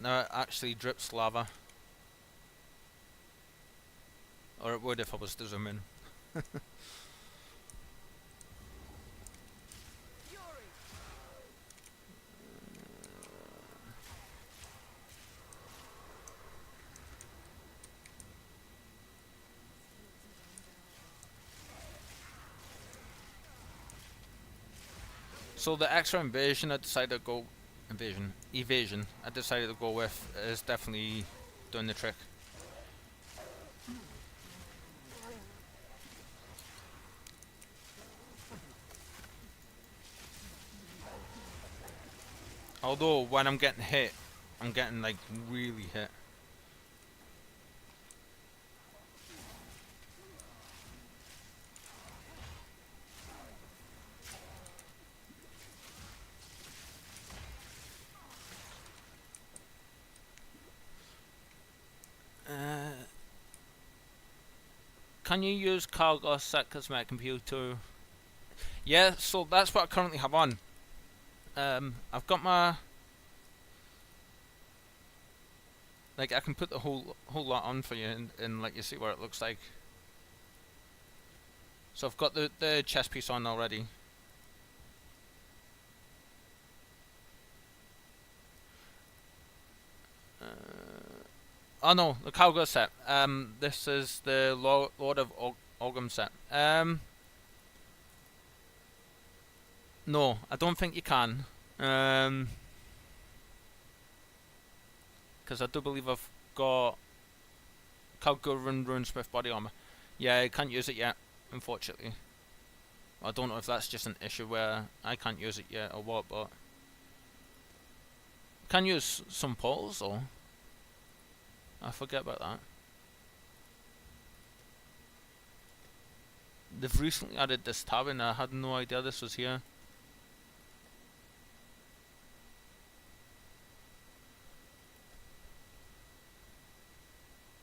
Now it actually drips lava. Or it would if I was to zoom in. So the extra evasion I decided to go evasion I decided to go with is definitely doing the trick. Although when I'm getting hit, I'm getting like really hit. Can you use cargo set cosmetic computer? Yeah, so that's what I currently have on. I've got my, like, I can put the whole lot on for you and let you see what it looks like. So I've got the chest piece on already. Oh no, the cargo set. This is the Lord of Ogum set. No, I don't think you can. Because I do believe I've got Kalgurun Runesmith body armor. Yeah, I can't use it yet, unfortunately. I don't know if that's just an issue where I can't use it yet or what, but can use some portals though. I forget about that. They've recently added this tab and I had no idea this was here.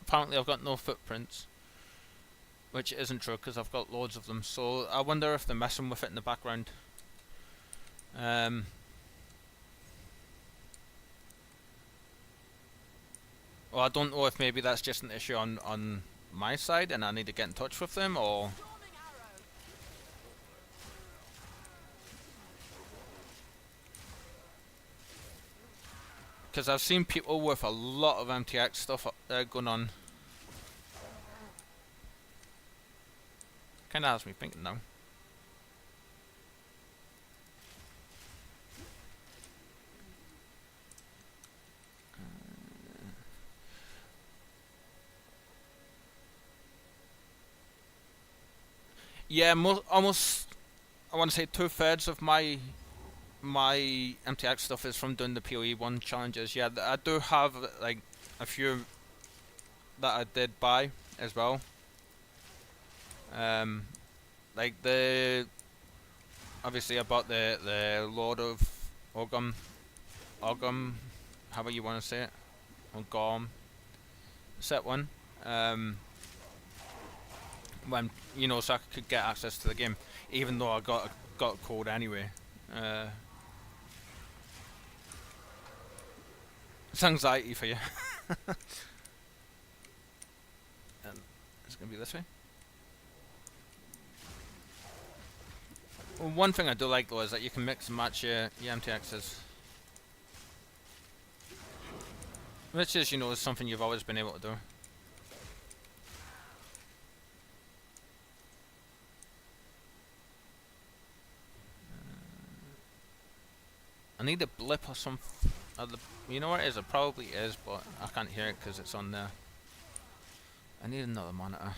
Apparently I've got no footprints, which isn't true because I've got loads of them, so I wonder if they're messing with it in the background. Well, I don't know if maybe that's just an issue on my side and I need to get in touch with them, or because I've seen people with a lot of MTX stuff going on. Kinda has me thinking now. Yeah, almost, I want to say 2/3 of my MTX stuff is from doing the PoE 1 challenges. Yeah, I do have like a few that I did buy as well. Like obviously I bought the Lord of Ogum, however you want to say it, Ogum set one. When so I could get access to the game, even though I got a code anyway. It's anxiety for you. It's gonna be this way. Well, one thing I do like though is that you can mix and match your MTXs, which is is something you've always been able to do. I need a blip or something. You know where it is? It probably is, but I can't hear it because it's on there. I need another monitor.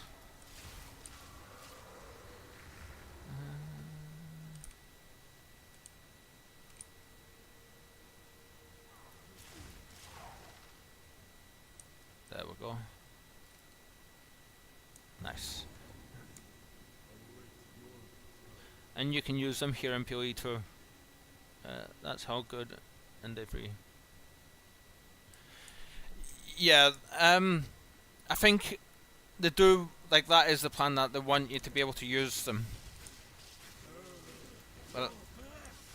There we go. Nice. And you can use them here in PoE too. That's how good and they're free. Yeah, I think they do, like, that is the plan, that they want you to be able to use them. Well,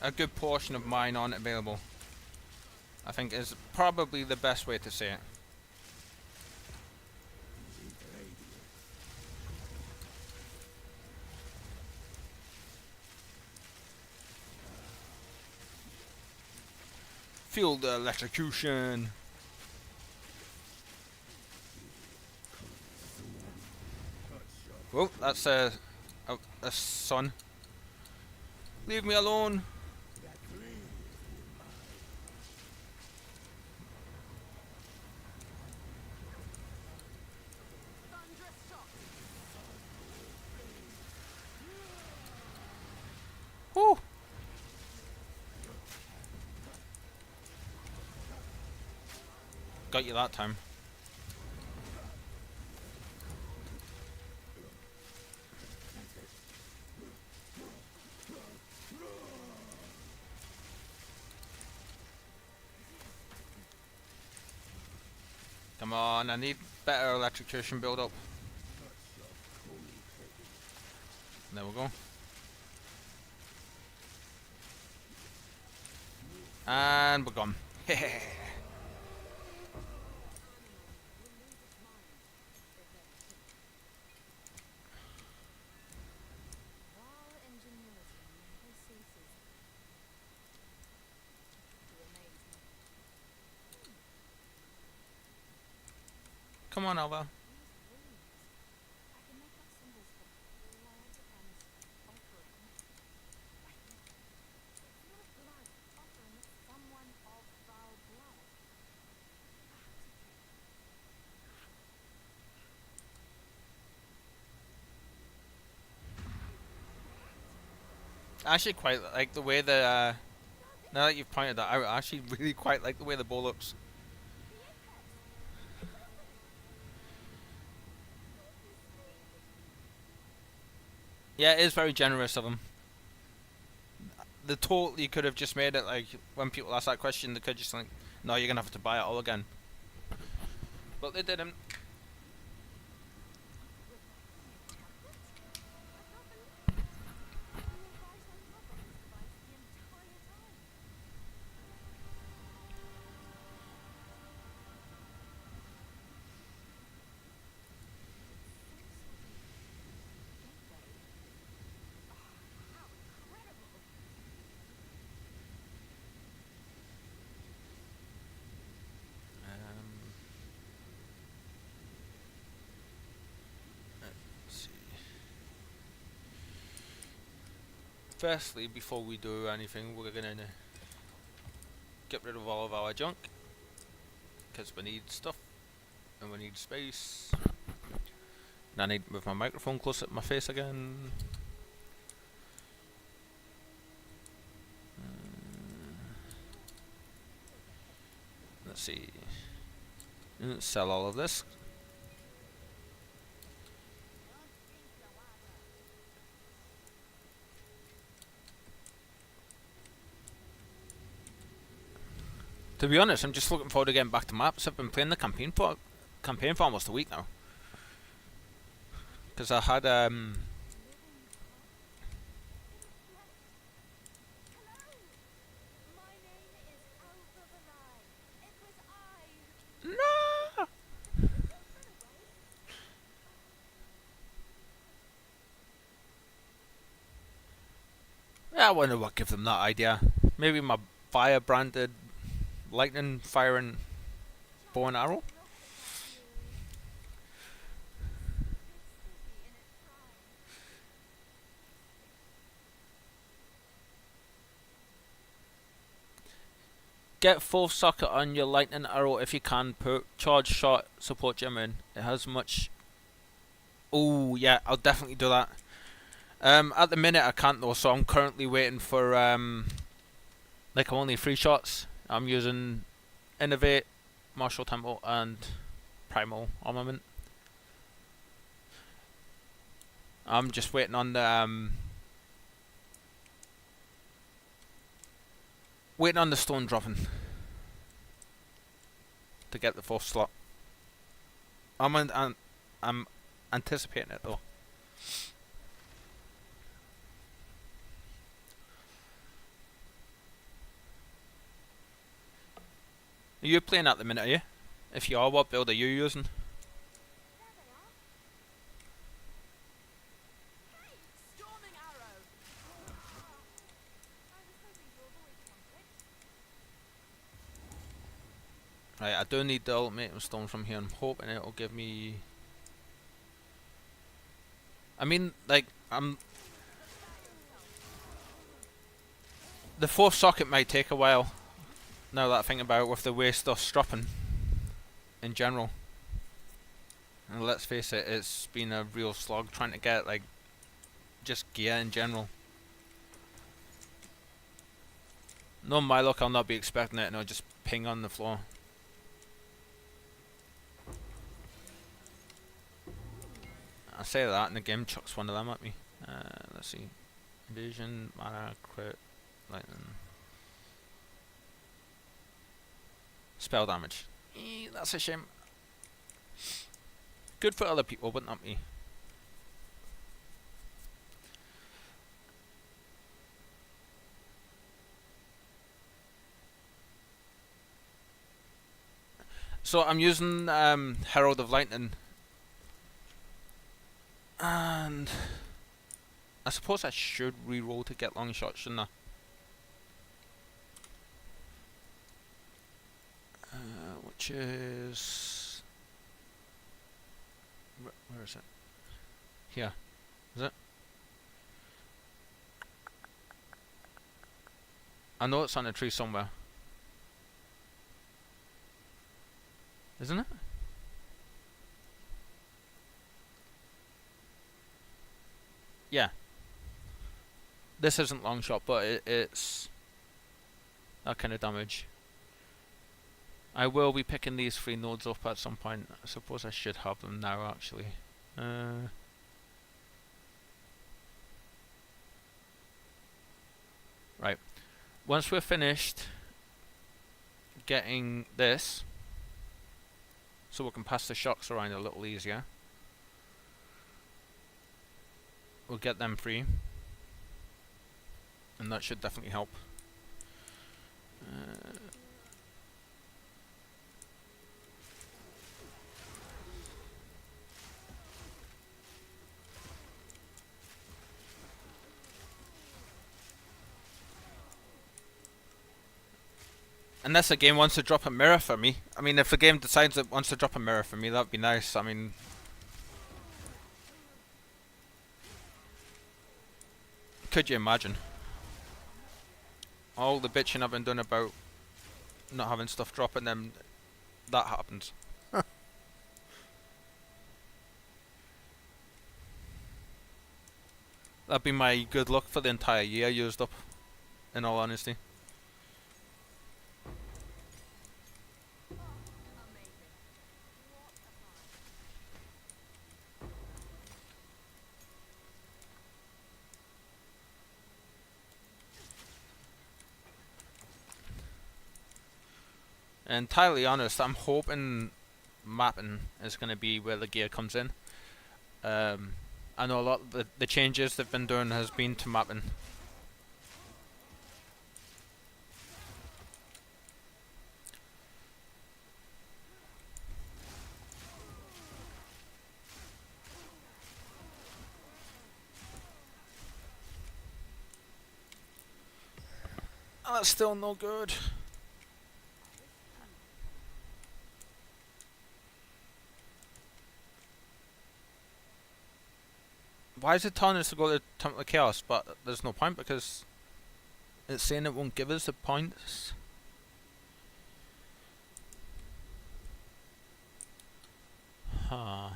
a good portion of mine aren't available, I think, is probably the best way to say it. Feel the electrocution. Oh, that's a son. Leave me alone. Whew. Got you that time. Come on, I need better electrocution build up. There we go. And we're gone. While ingenuity never ceases to amaze me. Come on, Alva. These runes. I can make up symbols for blood and offering. Wait, it's not blood offering, it's someone of foul blood. Perhaps a king. I actually quite like the way the. Now that you've pointed that out, I actually really quite like the way the bow looks. Yeah, it is very generous of them. The totally could have just made it like when people ask that question, they could just like, no, you're gonna have to buy it all again. But they didn't. Let's see. Firstly, before we do anything, we're gonna get rid of all of our junk because we need stuff and we need space. And I need to move my microphone closer to my face again. Let's see. Let's sell all of this. To be honest, I'm just looking forward to getting back to maps. I've been playing the campaign for almost a week now. Because I had no. Yeah, I wonder what gave them that idea. Maybe my fire branded lightning firing bow and arrow. Get full socket on your lightning arrow if you can. Put charge shot support gem in. It has much. Oh yeah, I'll definitely do that. At the minute I can't though, so I'm currently waiting for like I'm only 3 shots. I'm using Innovate, Martial Tempo, and Primal Armament. I'm just waiting on the stone dropping to get the 4th slot. I'm anticipating it though. Are you playing at the minute, are you? If you are, what build are you using? Right, I do need the ultimatum stone from here. I'm hoping it'll give me. I mean, like, the 4th socket might take a while. Now that I think about it, with the way stuff's dropping in general. And let's face it, it's been a real slog trying to get, like, just gear in general. No, my luck, I'll not be expecting it and it'll just ping on the floor. I say that and the game chucks one of them at me. Let's see. Invasion, mana, crit, lightning. Spell damage. That's a shame. Good for other people, but not me. So I'm using Herald of Lightning, and I suppose I should re-roll to get long shots, shouldn't I? Which is where is it? Here, is it? I know it's on a tree somewhere, isn't it? Yeah. This isn't long shot, but it's that kind of damage. I will be picking these 3 nodes up at some point. I suppose I should have them now, actually. Right. Once we're finished getting this, so we can pass the shocks around a little easier, we'll get them free, and that should definitely help. Unless the game wants to drop a mirror for me. I mean, if the game decides it wants to drop a mirror for me, that'd be nice. I mean, could you imagine? All the bitching I've been doing about not having stuff drop, and then that happens. That'd be my good luck for the entire year used up, in all honesty. Entirely honest, I'm hoping mapping is going to be where the gear comes in. I know a lot of the changes they've been doing has been to mapping. Oh, that's still no good. Why is it telling us to go to Temple of Chaos, but there's no point because it's saying it won't give us the points? Huh.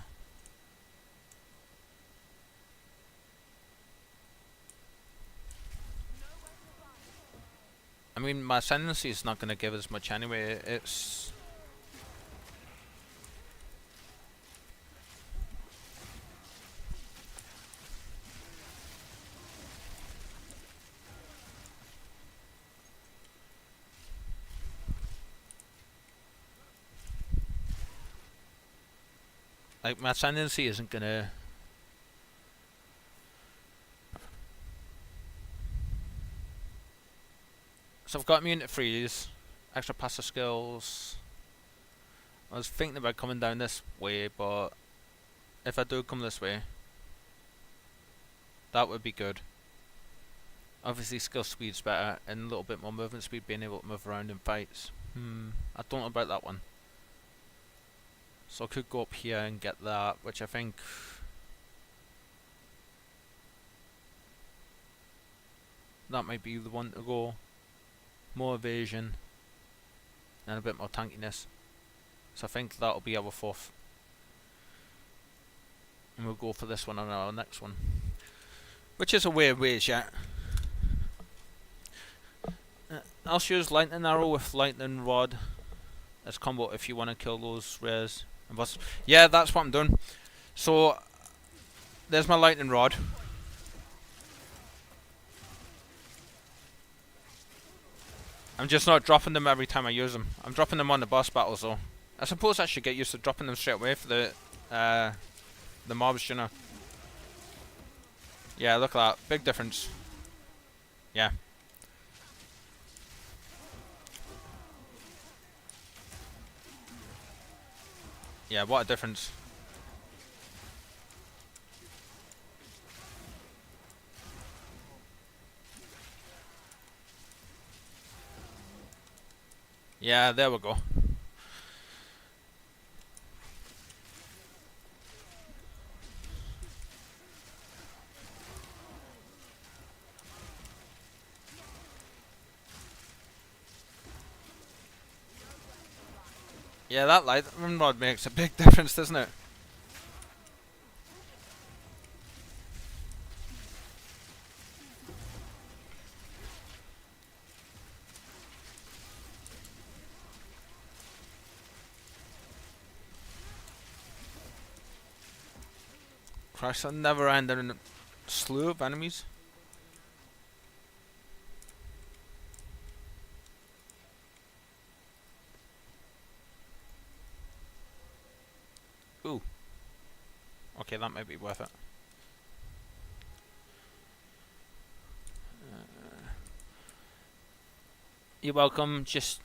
I mean, my ascendancy is not going to give us much anyway. It's... like, my ascendancy isn't going to... So I've got immune to freeze, extra passive skills. I was thinking about coming down this way, but if I do come this way, that would be good. Obviously skill speed's better, and a little bit more movement speed, being able to move around in fights. I don't know about that one. So I could go up here and get that, which I think... that might be the one to go. More evasion and a bit more tankiness, so I think that'll be our 4th, and we'll go for this one on our next one, which is a weird ways yet. I'll use lightning arrow with lightning rod as combo if you want to kill those rares and bosses. Yeah, that's what I'm doing. So there's my lightning rod. I'm just not dropping them every time I use them. I'm dropping them on the boss battles though. I suppose I should get used to dropping them straight away for the mobs, you know. Yeah, look at that. Big difference. Yeah. Yeah, what a difference. Yeah, there we go. Yeah, that light rod makes a big difference, doesn't it? Christ, that never ending slew of enemies. Ooh. Okay, that might be worth it. You're welcome. Just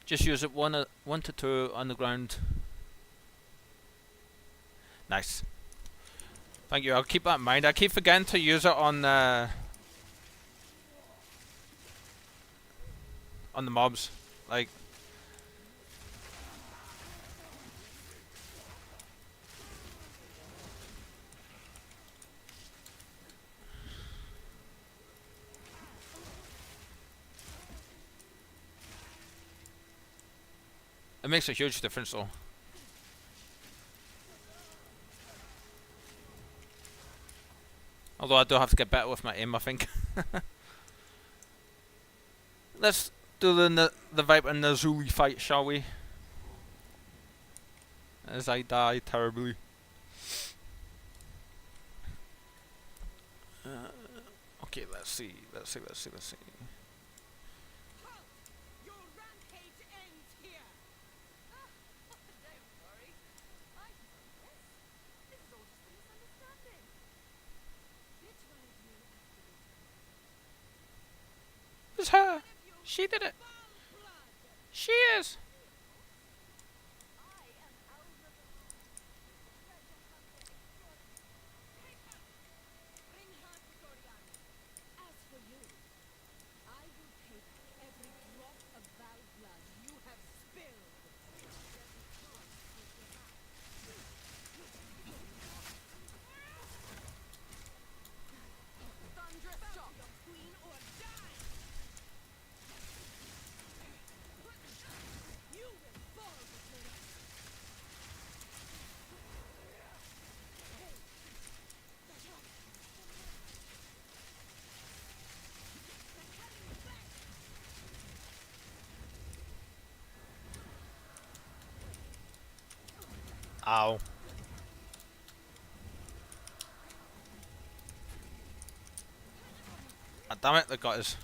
use it one to two on the ground. Nice. Thank you. I'll keep that in mind. I keep forgetting to use it on the mobs. Like, it makes a huge difference though. Although I do have to get better with my aim, I think. Let's do the Viper and the Zuli fight, shall we? As I die terribly. Okay, let's see. Your rampage ends here. Don't worry. I can solve this. This is all just a misunderstanding. Which one of you activated? It's her. She did it. She is. I am Alva the treasure hunter extraordinary. Take her! Bring her to Doriani. As for you, I will take every drop of Val blood you have spilled. There's a chance to take your back. Thunderous shock, your queen, or die! You will fall before us. Ow. Ah, damn it, they got us.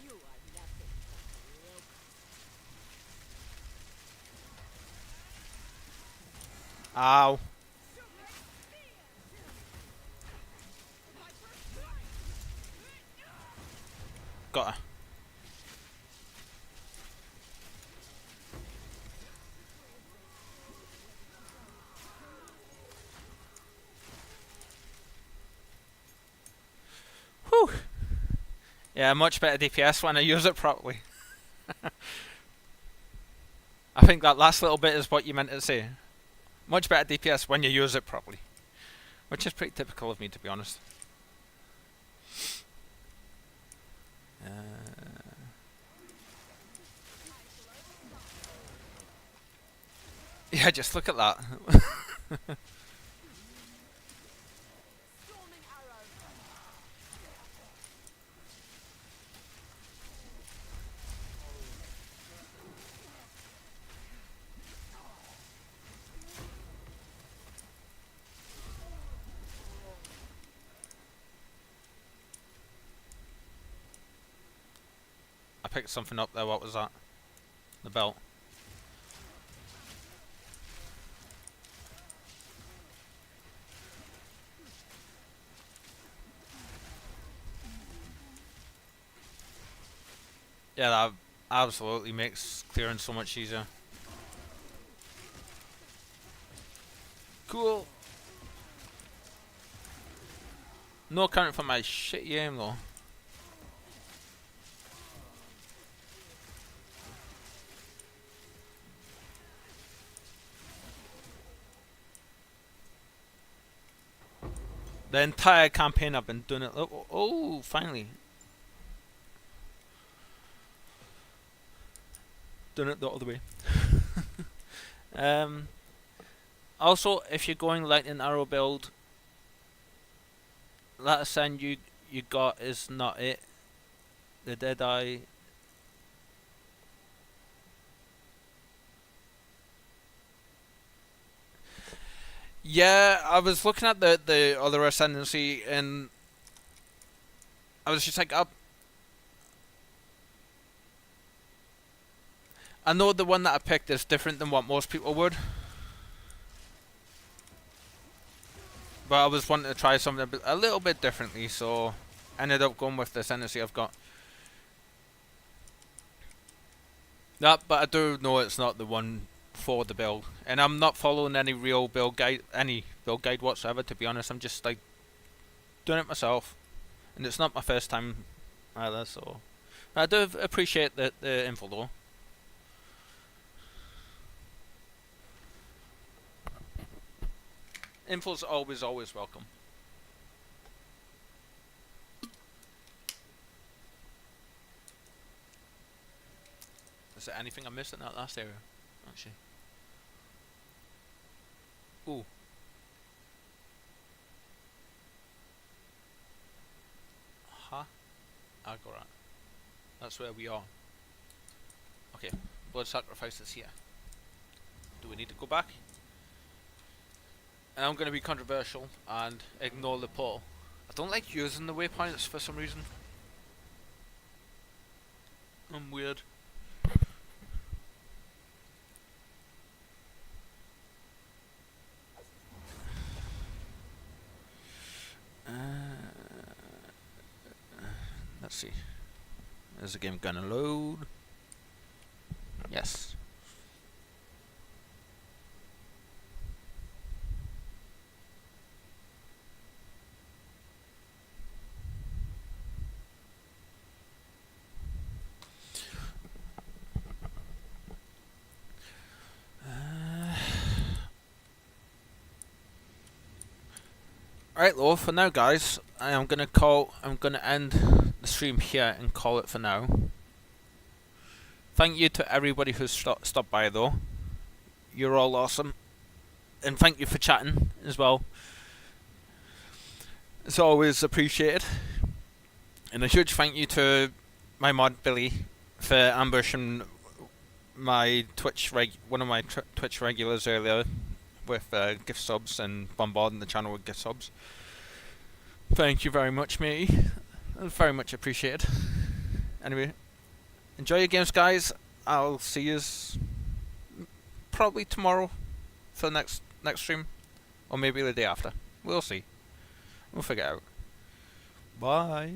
You are nothing but rope. Ow. Got her. Whew. Yeah, much better DPS when I use it properly. I think that last little bit is what you meant to say. Much better DPS when you use it properly. Which is pretty typical of me, to be honest. Yeah, just look at that. Storming arrow. picked something up there. What was that? The belt. Yeah, that absolutely makes clearing so much easier. Cool. No accounting for my shitty aim though. The entire campaign I've been doing it. Oh, finally. Doing it the other way. Also, if you're going lightning arrow build, that ascend you got is not it. The Deadeye. Yeah, I was looking at the other ascendancy and I was just like, I know the one that I picked is different than what most people would. But I was wanting to try something a little bit differently, so I ended up going with the ascendancy I've got. But I do know it's not the one for the build, and I'm not following any real build guide, whatsoever. To be honest, I'm just like doing it myself, and it's not my first time either. So I do appreciate the info though. Info's always welcome. Is there anything I missed in that last area? Actually. Ooh. Huh? Agora. That's where we are. Okay. Blood sacrifice is here. Do we need to go back? And I'm going to be controversial and ignore the portal. I don't like using the waypoints for some reason. I'm weird. Let's see. Is the game gonna load? Yes. Alright, well, for now, guys, I'm gonna end the stream here and call it for now. Thank you to everybody who's stopped by, though. You're all awesome, and thank you for chatting as well. It's always appreciated. And a huge thank you to my mod Billy for ambushing my one of my Twitch regulars earlier with gift subs and bombarding the channel with gift subs. Thank you very much, matey. Very much appreciated. Anyway, enjoy your games, guys. I'll see you probably tomorrow for the next stream, or maybe the day after. We'll see. We'll figure it out. Bye.